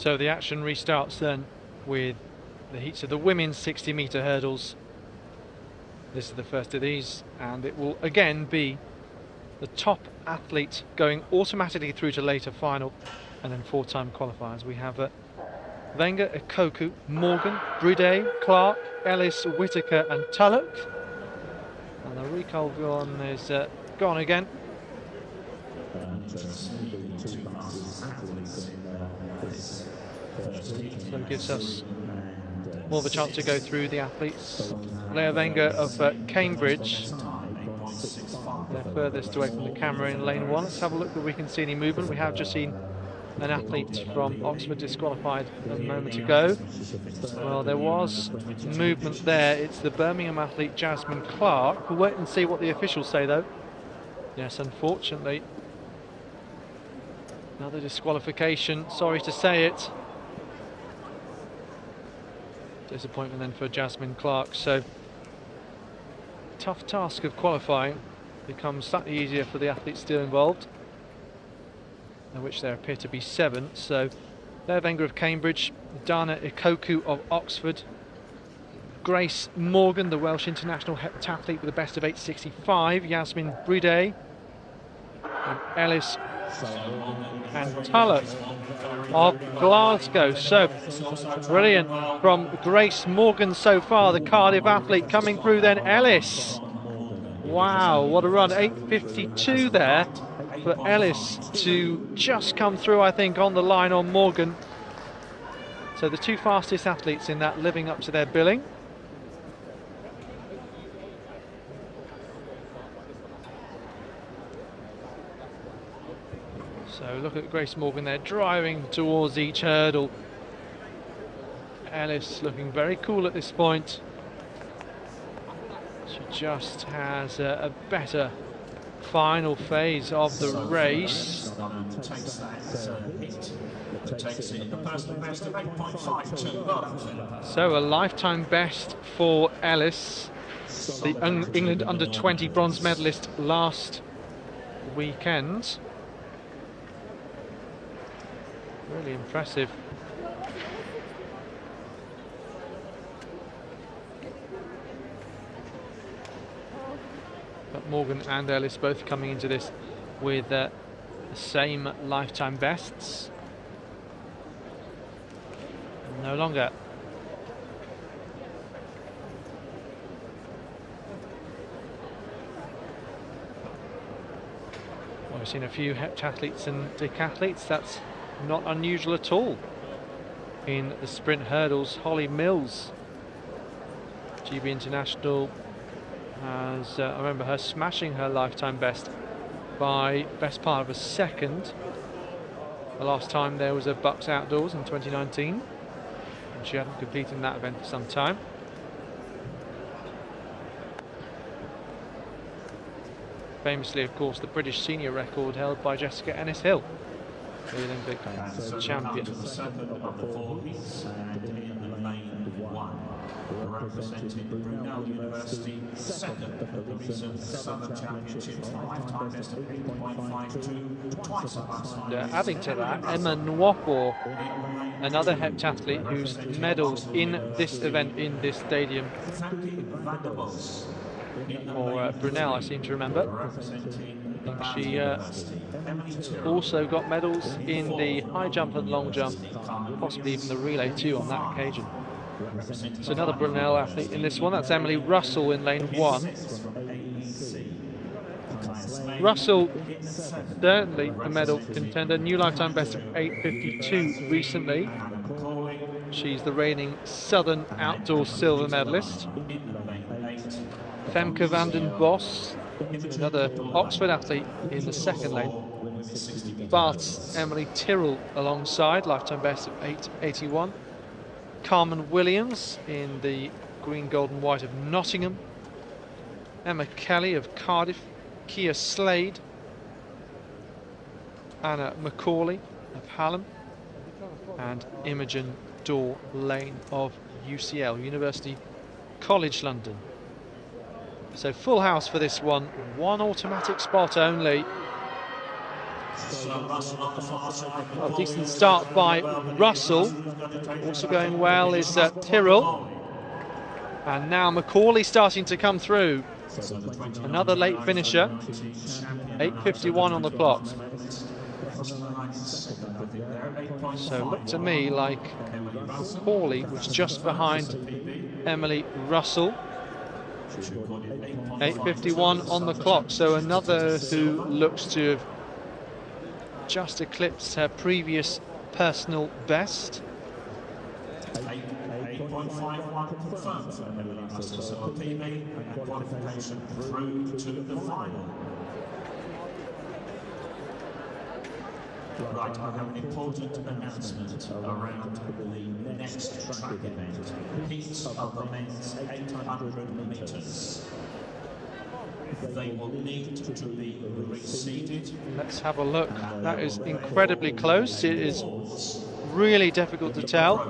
So the action restarts then with the heats of the women's 60-metre hurdles. This is the first of these, and it will again be the top athlete going automatically through to later final, and then 4-time qualifiers. We have Wenger, Ikoku, Morgan, Brudet, Clark, Ellis, Whitaker and Tulloch. And the recall gun is gone again. So it gives us more of a chance to go through the athletes. Leah Wenger of Cambridge, they're furthest away from the camera in lane 1. Let's have a look if we can see any movement. We have just seen an athlete from Oxford disqualified a moment ago. Well, there was movement there. It's the Birmingham athlete Jasmine Clark. We'll wait and see what the officials say though. Yes, unfortunately, another disqualification, sorry to say it. Disappointment then for Jasmine Clark. So tough task of qualifying becomes slightly easier for the athletes still involved, in which there appear to be 7. So Leah Wenger of Cambridge, Dana Ikoku of Oxford, Grace Morgan, the Welsh international heptathlete with a best of 8.65, Yasmin Brudet, and Ellis and Tulloch of Glasgow. So brilliant from Grace Morgan so far, the Cardiff athlete coming through. Then Ellis, wow, what a run, 8.52 there for Ellis to just come through, I think, on the line on Morgan. So the 2 fastest athletes in that living up to their billing. So look at Grace Morgan there, driving towards each hurdle. Ellis looking very cool at this point. She just has a better final phase of the race. So a lifetime best for Ellis, the England under-20 bronze medalist last weekend. Really impressive. But Morgan and Ellis both coming into this with the same lifetime bests. No longer. Well, we've seen a few heptathletes and decathletes. That's not unusual at all in the sprint hurdles. Holly Mills, GB International, has I remember her smashing her lifetime best by best part of a second. The last time there was a BUCS Outdoors in 2019, and she hadn't competed in that event for some time. Famously, of course, the British senior record held by Jessica Ennis-Hill, the Olympic champion. Representing Brunel University, second at the recent Southern Championships, lifetime best of 8.52, twice at last time. Adding to that, Emma Nwoko, another heptathlete who's medalled in this event in this stadium. Or Brunel, I seem to remember. I think she also got medals in the high jump and long jump, possibly even the relay too on that occasion. So another Brunel athlete in this one, that's Emily Russell in lane 1. Russell, certainly a medal contender, new lifetime best of 8.52 recently. She's the reigning Southern Outdoor silver medalist. Femke van den Bos, another Oxford athlete in the second lane. Bath's Emily Tyrrell alongside, lifetime best of 8.81. Carmen Williams in the green, gold and white of Nottingham. Emma Kelly of Cardiff. Kia Slade. Anna Macaulay of Hallam. And Imogen Dorr Lane of UCL, University College London. So full house for this one. One automatic spot only. Oh, decent start by Russell. Also going well is Tyrrell. And now Macaulay starting to come through. Another late finisher. 8:51 on the clock. So it looked to me like Macaulay was just behind Emily Russell. 8:51 on the clock. So another who looks to have just eclipsed her previous personal best. 8.51 confirmed for Emily Russell, so a PB and qualification through to the final. Right, I have an important announcement around the next track event. Heats of the men's 800 metres. They will need to be reseeded. Let's have a look. That is incredibly close. It is really difficult to tell.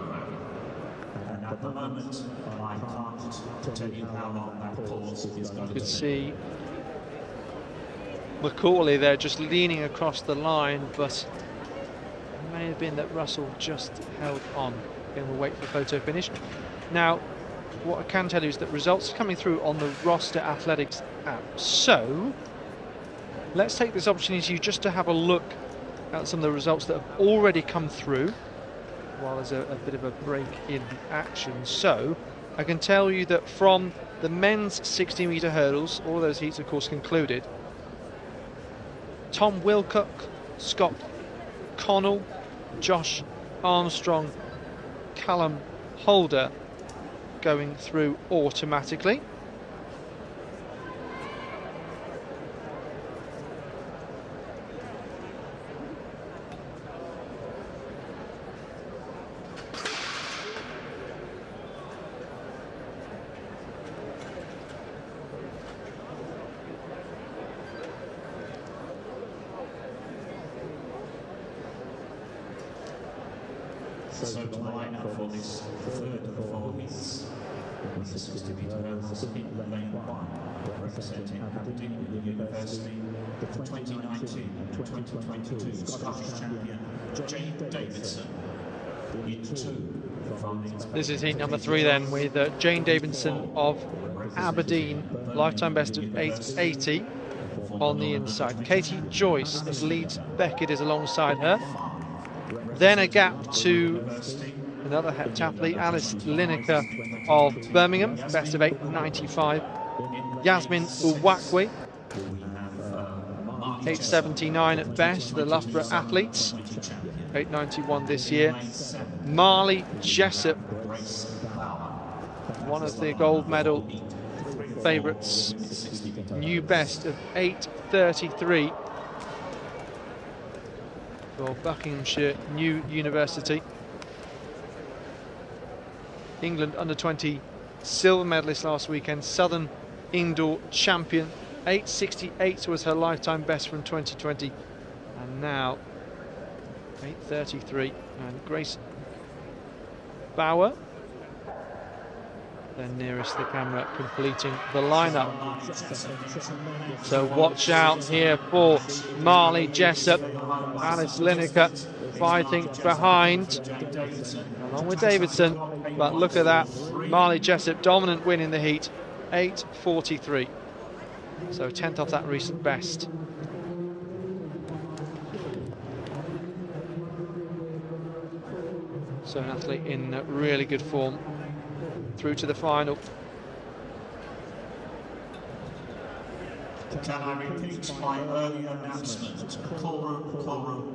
And at the moment, I can't tell you how long that pause is going to You could take. see Macaulay there just leaning across the line, but it may have been that Russell just held on. Again, we'll wait for the photo finish. Now, what I can tell you is that results are coming through on the Roster Athletics app. So, let's take this opportunity just to have a look at some of the results that have already come through while there's a bit of a break in the action. So, I can tell you that from the men's 60-metre hurdles, all those heats of course concluded, Tom Wilcock, Scott Connell, Josh Armstrong, Callum Holder going through automatically. So the lineup for this third performance is the 60-metre hurdles in lane 1, representing Aberdeen University, the 2019 and 2022 Scottish champion Jane Davidson. In 2 from the This is heat number 3 then, with Jane Davidson of Aberdeen, lifetime best of 8:80 on the inside. Katie Joyce of Leeds Beckett is alongside her. Then a gap to another heptathlete, Alice Lineker of Birmingham, best of 8:95. Yasmin Uwakwe, 8:79 at best, the Loughborough athletes, 8:91 this year. Marley Jessup, one of the gold medal favourites, new best of 8:33 for Buckinghamshire New University. England under-20 silver medalist last weekend, Southern indoor champion. 8:68 was her lifetime best from 2020, and now 8:33. And Grace Bauer, then nearest the camera, completing the lineup. So watch out here for Marley Jessup, Alice Lineker fighting behind, along with Davidson. But look at that, Marley Jessup, dominant win in the heat, 8:43. So 10th off that recent best. So an athlete in really good form through to the final. Can I repeat my earlier announcement? Chorum.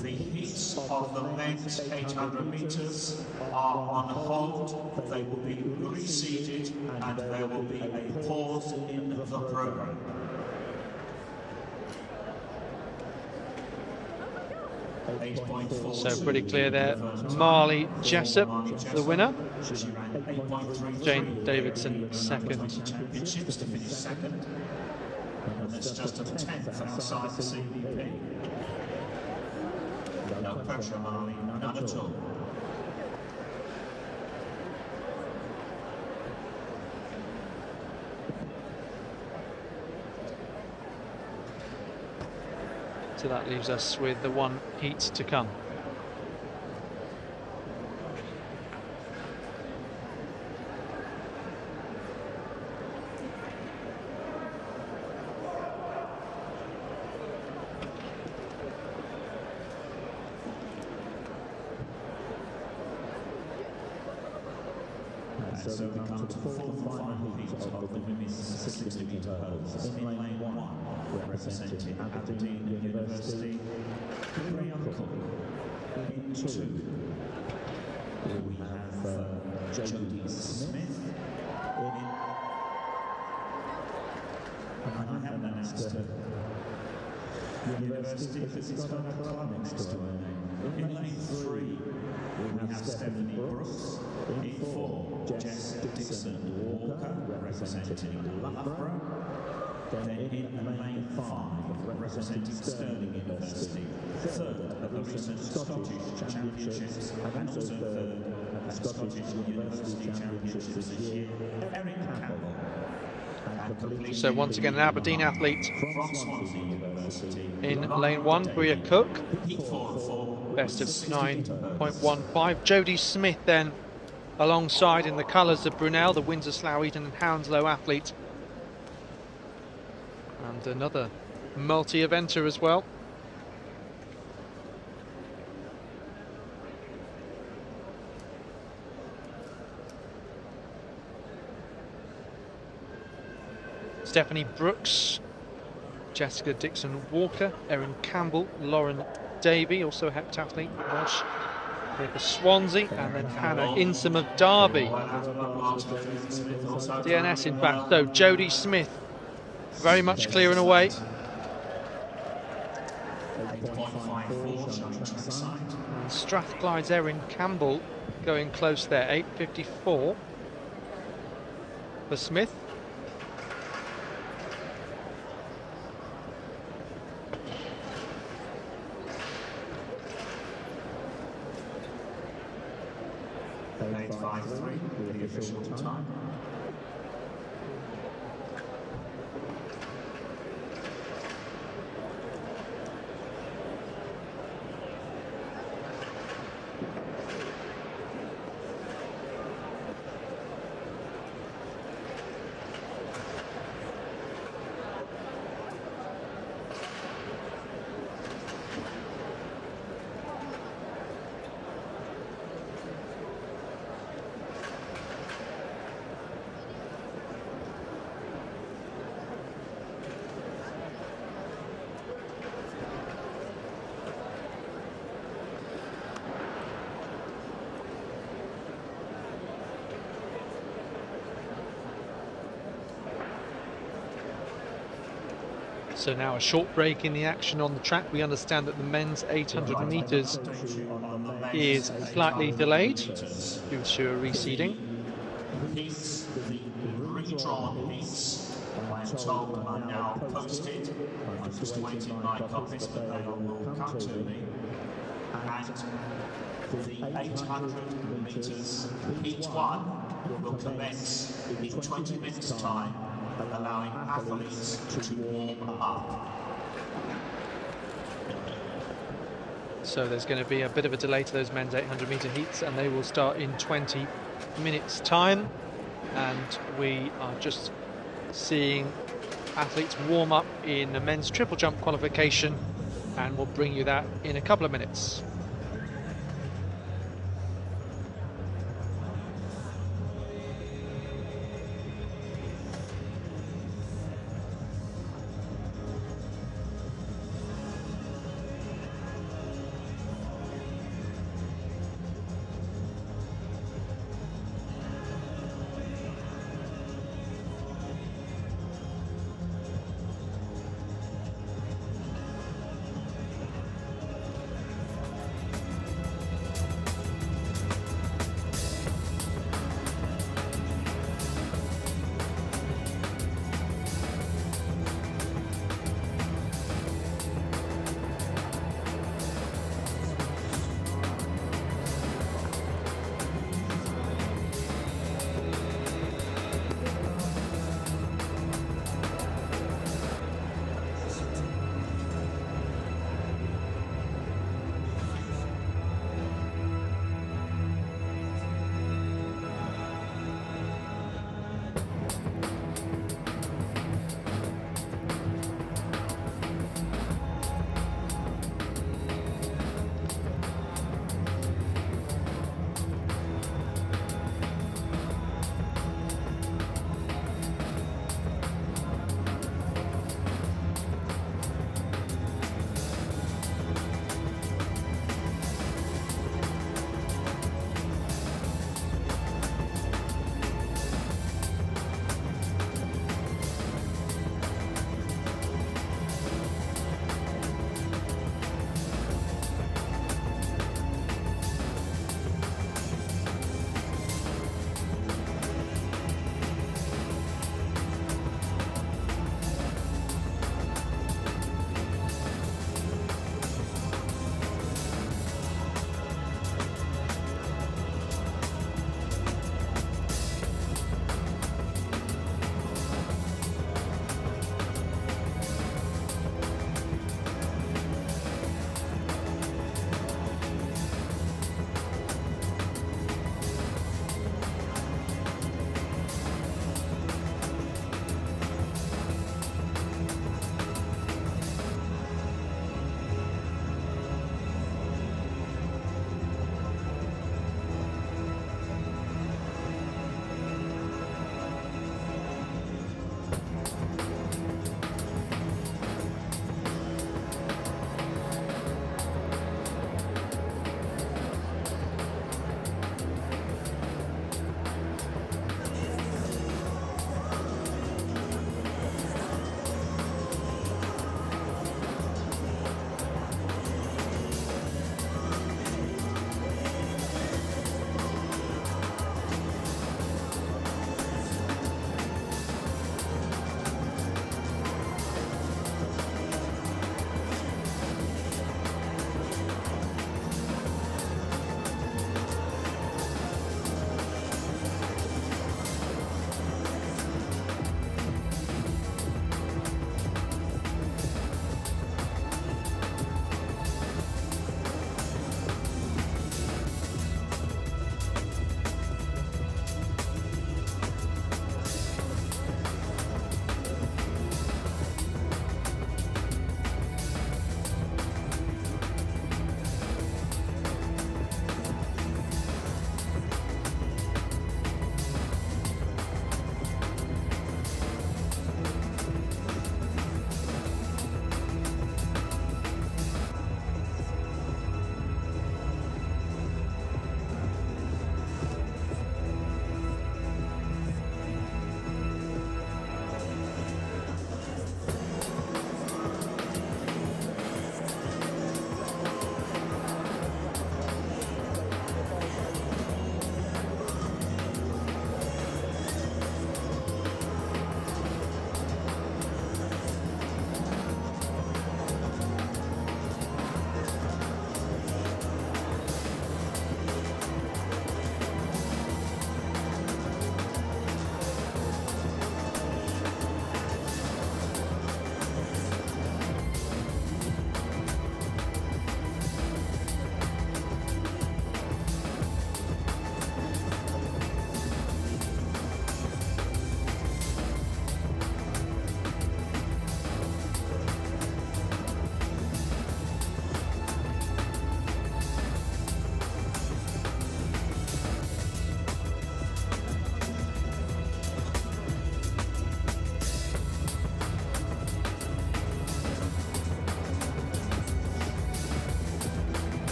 The heats of the men's 800 metres are on hold. They will be reseeded and there will be a pause in the programme. So pretty clear there. Marley Jessup, the winner. Jane Davidson, second. Championships to finish second. And that's just a 10th outside the CBP. No pressure, Marley, none at all. So that leaves us with the one heat to come. So we come to the fourth and final heat of the women's 60-metre hurdles. In lane 1, representing Aberdeen University, Three Uncle. In 2, we have Jodie Smith. And I have announced University because it's got a club next to her name. In lane 3, we have Stephanie Brooks. In 4, Jess Dixon Walker, representing Loughborough. Then in lane 5, representing Stirling University, third at the recent Scottish Championships, and also third at the Scottish University Championships this year, Eric Campbell. So once again, an Aberdeen athlete in lane 1, Bria Cook, best of 9.15. Jodie Smith then alongside in the colours of Brunel, the Windsor Slough Eton and Hounslow athlete. And another multi-eventer as well. Stephanie Brooks, Jessica Dixon-Walker, Erin Campbell, Lauren Davey, also a heptathlete, Welsh, here for Swansea, and then Hannah Insom of Derby. DNS in fact, though. Jodie Smith, very much clearing away. And Strathclyde's Erin Campbell going close there, 8.54 for Smith. The official time. So now a short break in the action on the track. We understand that the men's 800 metres is slightly delayed due to a reseeding. Heats, the redrawn heats, I'm told, are now posted. I'm just waiting my copies, but they will come to me. And the 800 metres, heat 1 will commence in 20 minutes' time, allowing athletes to warm up. So there's going to be a bit of a delay to those men's 800 metre heats, and they will start in 20 minutes' time. And we are just seeing athletes warm up in the men's triple jump qualification, and we'll bring you that in a couple of minutes.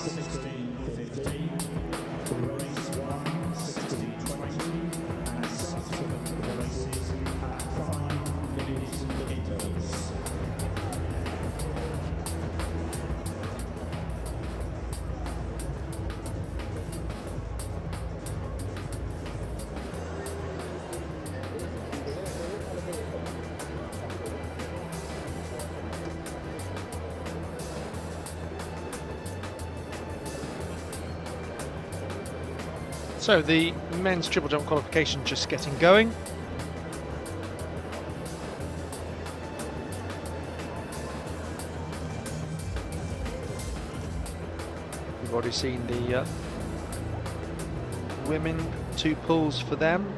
16:15. Race 1, 16:20. And subsequent races at 5 minutes intervals. So the men's triple jump qualification just getting going. We've already seen the women, 2 pulls for them.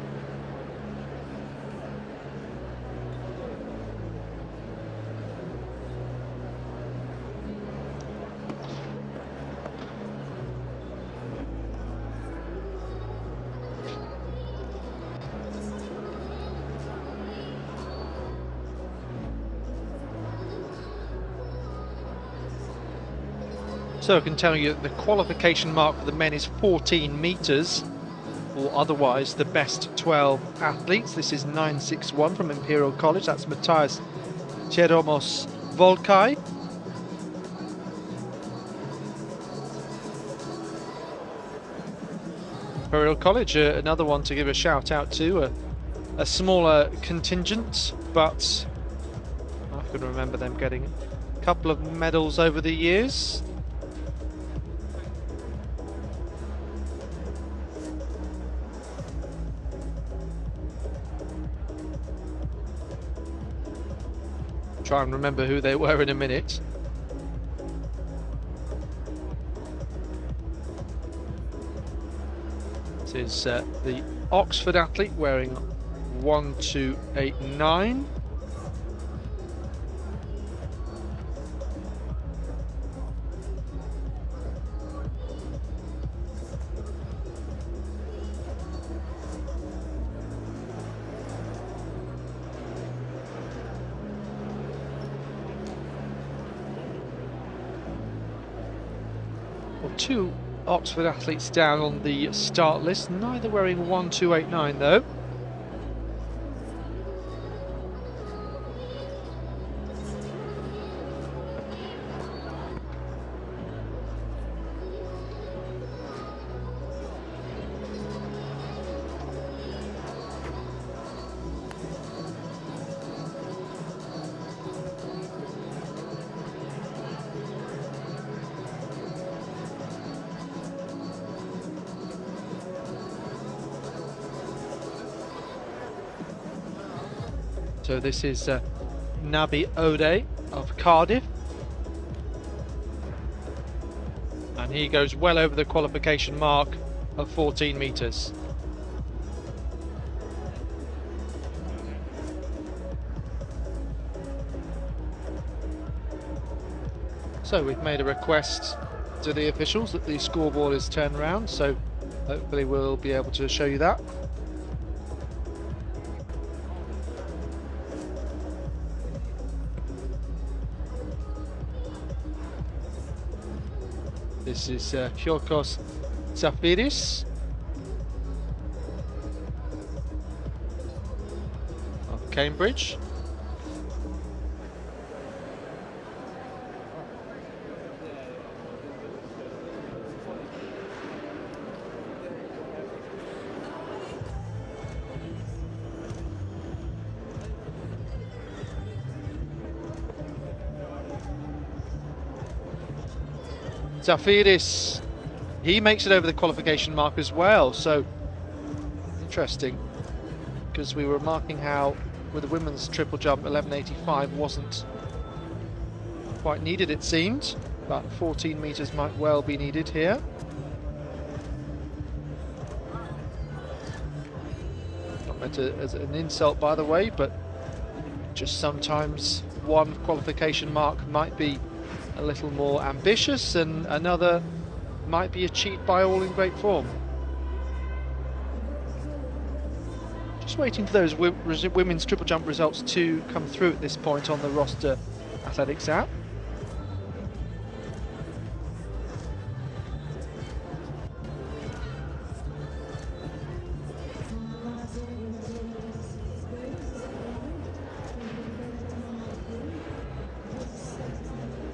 So I can tell you that the qualification mark for the men is 14 metres, or otherwise the best 12 athletes. This is 961 from Imperial College. That's Matthias Cheromos Volkai. Imperial College, another one to give a shout out to, a smaller contingent, but I can remember them getting a couple of medals over the years. Try and remember who they were in a minute. This is the Oxford athlete wearing 1289. Well, 2 Oxford athletes down on the start list, neither wearing 1289 though. So this is Nabi Ode of Cardiff, and he goes well over the qualification mark of 14 metres. So we've made a request to the officials that the scoreboard is turned around, so hopefully we'll be able to show you that. This is Kyokos Zafiris of Cambridge. Zafiris, he makes it over the qualification mark as well, so interesting, because we were marking how with the women's triple jump 1185 wasn't quite needed, it seemed, but 14 metres might well be needed here. Not meant as an insult, by the way, but just sometimes one qualification mark might be a little more ambitious and another might be achieved by all in great form. Just waiting for those women's triple jump results to come through at this point on the Roster Athletics app.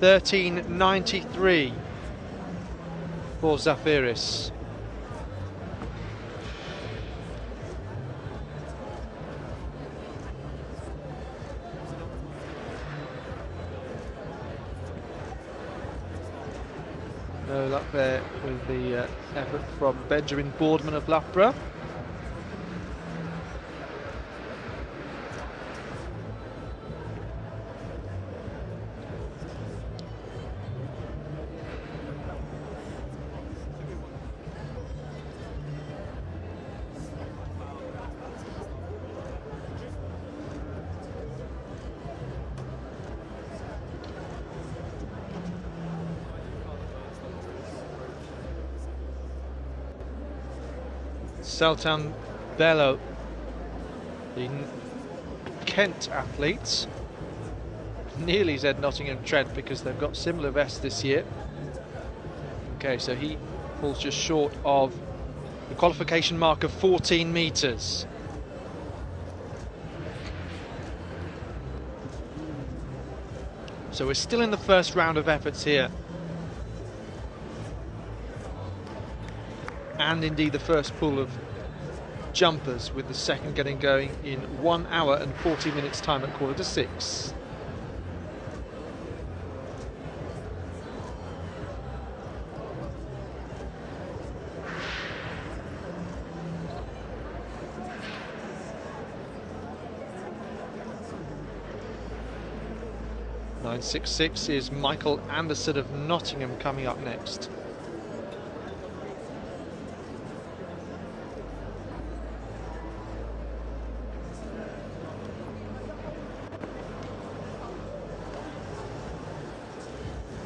13.93 for Zafiris. No luck there with the effort from Benjamin Boardman of Loughborough. Sultan Bello, the Kent athletes, nearly said Nottingham Trent because they've got similar vests this year. Okay, so he falls just short of the qualification mark of 14 metres. So we're still in the first round of efforts here. And indeed the first pool of jumpers, with the second getting going in 1 hour and 40 minutes time at 5:45. .966 is Michael Anderson of Nottingham coming up next.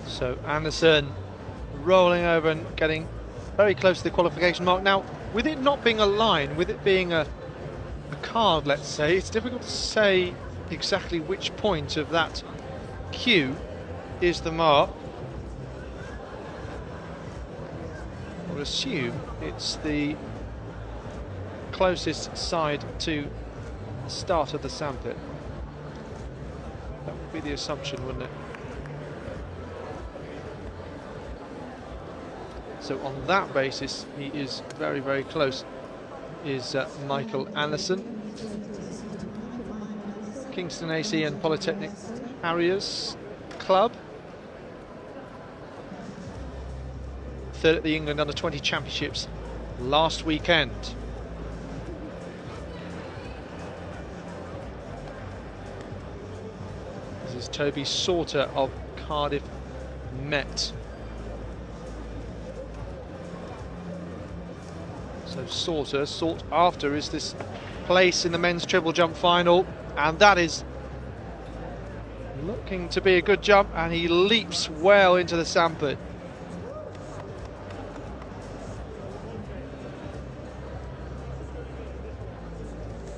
So Anderson rolling over and getting very close to the qualification mark. Now, with it not being a line, with it being a card, let's say, it's difficult to say exactly which point of that queue is the mark. I would assume it's the closest side to the start of the sandpit. That would be the assumption, wouldn't it? So on that basis, he is very, very close, is Michael Anderson. Kingston AC and Polytechnic Harriers Club. Third at the England Under-20 Championships last weekend. This is Toby Sorter of Cardiff Met. So Sorter, sought after, is this place in the men's triple jump final, and that is looking to be a good jump, and he leaps well into the sandpit.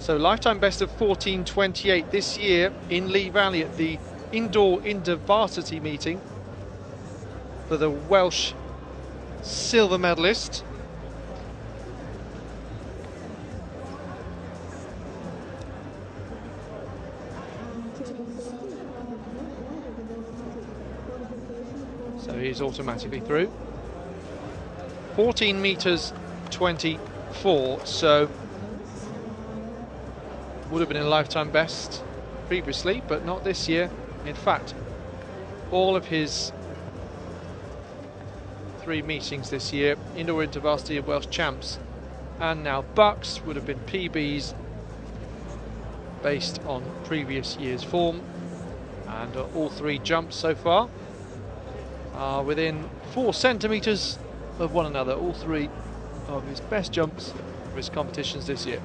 So lifetime best of 14.28 this year in Lee Valley at the indoor intervarsity meeting for the Welsh silver medalist. So he's automatically through. 14 metres 24, so would have been a lifetime best previously, but not this year. In fact, all of his 3 meetings this year, indoor intervarsity of Welsh champs and now BUCS, would have been PBs based on previous year's form, and all 3 jumps so far are within 4 centimetres of one another, all 3 of his best jumps for his competitions this year.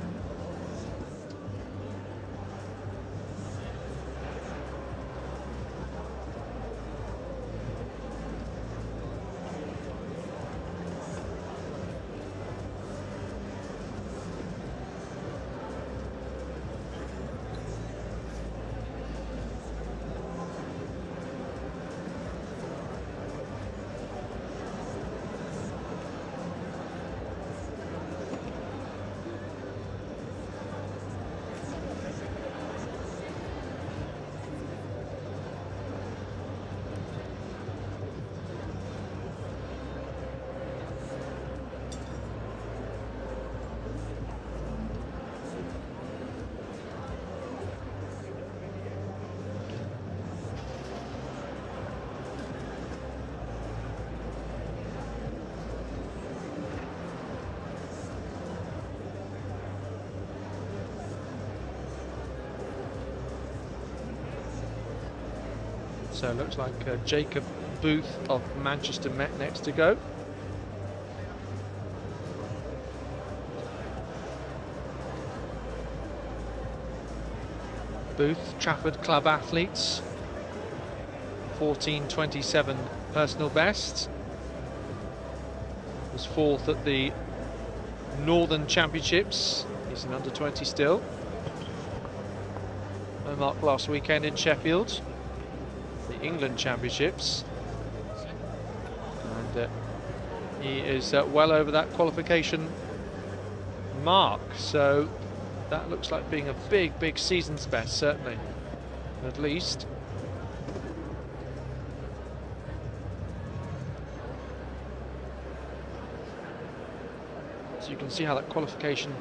So it looks like Jacob Booth of Manchester Met next to go. Booth, Trafford club athletes, 14:27 personal best. Was fourth at the Northern Championships. He's an under-20 still. No mark last weekend in Sheffield, the England Championships, and he is well over that qualification mark. So that looks like being a big season's best, certainly, at least. So you can see how that qualification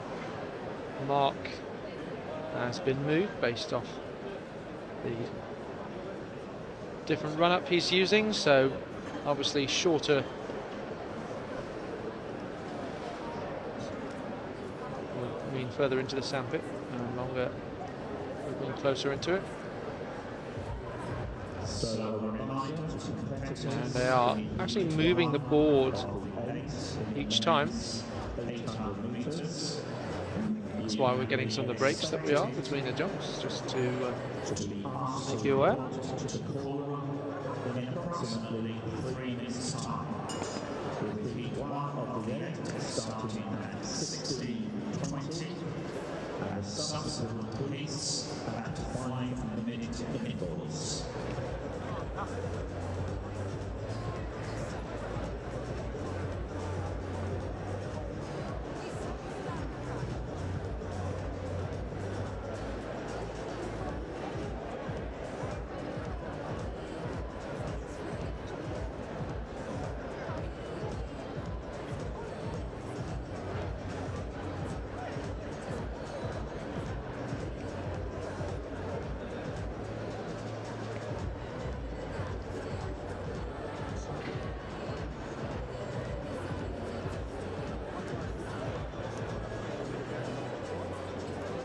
mark has been moved based off the different run-up he's using. So obviously shorter will mean further into the sandpit, and longer will mean closer into it. And they are actually moving the board each time. That's why we're getting some of the breaks that we are between the jumps, just to make you aware. In approximately 3 minutes' time, with heat 1 of the event starting at 16:20 and the subsequent heats at 5-minute intervals.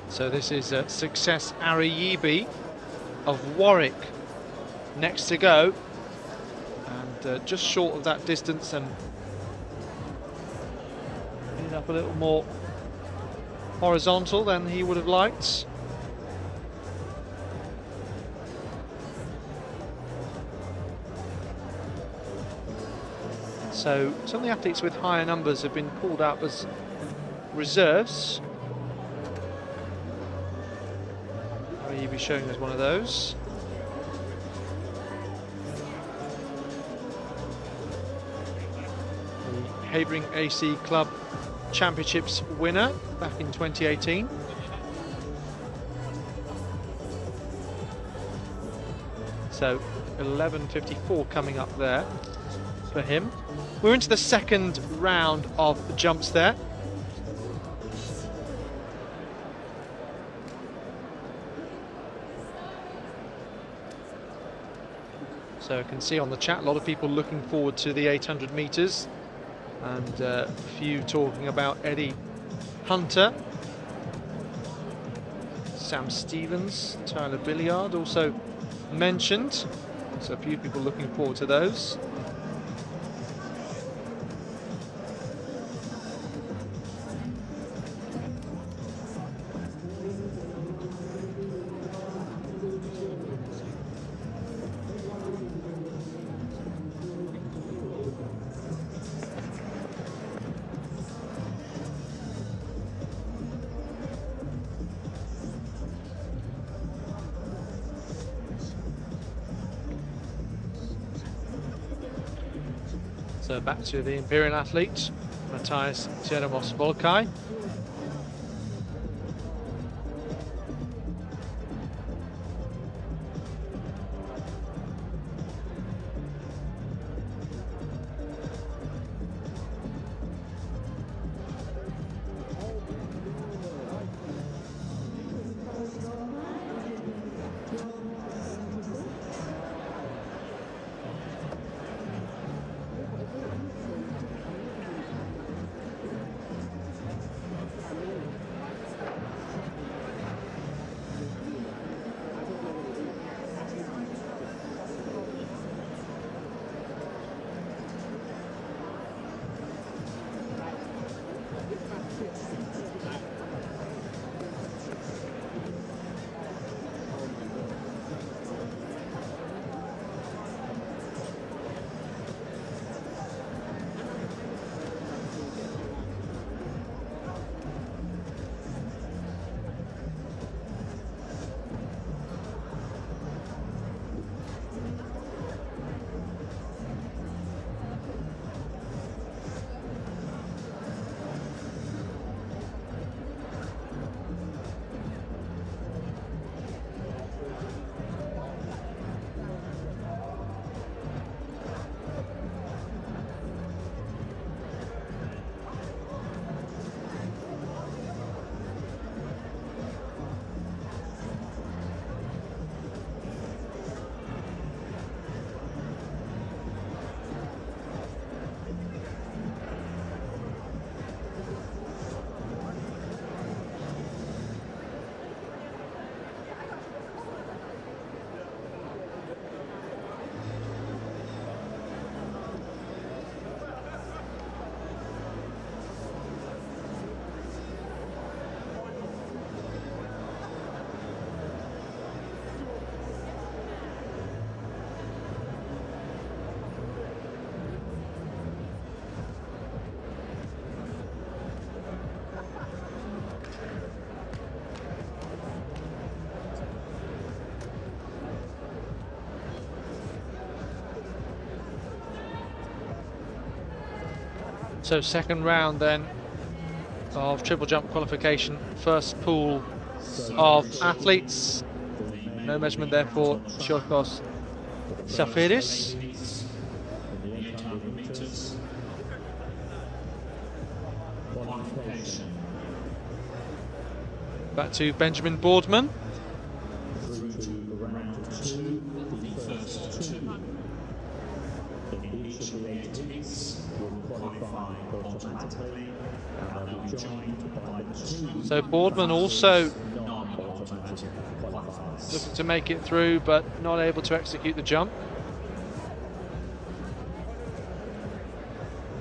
So this is Success Ariyibi of Warwick next to go, and just short of that distance, and ended up a little more horizontal than he would have liked. So some of the athletes with higher numbers have been called up as reserves. You'll be showing us one of those. The Havering AC Club Championships winner back in 2018. So 11:54 coming up there for him. We're into the second round of jumps there. So I can see on the chat a lot of people looking forward to the 800 metres, and a few talking about Eddie Hunter, Sam Stevens, Tyler Billiard also mentioned. So a few people looking forward to those. So back to the Imperial athlete, Matthias Jeremos-Volkai. So second round then of triple jump qualification, first pool of athletes. No measurement there for Chorkos Safiris. Back to Benjamin Boardman. So Boardman also looking to make it through, but not able to execute the jump.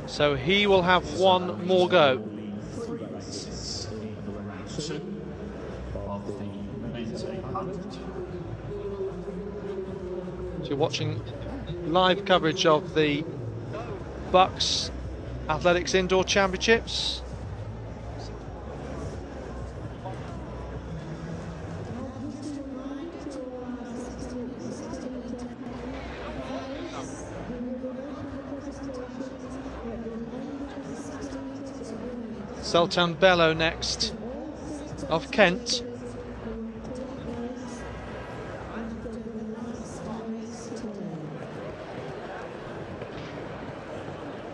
So he will have one more go. So you're watching live coverage of the BUCS Athletics Indoor Championships. Sultan Bello next, of Kent.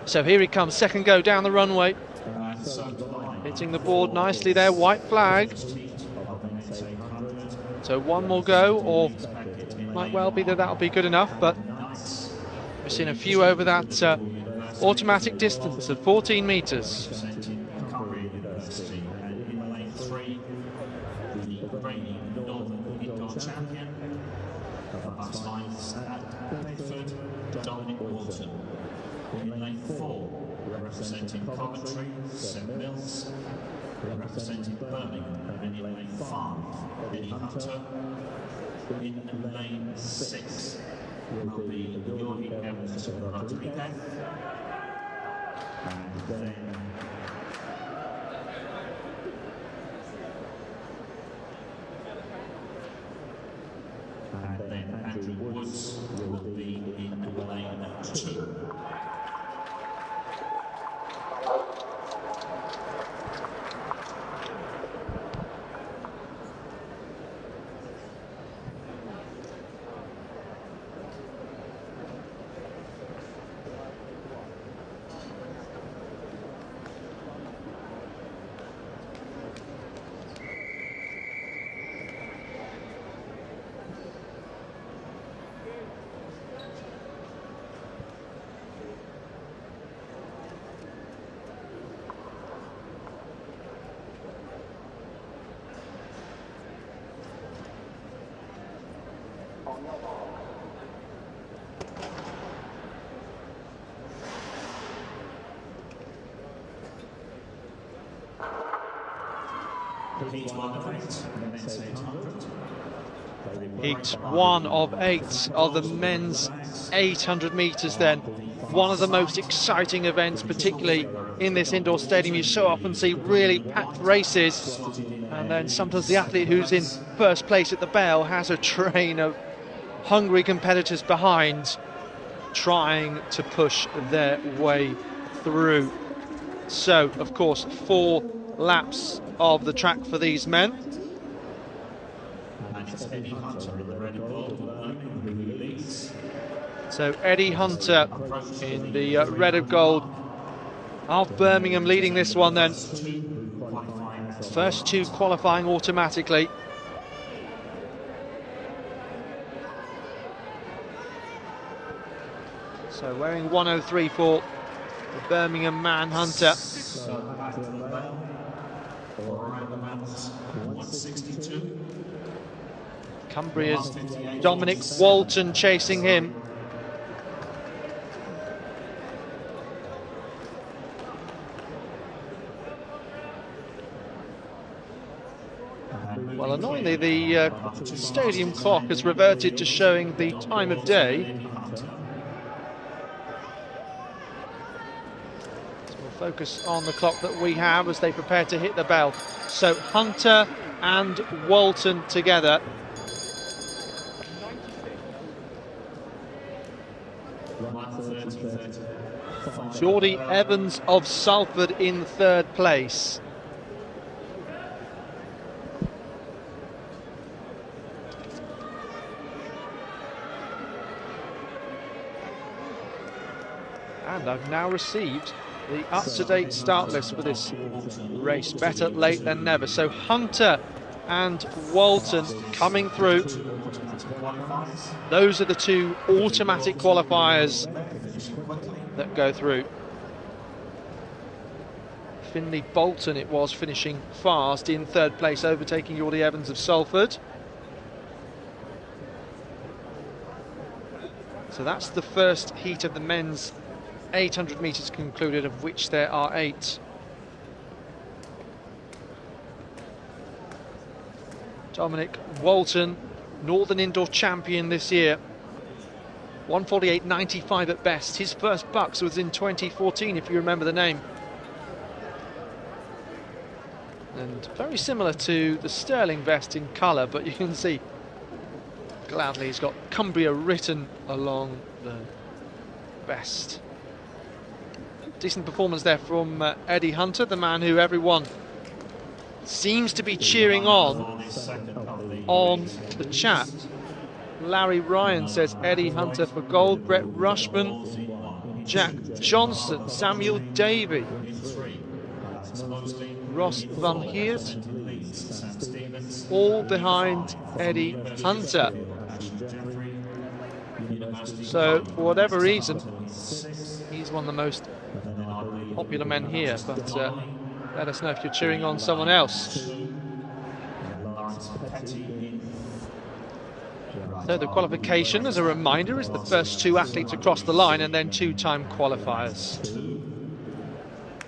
So here he comes, second go down the runway. Hitting the board nicely there, white flag. So one more go, or might well be that that'll be good enough, but we've seen a few over that automatic distance of 14 metres. Representing Coventry, St Mills. Representing Birmingham in lane 5, Eddie Hunter. In lane 6 will be Gianni Walker. And then Andrew Woods will be in lane 2. Heat 1 of 8 of the men's 800 metres then. One of the most exciting events, particularly in this indoor stadium. You so often see really packed races, and then sometimes the athlete who's in first place at the bell has a train of hungry competitors behind, trying to push their way through. So, of course, 4 laps of the track for these men. So Eddie Hunter in the red of gold of Birmingham leading this one then. First 2 qualifying automatically. So wearing 103 for the Birmingham man, Hunter. Cumbria's Dominic Walton chasing him. Well, annoyingly, the stadium clock has reverted to showing the time of day. So we'll focus on the clock that we have as they prepare to hit the bell. So Hunter and Walton together. Geordie Evans of Salford in third place. And I've now received the up-to-date start list for this race. Better late than never. So Hunter and Walton coming through. Those are the two automatic qualifiers that go through. Finley Bolton it was, finishing fast in third place, overtaking Geordie Evans of Salford. So that's the first heat of the men's 800 metres concluded, of which there are 8. Dominic Walton, Northern Indoor Champion this year. 1:48.95 at best. His first BUCS was in 2014, if you remember the name. And very similar to the Sterling vest in colour, but you can see gladly he's got Cumbria written along the vest. Decent performance there from Eddie Hunter, the man who everyone seems to be cheering on the chat. Larry Ryan says Eddie Hunter for gold, Brett Rushman, Jack Johnson, Samuel Davey, Ross Van Heert, all behind Eddie Hunter. So for whatever reason, he's one of the most popular men here, but let us know if you're cheering on someone else. So the qualification, as a reminder, is the first 2 athletes across the line and then 2-time qualifiers.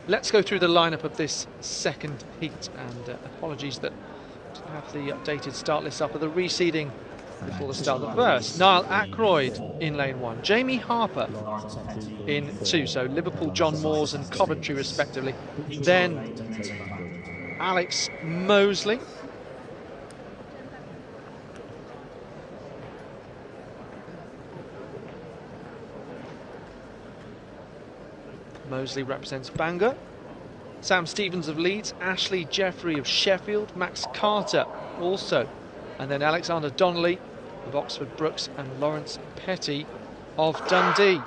Let's go through the lineup of this second heat, and apologies that I didn't have the updated start list up, of the reseeding before the start of the first. Niall Ackroyd in lane 1, Jamie Harper in 2, so Liverpool, John Moores and Coventry respectively. Then Alex Mosley, Mosley represents Bangor. Sam Stevens of Leeds, Ashley Jeffrey of Sheffield, Max Carter also, and then Alexander Donnelly of Oxford Brookes and Lawrence Petty of Dundee.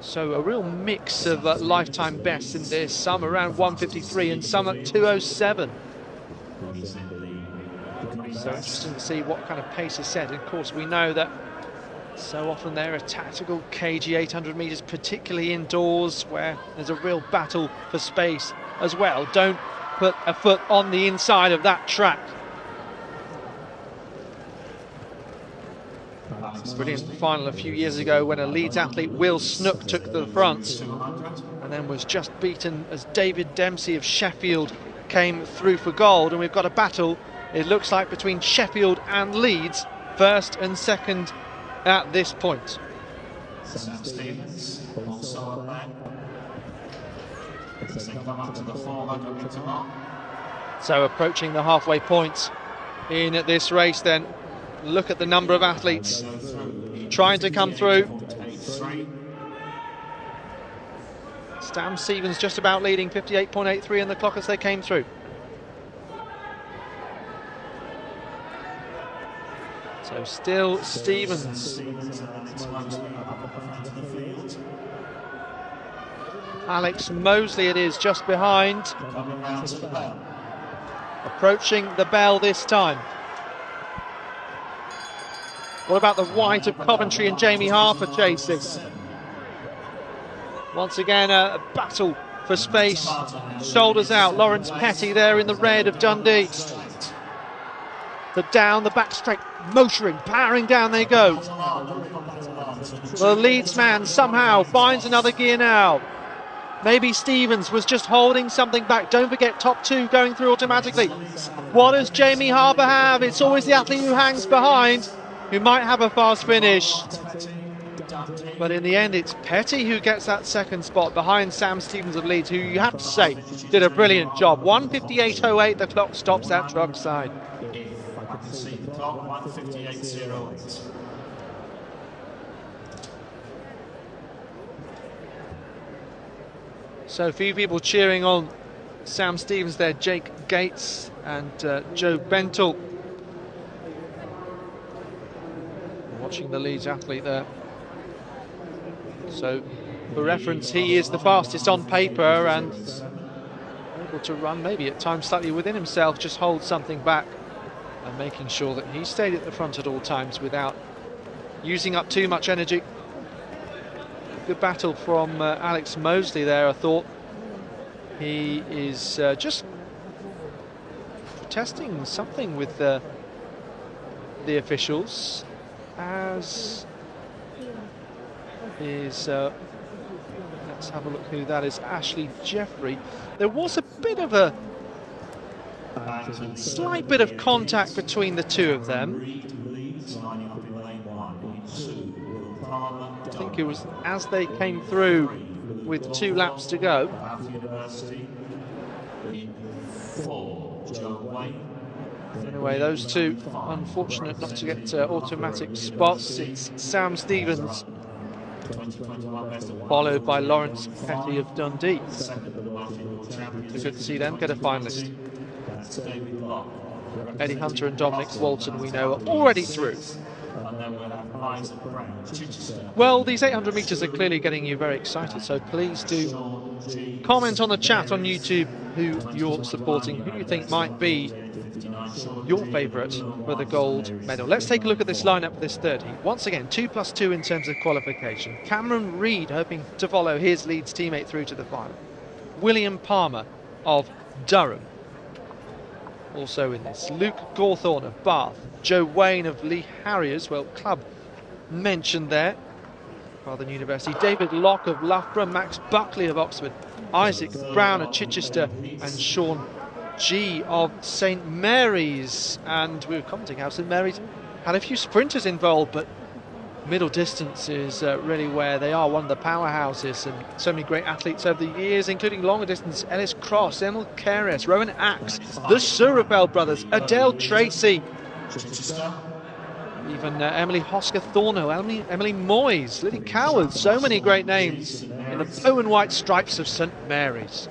So a real mix of lifetime bests in this, some around 153 and some at 207. So interesting to see what kind of pace is set. And of course we know that so often they're a tactical KG 800 metres, particularly indoors where there's a real battle for space as well. Don't put a foot on the inside of that track. Brilliant final a few years ago when a Leeds athlete, Will Snook, took the front and then was just beaten as David Dempsey of Sheffield came through for gold. And we've got a battle, it looks like, between Sheffield and Leeds, first and second at this point. Sam Stevens also up there. As they come up to the 400 metre mark. So approaching the halfway point in this race then. Look at the number of athletes trying to come through. Sam Stevens just about leading, 58.83 in the clock as they came through. So still Stevens. Alex Mosley it is just behind. Approaching the bell this time. What about the white of Coventry and Jamie Harper chases? Once again a battle for space. Shoulders out, Lawrence Petty there in the red of Dundee. Down the back straight, motoring, powering down they go. The Leeds man somehow finds another gear now. Maybe Stevens was just holding something back. Don't forget, top 2 going through automatically. What does Jamie Harper have? It's always the athlete who hangs behind who might have a fast finish. But in the end, it's Petty who gets that second spot behind Sam Stevens of Leeds, who you have to say did a brilliant job. 1:58.08, the clock stops at truck side. I can see the clock, 1:58.08. So a few people cheering on Sam Stevens there, Jake Gates and Joe Bentel. Watching the Leeds athlete there. So for reference, he is the fastest on paper and able to run maybe at times slightly within himself, just hold something back and making sure that he stayed at the front at all times without using up too much energy. Good battle from Alex Mosley there, I thought. He is just protesting something with the officials, as is, let's have a look who that is, Ashley Jeffrey. There was a bit of a slight bit of contact between the two of them. I think it was as they came through with 2 laps to go. Anyway, those two unfortunate not to get automatic spots. It's Sam Stevens followed by Lawrence Petty of Dundee. So good to see them get a finalist. Eddie Hunter and Dominic Walton, we know, are already through. Well, these 800 metres are clearly getting you very excited, so please do comment on the chat on YouTube who you're supporting, who you think might be your favourite for the gold medal. Let's take a look at this lineup for this 30. Once again, 2+2 in terms of qualification. Cameron Reid hoping to follow his Leeds teammate through to the final. William Palmer of Durham also in this. Luke Gawthorne of Bath. Joe Wayne of Lee Harriers, well, club mentioned there, Southern University. David Locke of Loughborough. Max Buckley of Oxford. Isaac Brown of Chichester and Sean G of St Mary's. And we were commenting how St Mary's had a few sprinters involved, but middle distance is really where they are one of the powerhouses, and so many great athletes over the years, including longer distance Ellis Cross, Emil Keres, Rowan Axe, the Surafel brothers, Adele Tracy, even Emily Hosker-Thorno, Emily Moyes, Lily Coward, so many great names in the blue and white stripes of St Mary's.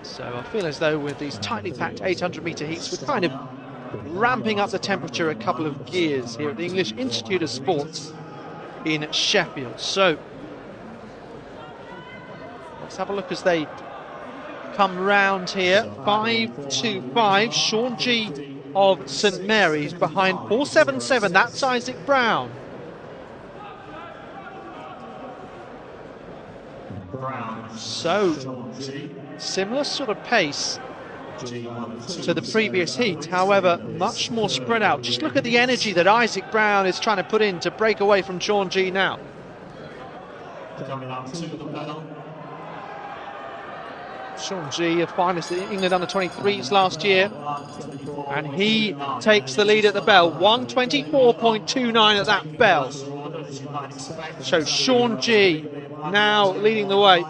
So I feel as though with these tightly packed 800 metre heats, we're kind of ramping up the temperature a couple of gears here at the English Institute of Sports in Sheffield. So let's have a look as they come round here. 5.25, Sean G of St Mary's behind 4.77, that's Isaac Brown. So similar sort of pace to the previous heat, however much more spread out. Just look at the energy that Isaac Brown is trying to put in to break away from Sean G now. Sean G, a finalist in England under-23s last year, and he takes the lead at the bell. 1:24.29 at that bell. So Sean G now leading the way.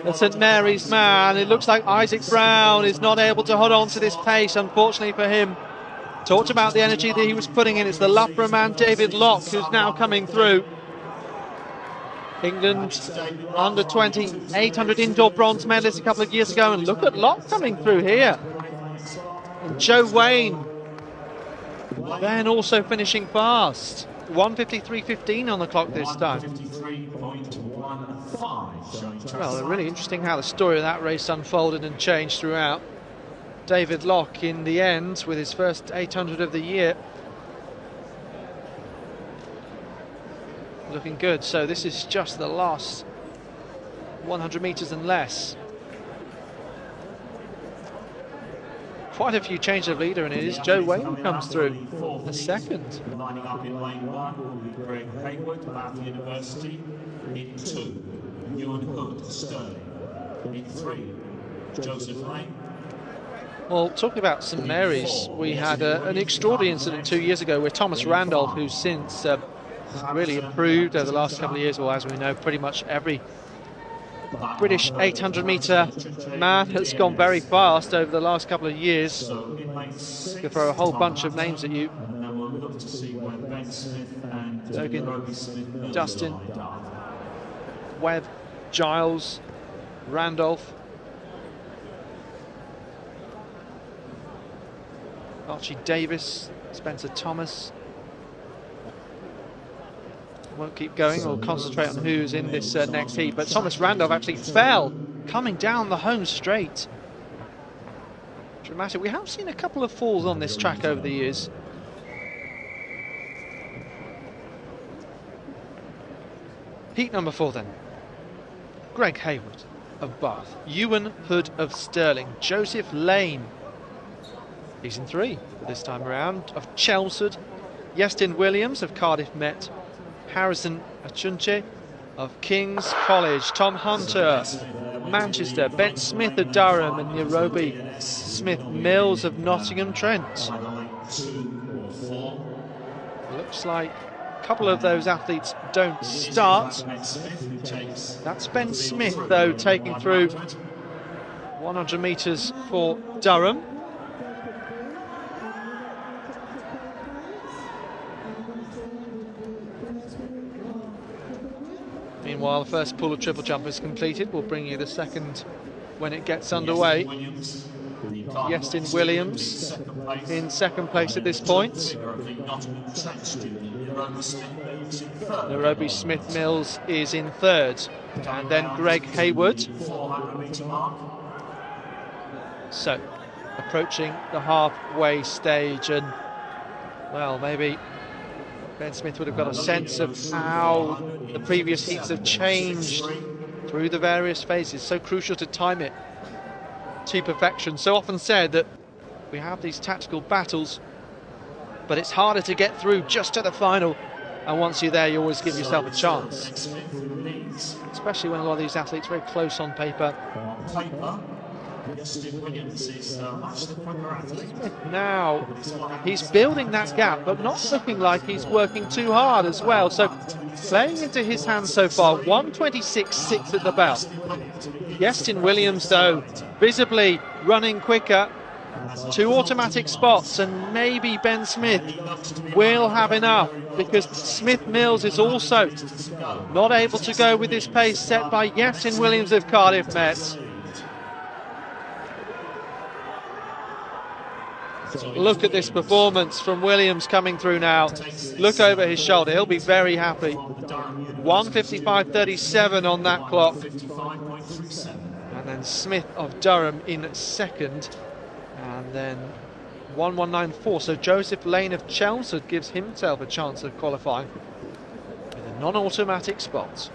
The St Mary's man. It looks like Isaac Brown is not able to hold on to this pace, unfortunately for him. Talked about the energy that he was putting in. It's the Loughborough man, David Locke, who's now coming through. England under-20 800 indoor bronze medalist a couple of years ago, and look at Locke coming through here. And Joe Wayne then also finishing fast. 1:53.15 on the clock this time. Well, really interesting how the story of that race unfolded and changed throughout. David Locke in the end with his first 800 of the year. Looking good. So this is just the last 100 metres and less. Quite a few changes of leader, and it is Joe Wayne who comes through the second. Lining up in lane 1 will be Greg Hayward, Bath University. In 2, Ewan Hood, Stirling. In 3, Joseph Lane. Well, talking about St Mary's, we had an extraordinary incident 2 years ago where Thomas Randolph, who's since really improved over the last couple of years, well, as we know, pretty much every British 800 metre man has gone very fast over the last couple of years. Could throw a whole bunch of names at you. And then we'll look to see where Ben Smith and Bergen, Dustin, Webb, Giles, Randolph, Archie Davis, Spencer Thomas. Won't keep going, we'll concentrate on who's in this next heat, but Thomas Randolph actually fell coming down the home straight. Dramatic. We have seen a couple of falls on this track over the years. Heat number 4 then. Greg Hayward of Bath, Ewan Hood of Stirling, Joseph Lane, he's in 3 for this time around, of Chelmsford, Yestin Williams of Cardiff Met, Harrison Achunche of King's College, Tom Hunter, Manchester, Ben Smith of Durham, and Nairobi Smith Mills of Nottingham Trent. Looks like a couple of those athletes don't start. That's Ben Smith though, taking through 100 metres for Durham. Meanwhile, the first pool of triple jumpers completed. We'll bring you the second when it gets underway. Yestin Williams in second place at this point. Nairobi Smith Mills is in third. And then Greg Hayward. So, approaching the halfway stage, and well, maybe Ben Smith would have got a sense of how the previous heats have changed through the various phases. So crucial to time it to perfection. So often said that we have these tactical battles, but it's harder to get through just to the final. And once you're there, you always give yourself a chance. Especially when a lot of these athletes are very close on paper. Now he's building that gap, but not looking like he's working too hard as well. So playing into his hands so far, 1:26.6 at the belt. Yestin Williams though visibly running quicker. 2 automatic spots, and maybe Ben Smith will have enough, because Smith Mills is also not able to go with this pace set by Yestin Williams of Cardiff Met. Look at this performance from Williams coming through now. Look over his shoulder, he'll be very happy. 1:55.37 on that clock. And then Smith of Durham in second. And then 1:194. So Joseph Lane of Chelmsford gives himself a chance of qualifying with a non-automatic spot.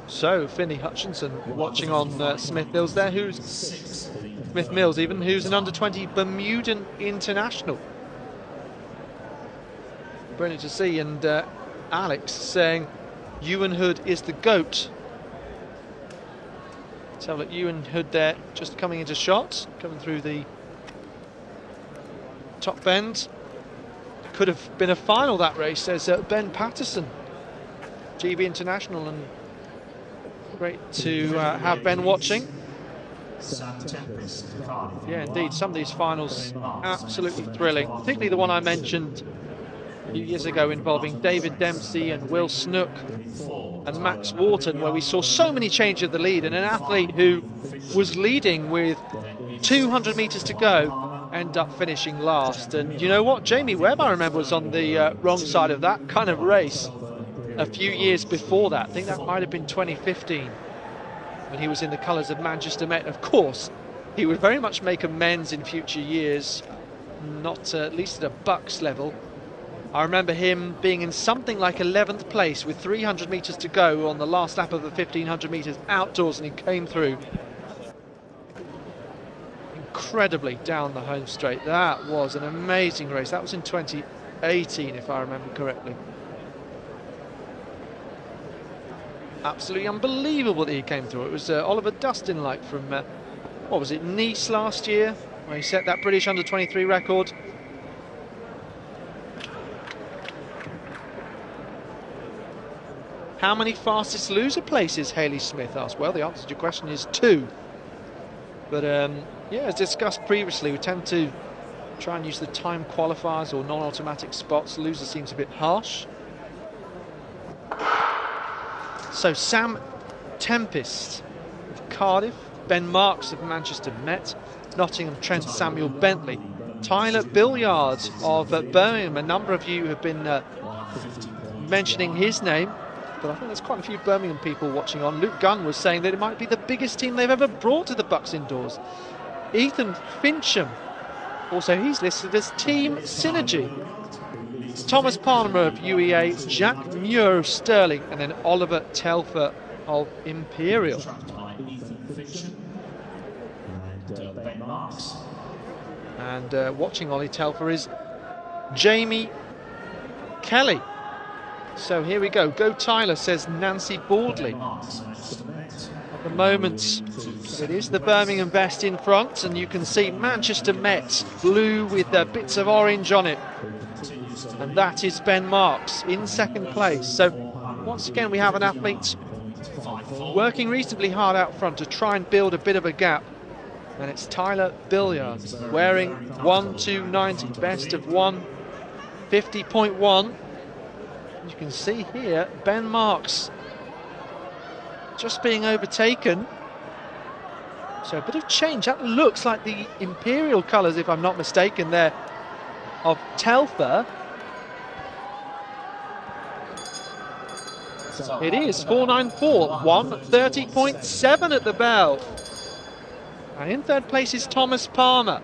So Finney Hutchinson watching on Smith Mills there, who's Smith Mills even, who's an under-20 Bermudan international. Brilliant to see. And Alex saying Ewan Hood is the GOAT. Let's have a look. Ewan Hood there just coming into shot, coming through the top bend. Could have been a final, that race, says Ben Patterson, GB International, and great to have Ben watching. Yeah, indeed, some of these finals absolutely thrilling, particularly the one I mentioned a few years ago involving David Dempsey and Will Snook and Max Wharton, where we saw so many change of the lead, and an athlete who was leading with 200 metres to go end up finishing last. And you know what, Jamie Webb, I remember, was on the wrong side of that kind of race a few years before that. I think that might have been 2015 when he was in the colours of Manchester Met. Of course, he would very much make amends in future years, not at least at a BUCS level. I remember him being in something like 11th place with 300 metres to go on the last lap of the 1500 metres outdoors, and he came through incredibly down the home straight. That was an amazing race. That was in 2018, if I remember correctly. Absolutely unbelievable that he came through. It was Oliver Dustin-like from, what was it, Nice last year, where he set that British under-23 record. How many fastest loser places, Hayley Smith asked? Well, the answer to your question is 2. But Yeah, as discussed previously, we tend to try and use the time qualifiers or non-automatic spots. Loser seems a bit harsh. So Sam Tempest of Cardiff, Ben Marks of Manchester Met, Nottingham Trent Samuel Bentley, Tyler Billiard of Birmingham. A number of you have been mentioning his name, but I think there's quite a few Birmingham people watching on. Luke Gunn was saying that it might be the biggest team they've ever brought to the BUCS indoors. Ethan Fincham, also he's listed as Team Synergy. Thomas Palmer of UEA, Jack Muir of Stirling, and then Oliver Telfer of Imperial. And watching Ollie Telfer is Jamie Kelly. So here we go. Go Tyler, says Nancy Baldley. At the moment, it is the Birmingham best in front, and you can see Manchester Met blue with bits of orange on it. And that is Ben Marks in second place. So once again, we have an athlete working reasonably hard out front to try and build a bit of a gap. And it's Tyler Billiard wearing 1:2.90, best of 1:50.1. You can see here Ben Marks just being overtaken. So a bit of change. That looks like the Imperial colours, if I'm not mistaken, there of Telfer. It is 4:94, 1:30.7 at the bell. And in third place is Thomas Palmer,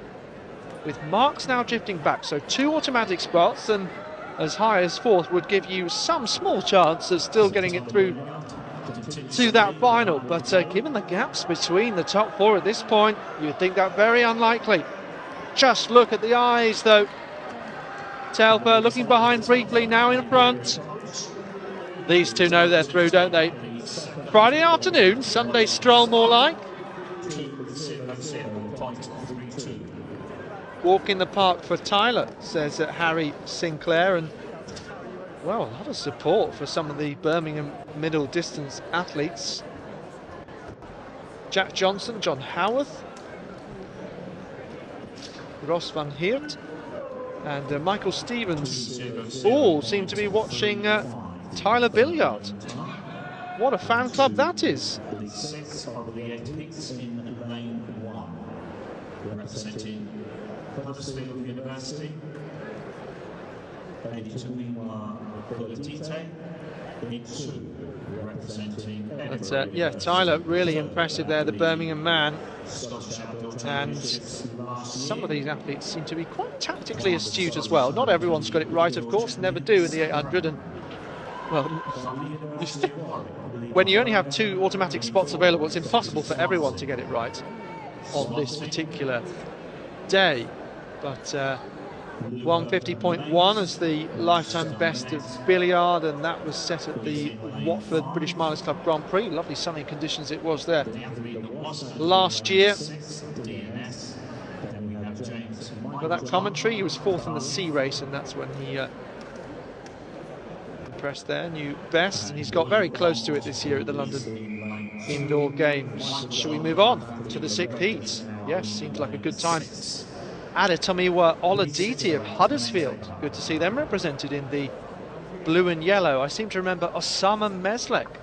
with Marks now drifting back. So 2 automatic spots, and as high as 4th would give you some small chance of still getting it through to that final. But given the gaps between the top 4 at this point, you'd think that very unlikely. Just look at the eyes, though. Telfer looking behind briefly, now in front. These two know they're through, don't they? Friday afternoon, Sunday stroll more like. Walk in the park for Tyler, says Harry Sinclair, and well, a lot of support for some of the Birmingham middle distance athletes. Jack Johnson, John Howarth, Ross van Heert, and Michael Stevens all seem to be watching Tyler Billiard. What a fan club that is. Representing Huddersfield University, yeah, Tyler really impressive there, the Birmingham man. And some of these athletes seem to be quite tactically astute as well. Not everyone's got it right, of course, never do in the 800. And well, when you only have 2 automatic spots available, it's impossible for everyone to get it right on this particular day. But 1:50.1 is the lifetime best of Billiard, and that was set at the Watford British Milers Club Grand Prix. Lovely sunny conditions it was there last year. For that commentary, he was 4th in the C race, and that's when he impressed there, new best, and he's got very close to it this year at the London Indoor Games. Shall we move on to the 6th heat? Yes, seems like a good time. Adetomiwa Oladipo of Huddersfield. Good to see them represented in the blue and yellow. I seem to remember Osama Meslek,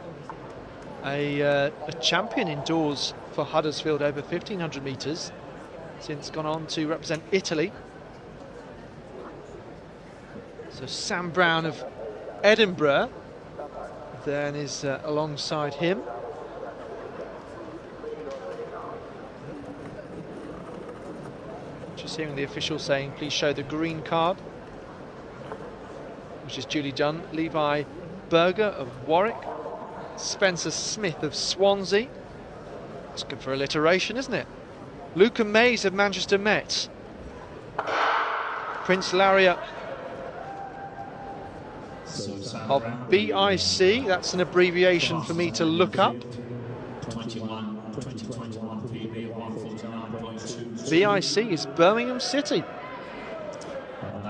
a champion indoors for Huddersfield over 1,500 metres, since gone on to represent Italy. So Sam Brown of Edinburgh then is alongside him. Just hearing the official saying, please show the green card, which is duly done. Levi Berger of Warwick, Spencer Smith of Swansea. It's good for alliteration, isn't it? Luca Mays of Manchester Met. Prince Lariat of BIC, that's an abbreviation for me to look up. BIC is Birmingham City,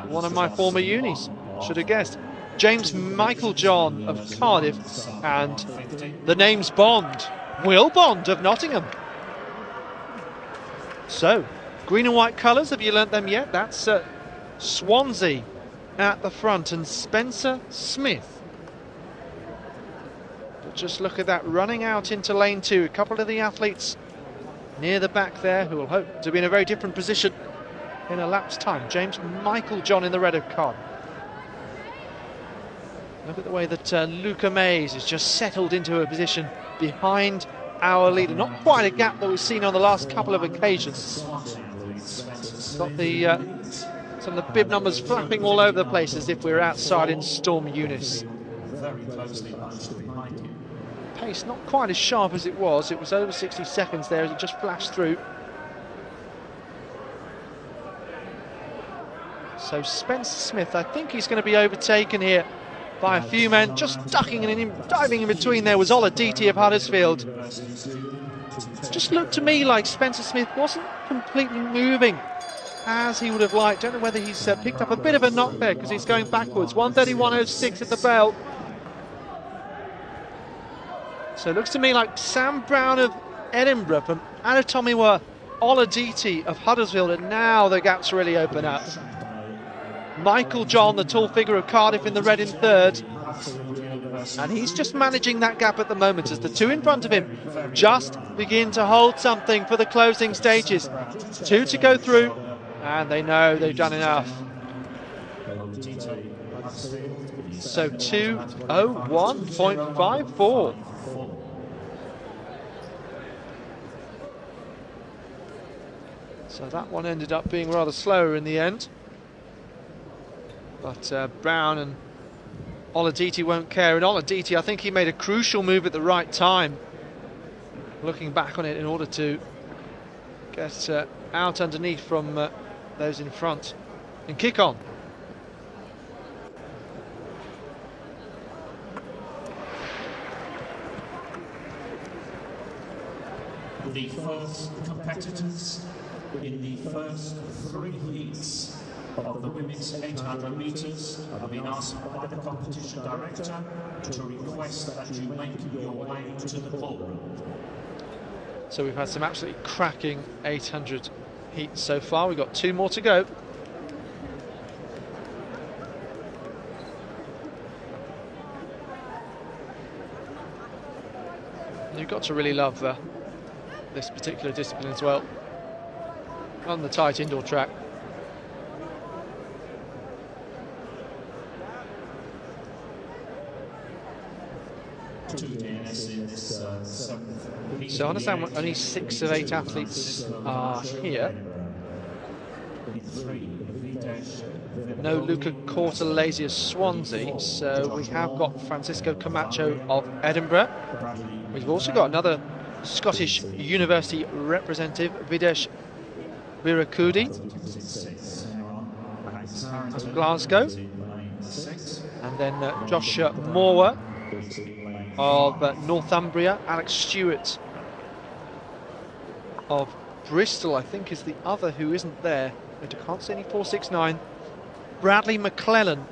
one of my former unis, should have guessed. James Michael John of Cardiff, and the name's Bond, Will Bond of Nottingham. So, green and white colours, have you learnt them yet? That's Swansea at the front and Spencer Smith. But just look at that, running out into lane 2. A couple of the athletes near the back there who will hope to be in a very different position in a lap's time. James Michael John in the red card. Look at the way that Luca Mays has just settled into a position behind our leader. Not quite a gap that we've seen on the last couple of occasions. Got the some of the bib numbers flapping all over the place as if we're outside in Storm Eunice. Very closely bunched behind you. Pace not quite as sharp as it was. It was over 60 seconds there as it just flashed through. So Spencer Smith, I think he's going to be overtaken here by a few men. Just ducking and diving in between there was Oladipo of Huddersfield. Just looked to me like Spencer Smith wasn't completely moving as he would have liked. Don't know whether he's picked up a bit of a knock there because he's going backwards. 1:31.06 at the bell. So it looks to me like Sam Brown of Edinburgh from Anatomiwa, Oladipo of Huddersfield, and now the gaps really open up. Michael John, the tall figure of Cardiff, in the red in third. And he's just managing that gap at the moment as the two in front of him just begin to hold something for the closing stages. 2 to go through, and they know they've done enough. So 2:01.54. So that one ended up being rather slower in the end. But Brown and Oladipo won't care. And Oladipo, I think he made a crucial move at the right time, looking back on it, in order to get out underneath from those in front and kick on. The first competitors in the first 3 heats of the women's 800 metres have been asked by the competition director to request that you make your way to the ballroom. So we've had some absolutely cracking 800 heats so far. We've got 2 more to go. You've got to really love this particular discipline as well, on the tight indoor track. So I understand only 6 of 8 athletes are here. No Luca Cortelesi of Swansea, so we have got Francisco Camacho of Edinburgh. We've also got another Scottish University representative, Videsh Virakudi of Glasgow, and then Josh Moore of Northumbria. Alex Stewart of Bristol, I think, is the other who isn't there. I can't see any 469. Bradley McClellan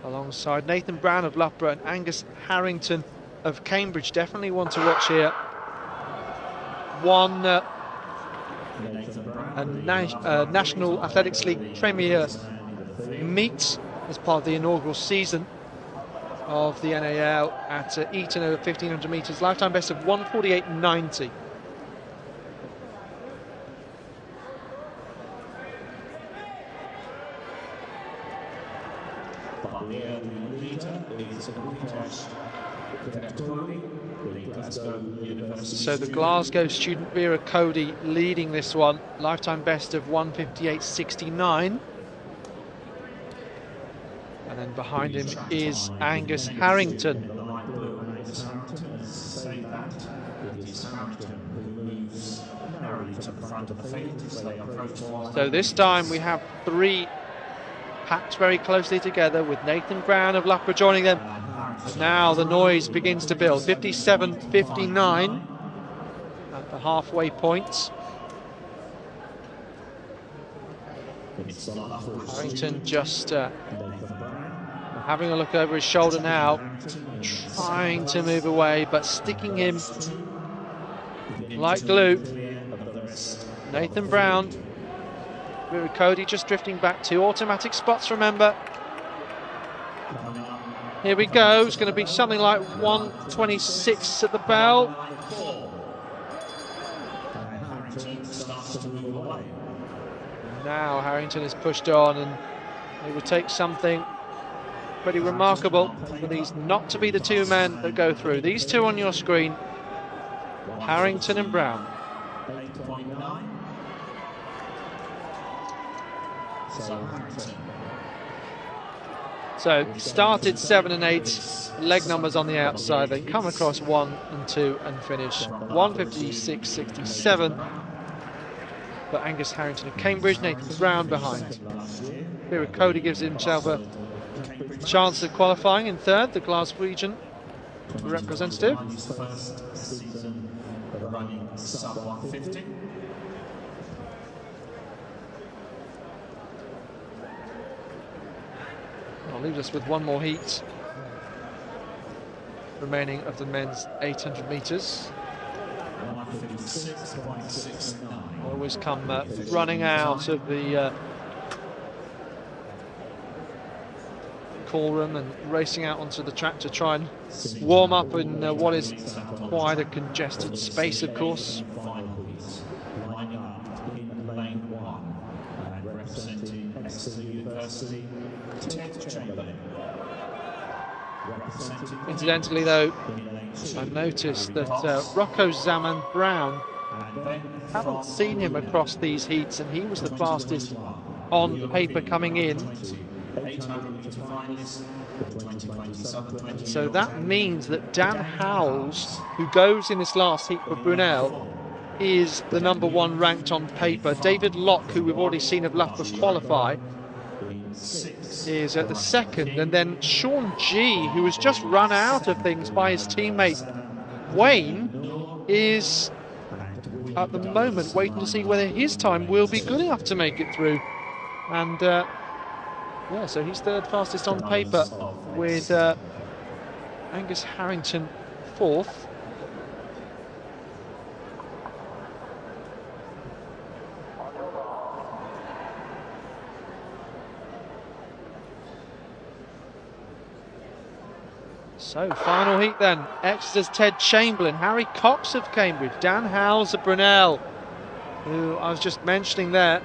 alongside Nathan Brown of Loughborough and Angus Harrington of Cambridge. Definitely one to watch here. One National Athletics League Premier meet as part of the inaugural season of the NAL at Eton over 1500 metres. Lifetime best of 1:48.90. So the Glasgow student Vera Cody leading this one, lifetime best of 1:58.69. And then behind him is Angus Harrington. So this time we have 3 packed very closely together, with Nathan Brown of Loughborough joining them. Now the noise begins to build. 57.59 at the halfway point. Harrington just having a look over his shoulder now, trying to move away, but sticking him like glue. Nathan Brown. Cody just drifting back. 2 automatic spots, remember. Here we go. It's going to be something like 1:26 at the bell. Now Harrington is pushed on, and it would take something pretty remarkable for these not to be the 2 men that go through. These 2 on your screen, Harrington and Brown. 8.9. So started 7 and 8, leg numbers on the outside, then come across 1 and 2 and finish 1:56.67. But Angus Harrington of Cambridge, Nathan Brown behind. Here Cody gives himself a chance of qualifying in 3rd, the Glaswegian representative. First season running sub 150. I'll leave us with 1 more heat remaining of the men's 800 metres. 156.69. Always come running out of the call room and racing out onto the track to try and warm up in what is quite a congested space, of course. Lining up in lane 1 and representing Exeter University, Ted Chamberlain. Incidentally, though, I noticed that Rocco Zaman Brown, haven't seen him across these heats, and he was the fastest on paper coming in. So that means that Dan Howells, who goes in this last heat for Brunel, is the #1 ranked on paper. David Locke, who we've already seen of Loughborough qualify, is at the 2nd, and then Sean G, who has just run out of things by his teammate Wayne, is at the moment waiting to see whether his time will be good enough to make it through. And yeah, so he's 3rd fastest on paper, with Angus Harrington 4th. So, final heat then. Exeter's Ted Chamberlain, Harry Cox of Cambridge, Dan Howells of Brunel, who I was just mentioning there.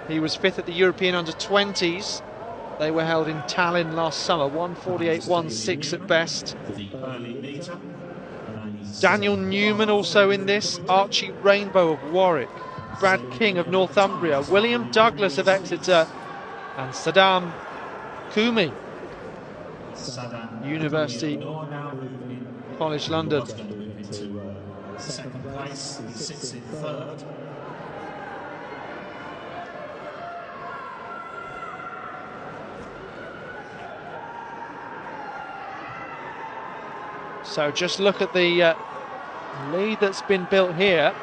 He was 5th at the European Under-20s. They were held in Tallinn last summer, 1:48.16 at best. Daniel Newman also in this, Archie Rainbow of Warwick, Brad King of Northumbria, William Douglas of Exeter, and Saddam Kumi, University College London. Second place, he sits in 3rd. So just look at the lead that's been built here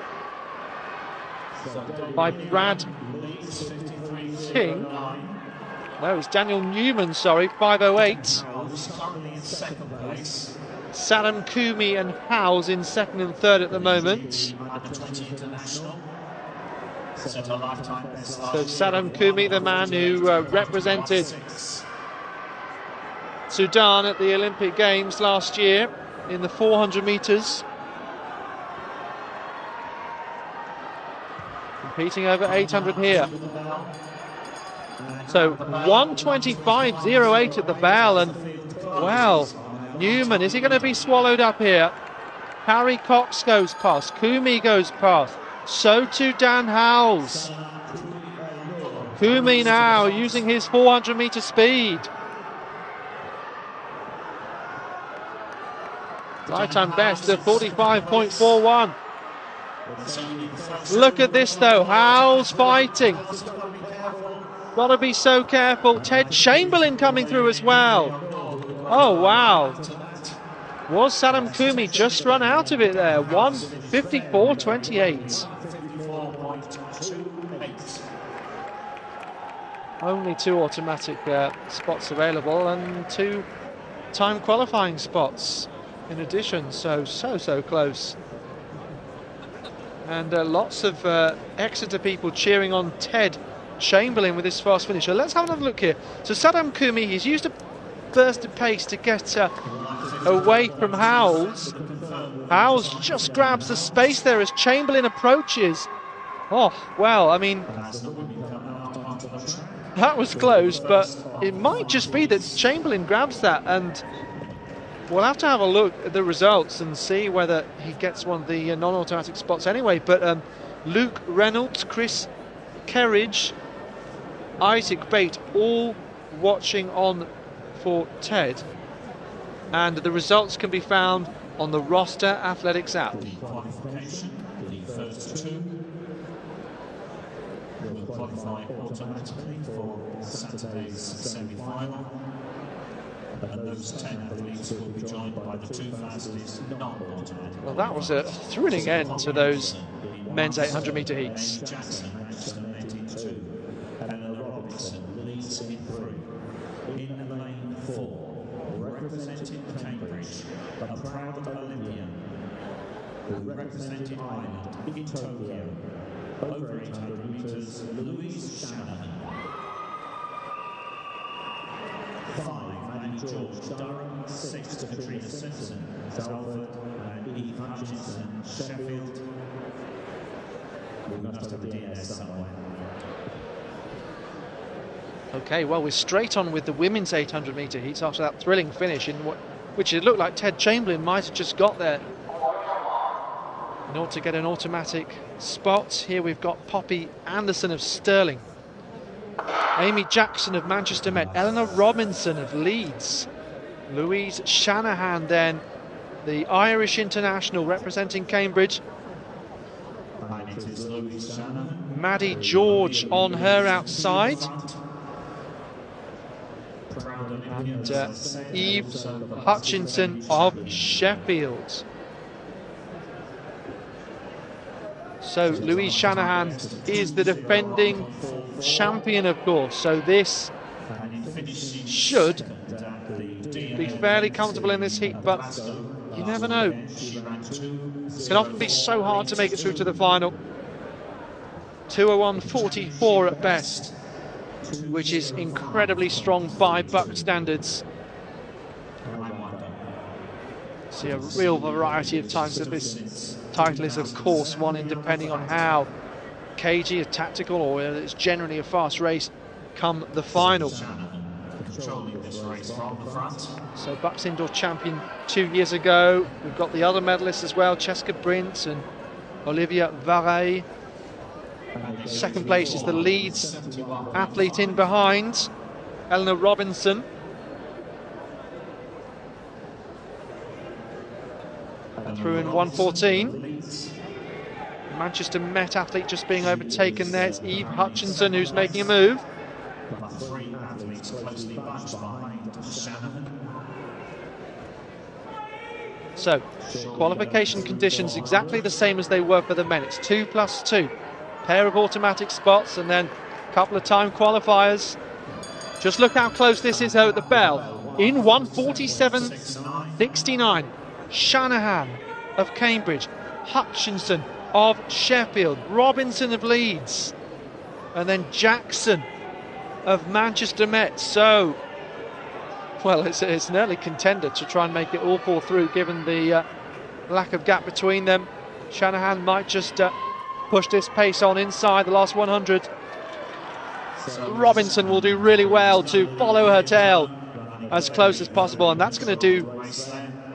by Brad King. No, it's Daniel Newman, sorry, 5:08. Saddam Kumi and Howells in 2nd and 3rd at the moment. So Saddam Kumi, the man who represented Sudan at the Olympic Games last year in the 400 metres. Competing over 800 here. So 1:25.08 at the bell, and well, Newman, is he going to be swallowed up here? Harry Cox goes past, Kumi goes past, so too Dan Howells. Kumi now using his 400 metre speed. Lifetime best of 45.41. Look at this though, Howells fighting. Got to be so careful. Ted Chamberlain coming through as well. Oh wow. Was Saddam Kumi just run out of it there? 1:54.28. Only 2 automatic spots available and 2 time qualifying spots in addition. So close. And lots of Exeter people cheering on Ted Chamberlain with his fast finisher. Let's have another look here. So Saddam Kumi, he's used a burst of pace to get away from Howells. Howells just grabs the space there as Chamberlain approaches. Oh, well, I mean, that was close, but it might just be that Chamberlain grabs that, and we'll have to have a look at the results and see whether he gets one of the non-automatic spots anyway. But Luke Reynolds, Chris Kerridge, Isaac Bate, all watching on for Ted, and the results can be found on the Roster Athletics app. The qualification, the first two will qualify automatically for Saturday's semi-final, and those 10 athletes will be joined by the two fastest non-automatic. Well, that was a thrilling end to those men's 800-metre heats. Jackson, 82. Leads in 3. In lane 4, representing Cambridge, a proud Olympian who represented Ireland in Tokyo. Over 800 metres, Louise Shanahan. 5, Maddie George Durham. 6, Katrina Simpson, Telford, and Eve Hutchinson, Sheffield. We must have a EIS somewhere. Okay, well, we're straight on with the women's 800-metre heats after that thrilling finish, in which it looked like Ted Chamberlain might have just got there in order to get an automatic spot. Here we've got Poppy Anderson of Stirling, Amy Jackson of Manchester Met, Eleanor Robinson of Leeds, Louise Shanahan then, the Irish international representing Cambridge, Maddie George on her outside, and Eve Hutchinson of Sheffield. So Louise Shanahan is the defending champion, of course, so this should be fairly comfortable in this heat, but you never know. It can often be so hard to make it through to the final. 2:01.44 at best, which is incredibly strong by BUCS standards. See a real variety of times that this title is, of course, won in depending on how cagey, a tactical, or whether it's generally a fast race come the final. So BUCS indoor champion 2 years ago. We've got the other medalists as well, Cheska Brint and Olivia Varay. Second place is the Leeds athlete in behind, Eleanor Robinson. Through in 1:14. Manchester Met athlete just being overtaken there. It's Eve Hutchinson who's making a move. So, qualification conditions exactly the same as they were for the men. It's 2+2. Pair of automatic spots and then a couple of time qualifiers. Just look how close this is though at the bell. In 1:47.69. Shanahan of Cambridge, Hutchinson of Sheffield, Robinson of Leeds, and then Jackson of Manchester Met. So, well, it's an early contender to try and make it all fall through given the lack of gap between them. Shanahan might just push this pace on inside the last 100. Robinson will do really well to follow her tail as close as possible, and that's going to do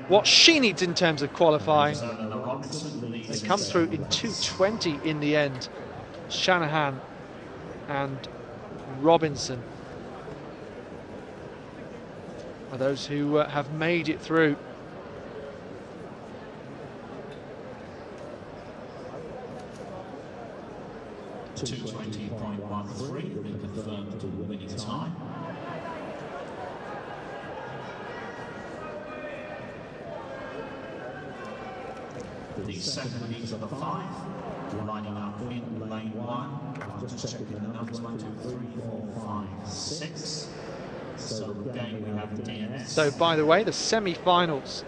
what she needs in terms of qualifying. It comes through in 2:20 in the end. Shanahan and Robinson are those who have made it through. .20.13 will be confirmed to winning time. The second meter of the 5, lining up in lane 1. I'm just checking the numbers: 1, 2, 3, 4, 5, 6. So again we have the DNS. So by the way, the semi-finals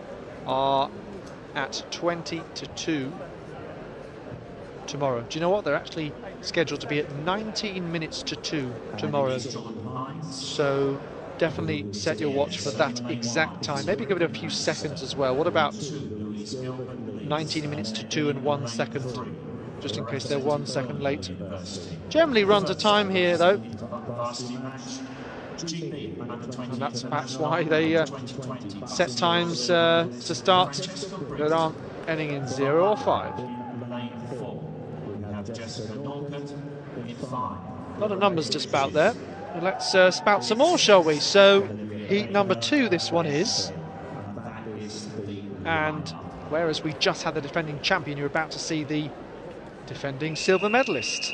are at 20-2. tomorrow. Do you know what? They're actually scheduled to be at 19 minutes to 2 tomorrow. So definitely set your watch for that exact time. Maybe give it a few seconds as well. What about 19 minutes to 2 and 1 second, just in case they're 1 second late? Generally runs a time here though, and that's perhaps why they set times to start that aren't ending in 0 or 5. A lot of numbers to spout there. Let's spout some more, shall we? So, heat number 2 this one is. And whereas we just had the defending champion, you're about to see the defending silver medalist.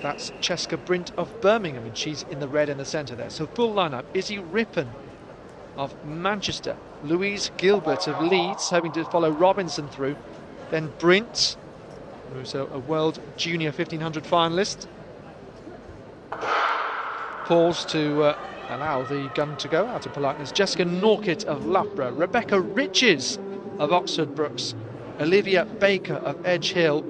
That's Cheska Brint of Birmingham, and she's in the red in the centre there. So full lineup: Izzy Rippon of Manchester, Louise Gilbert of Leeds, hoping to follow Robinson through, then Brint, who's a World Junior 1500 finalist. Pause to allow the gun to go out of politeness. Jessica Norkett of Loughborough, Rebecca Riches of Oxford Brookes, Olivia Baker of Edge Hill,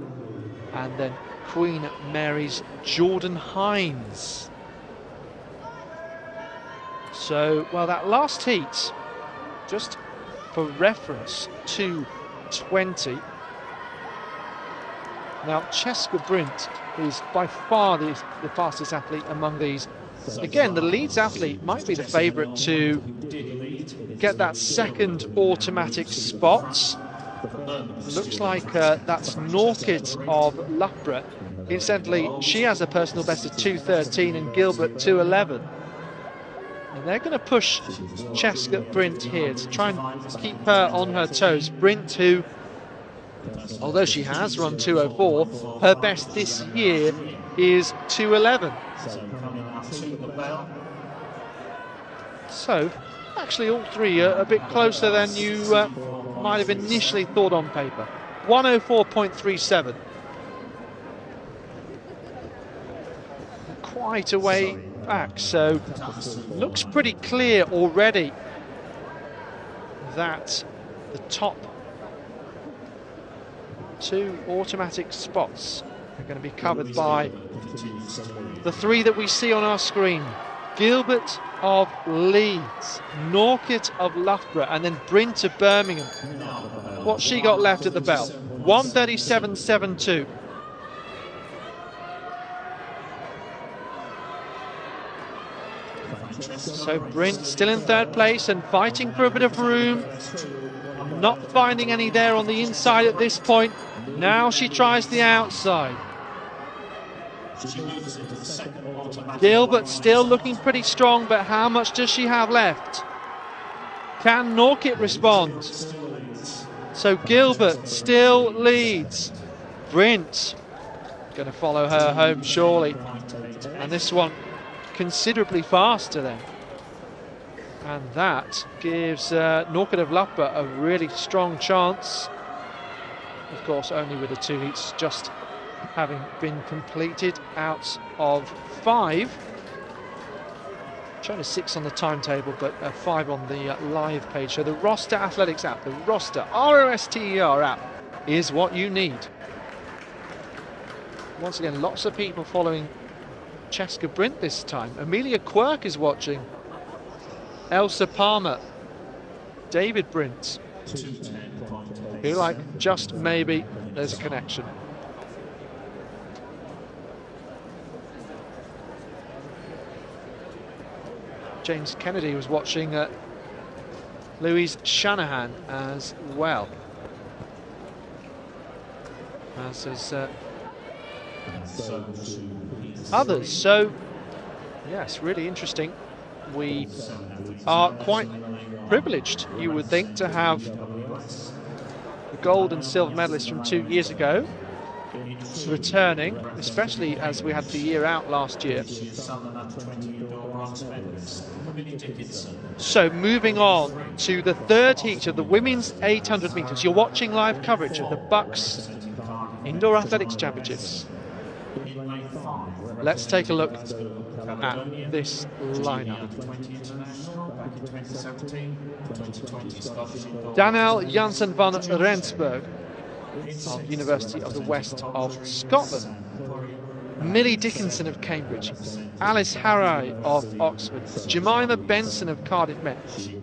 and then Queen Mary's Jordan Hines. So, well, that last heat, just for reference, 2:20. Now, Cheska Brint is by far the fastest athlete among these. Again, the Leeds athlete might be the favourite to get that second automatic spot. Looks like that's Norkett of Loughborough. Incidentally, she has a personal best of 2:13 and Gilbert 2:11. And they're going to push Cheska Brint here to try and keep her on her toes. Brint, who, although she has run 2:04, her best this year is 2:11. So, actually all three are a bit closer than you might have initially thought on paper. 1:04.37. Quite a way back, so looks pretty clear already that the top 2 automatic spots are going to be covered by the 3 that we see on our screen. Gilbert of Leeds, Norkett of Loughborough, and then Brint of Birmingham. What's she got left at the bell? 1:37.72. So Brint still in 3rd place and fighting for a bit of room. Not finding any there on the inside at this point. Now she tries the outside. Gilbert still looking pretty strong, but how much does she have left? Can Norkett respond? So Gilbert still leads. Brint going to follow her home surely. And this one considerably faster then. And that gives Norkett of Loughborough a really strong chance. Of course, only with the 2 heats just having been completed out of 5. Showing a 6 on the timetable, but a 5 on the live page. So the Roster Athletics app, the Roster, R-O-S-T-E-R app, is what you need. Once again, lots of people following Cheska Brint this time. Amelia Quirk is watching. Elsa Palmer, David Brint. Feel like just maybe there's a connection. James Kennedy was watching Louise Shanahan as well. As is others. So, yes, really interesting. We are quite privileged, you would think, to have the gold and silver medalists from 2 years ago returning, especially as we had the year out last year. So moving on to the 3rd heat of the women's 800 metres. You're watching live coverage of the BUCS Indoor Athletics Championships. Let's take a look at this lineup. Danielle Jansen van Rensburg, of University of the West of Scotland. Millie Dickinson of Cambridge, Alice Harry of Oxford, Jemima Benson of Cardiff Met,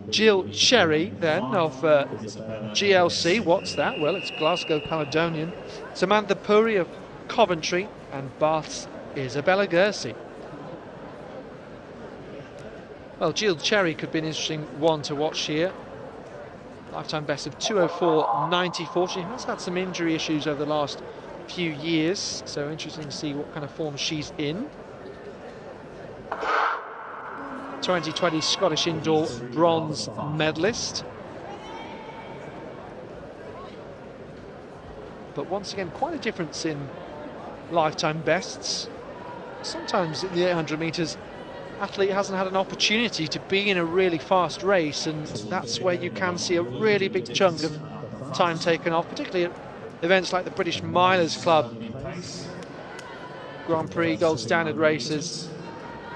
Jill Cherry then of GLC, what's that? Well, it's Glasgow Caledonian, Samantha Puri of Coventry, and Bath's Isabella Gersey. Well, Jill Cherry could be an interesting one to watch here. Lifetime best of 2:04.94. She has had some injury issues over the last few years, so interesting to see what kind of form she's in. 2020 Scottish Indoor bronze medalist. But once again, quite a difference in lifetime bests. Sometimes in the 800 metres, athlete hasn't had an opportunity to be in a really fast race, and that's where you can see a really big chunk of time taken off, particularly at events like the British Milers Club, Grand Prix, Gold Standard races,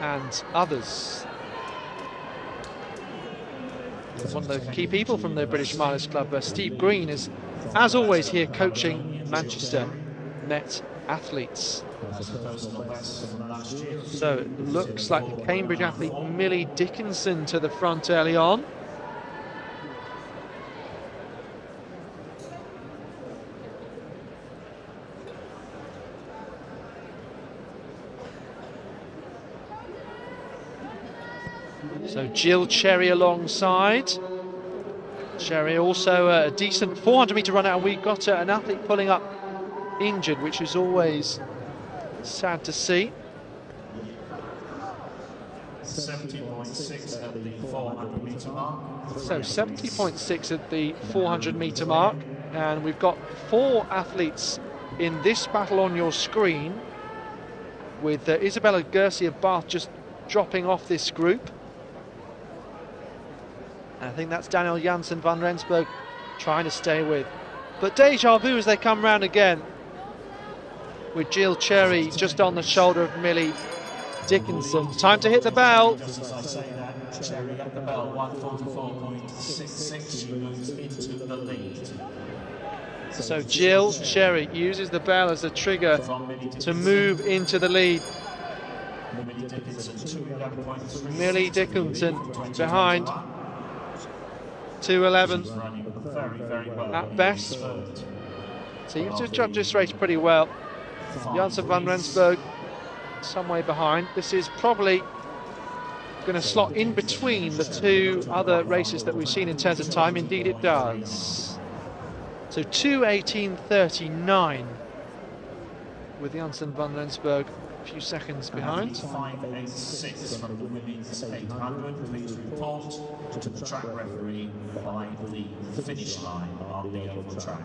and others. One of the key people from the British Milers Club, Steve Green, is, as always, here coaching Manchester Met athletes. So it looks like the Cambridge athlete Millie Dickinson to the front early on. So Jill Cherry alongside. Cherry also a decent 400 metre runner, and we've got an athlete pulling up injured, which is always sad to see. 70.6 at the 400 metre mark. So 70.6 at the 400 metre mark, and we've got 4 athletes in this battle on your screen, with Isabella Gersey of Bath just dropping off this group. I think that's Daniel Janssen van Rensburg trying to stay with. But deja vu as they come round again, with Jill Cherry just on the shoulder of Millie Dickinson. Time to hit the bell. Just as I say that, Cherry at the bell, 1:44.66. She moves into the lead. So Jill Cherry uses the bell as a trigger to move into the lead. Millie Dickinson behind. 2:11 at best. Seems to have judged this race pretty well. Janssen van Rensburg some way behind. This is probably going to slot in between the 2 other races that we've seen in terms of time. Indeed it does. So 2:18.39 with Janssen van Rensburg a few seconds behind. 5:86 from the women's 800. Please report to the track referee by the finish line on the oval track.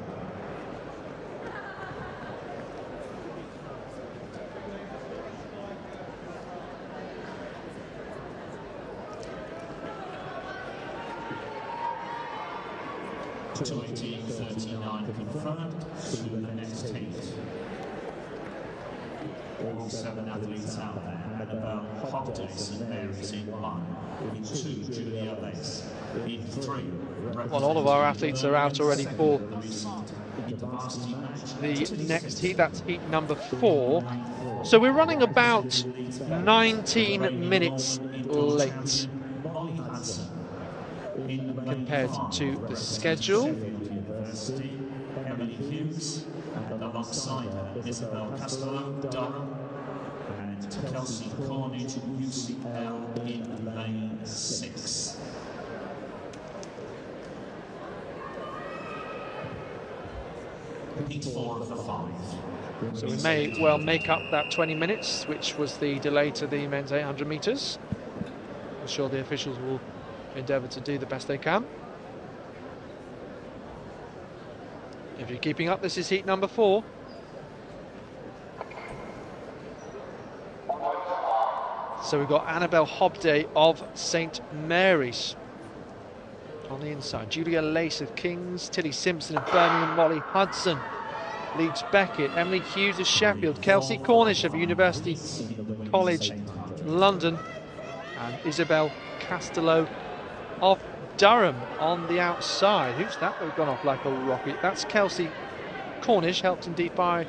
To 18:39 confirmed to the next heat. All 7 athletes out there. Annabelle Hobday, St Mary's in 1, in 2 Julia Lace, in 3. Well, all of our athletes are out already for the next heat. That's heat number 4. So we're running about 19 minutes late compared to the schedule. Emily Hughes, and alongside her Isabel Castello, Durham, and Kelsey Cornish, UCL in lane 6. Heat 4 of the 5. So we may well make up that 20 minutes, which was the delay to the men's 800 metres. I'm sure the officials will endeavour to do the best they can. If you're keeping up, this is heat number 4. So we've got Annabelle Hobday of St Mary's on the inside. Julia Lace of Kings, Tilly Simpson of Birmingham, Molly Hudson leads Beckett, Emily Hughes of Sheffield, Kelsey Cornish of University College London, and Isabel Castello of Durham on the outside. Who's that? They've gone off like a rocket. That's Kelsey Cornish, helped indeed by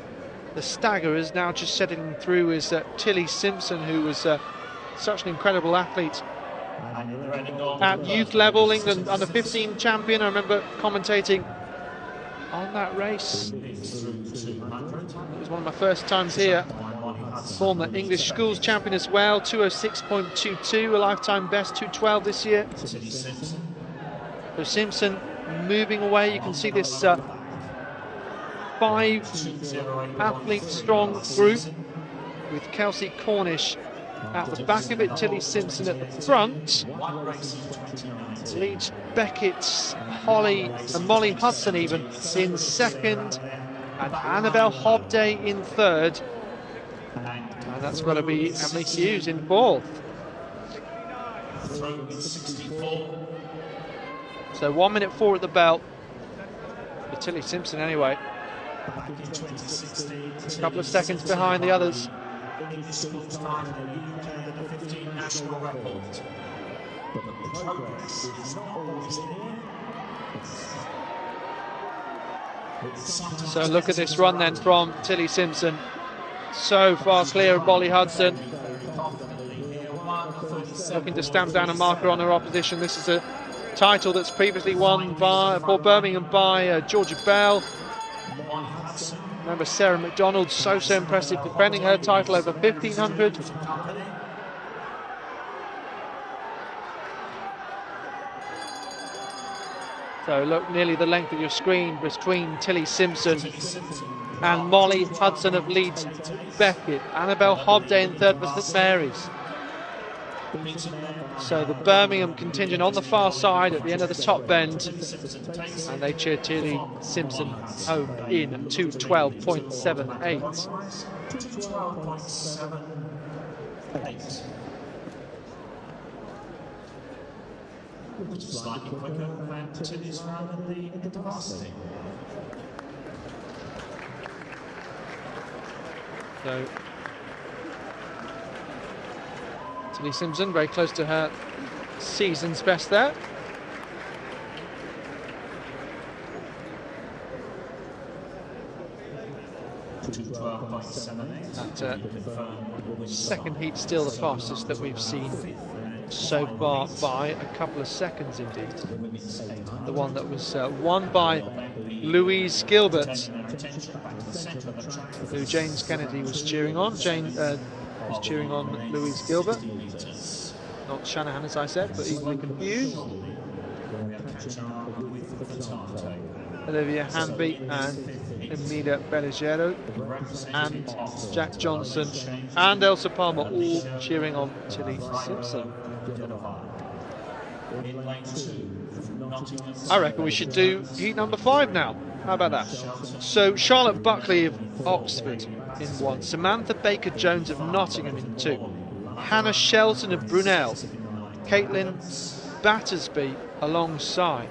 the staggerers. Now just settling through is Tilly Simpson, who was such an incredible athlete at youth level, England under 15 champion. I remember commentating on that race. It was one of my first times here. Former English schools champion as well, 206.22, a lifetime best, 212 this year. So Simpson moving away. You can see this 5-athlete strong group with Kelsey Cornish at the back of it, Tilly Simpson at the front. Leads Beckett, Holly and Molly Hudson even in second, and Annabelle Hobday in third. And that's got to be Emily Hughes in fourth. So 1 minute 4 at the bell for Tilly Simpson anyway. A couple of seconds behind the others. So look at this run then from Tilly Simpson. So far clear of Molly Hudson. Looking to stamp down a marker on her opposition. This is a title that's previously won for Birmingham by Georgia Bell. Remember Sarah McDonald, so impressive, defending her title over 1500. So look, nearly the length of your screen between Tilly Simpson and Molly Hudson of Leeds Beckett. Annabelle Hobday in third for St Mary's. So the Birmingham contingent on the far side at the end of the top bend, and they cheer Tilly Simpson home in 2:12.78. 2:12.78. Slightly quicker than Tilly's round in the varsity. So Tilly Simpson very close to her season's best there. That second heat still the fastest that we've seen so far by a couple of seconds indeed. The one that was won by Louise Gilbert, who James Kennedy was cheering on. Jane was cheering on Louise Gilbert, not Shanahan as I said, but easily confused. Olivia Hanby and Emilia Belligero and Jack Johnson and Elsa Palmer all cheering on Tilly Simpson. I reckon we should do heat number 5 now. How about that? So Charlotte Buckley of Oxford in 1, Samantha Baker-Jones of Nottingham in 2, Hannah Shelton of Brunel, Caitlin Battersby alongside,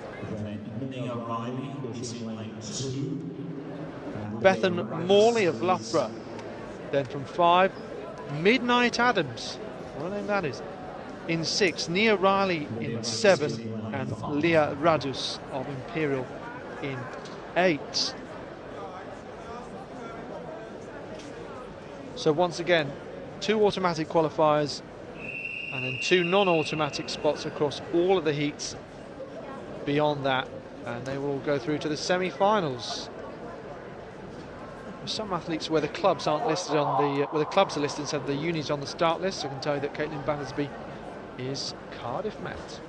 Bethan Morley of Loughborough. Then from 5, Midnight Adams, what a name that is, in 6, Nia Riley in 7, and Leah Radus of Imperial in 8. So once again, 2 automatic qualifiers and then 2 non-automatic spots across all of the heats beyond that, and they will all go through to the semi-finals. Some athletes where the clubs aren't listed on the where the clubs are listed instead of the unis on the start list. I can tell you that Caitlin Battersby is Cardiff Met.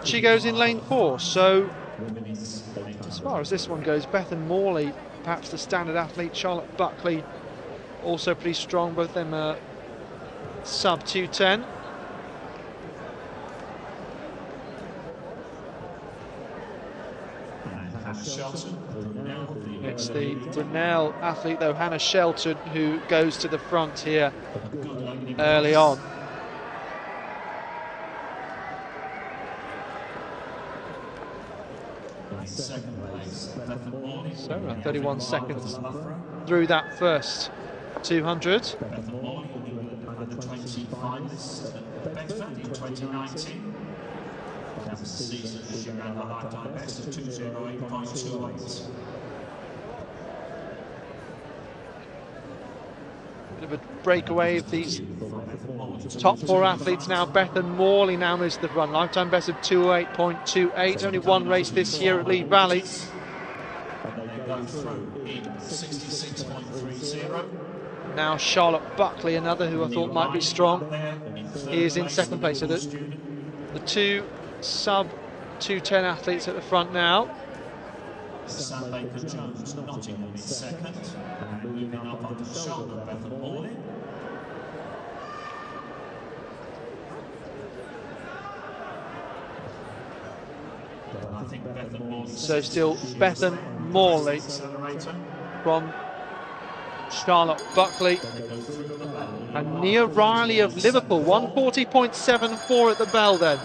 She goes in lane 4. So as far as this one goes, Bethan Morley, perhaps the standard athlete. Charlotte Buckley, also pretty strong. Both them are sub 210. It's the Brunel athlete though, Hannah Shelton, who goes to the front here early on. So around 31 seconds through that first 200. this season, she ran a lifetime best of 208.28. Bit of a breakaway of these top four athletes now. Bethan Morley now moves to the front, lifetime best of 208.28. Only one race this year at Lee Valley. Go through in 66.30. Now Charlotte Buckley, another who I thought might be strong, is in second place. So the two sub 210 athletes at the front now. Sam Baker-Jones, Nottingham in second, and moving up on the shoulder, Bethan Morley. So still Bethan Morley from Charlotte Buckley, and Nia Riley of Liverpool, 140.74 at the bell then.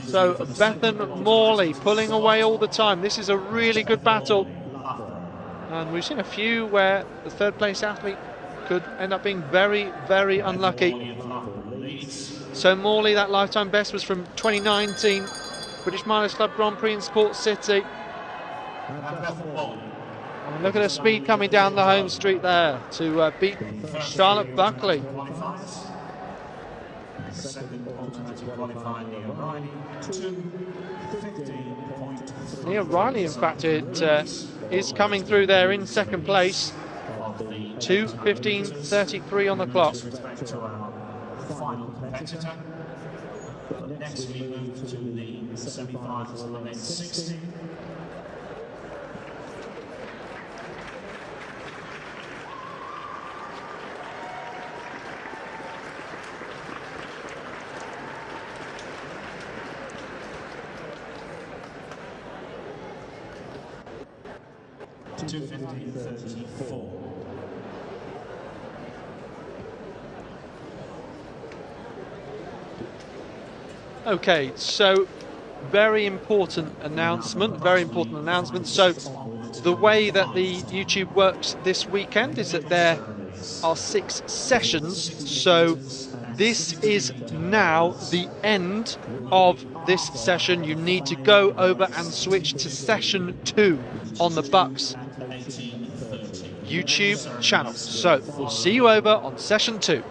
So Bethan Morley pulling away all the time. This is a really good battle, and we've seen a few where the third place athlete could end up being very, very unlucky. So Morley, that lifetime best was from 2019 British Mileage Club Grand Prix in Sport City. And look at her speed coming down the home street there to beat Charlotte Buckley. Nia Riley, in fact, is coming through there in second place. 2:15.33 on the clock. Final competitor. Next we move to the semi-finals of the men's 60. $2:15.34. Okay, so very important announcement. So the way that the YouTube works this weekend is that there are 6 sessions. So this is now the end of this session. You need to go over and switch to session 2 on the BUCS YouTube channel. So we'll see you over on session 2.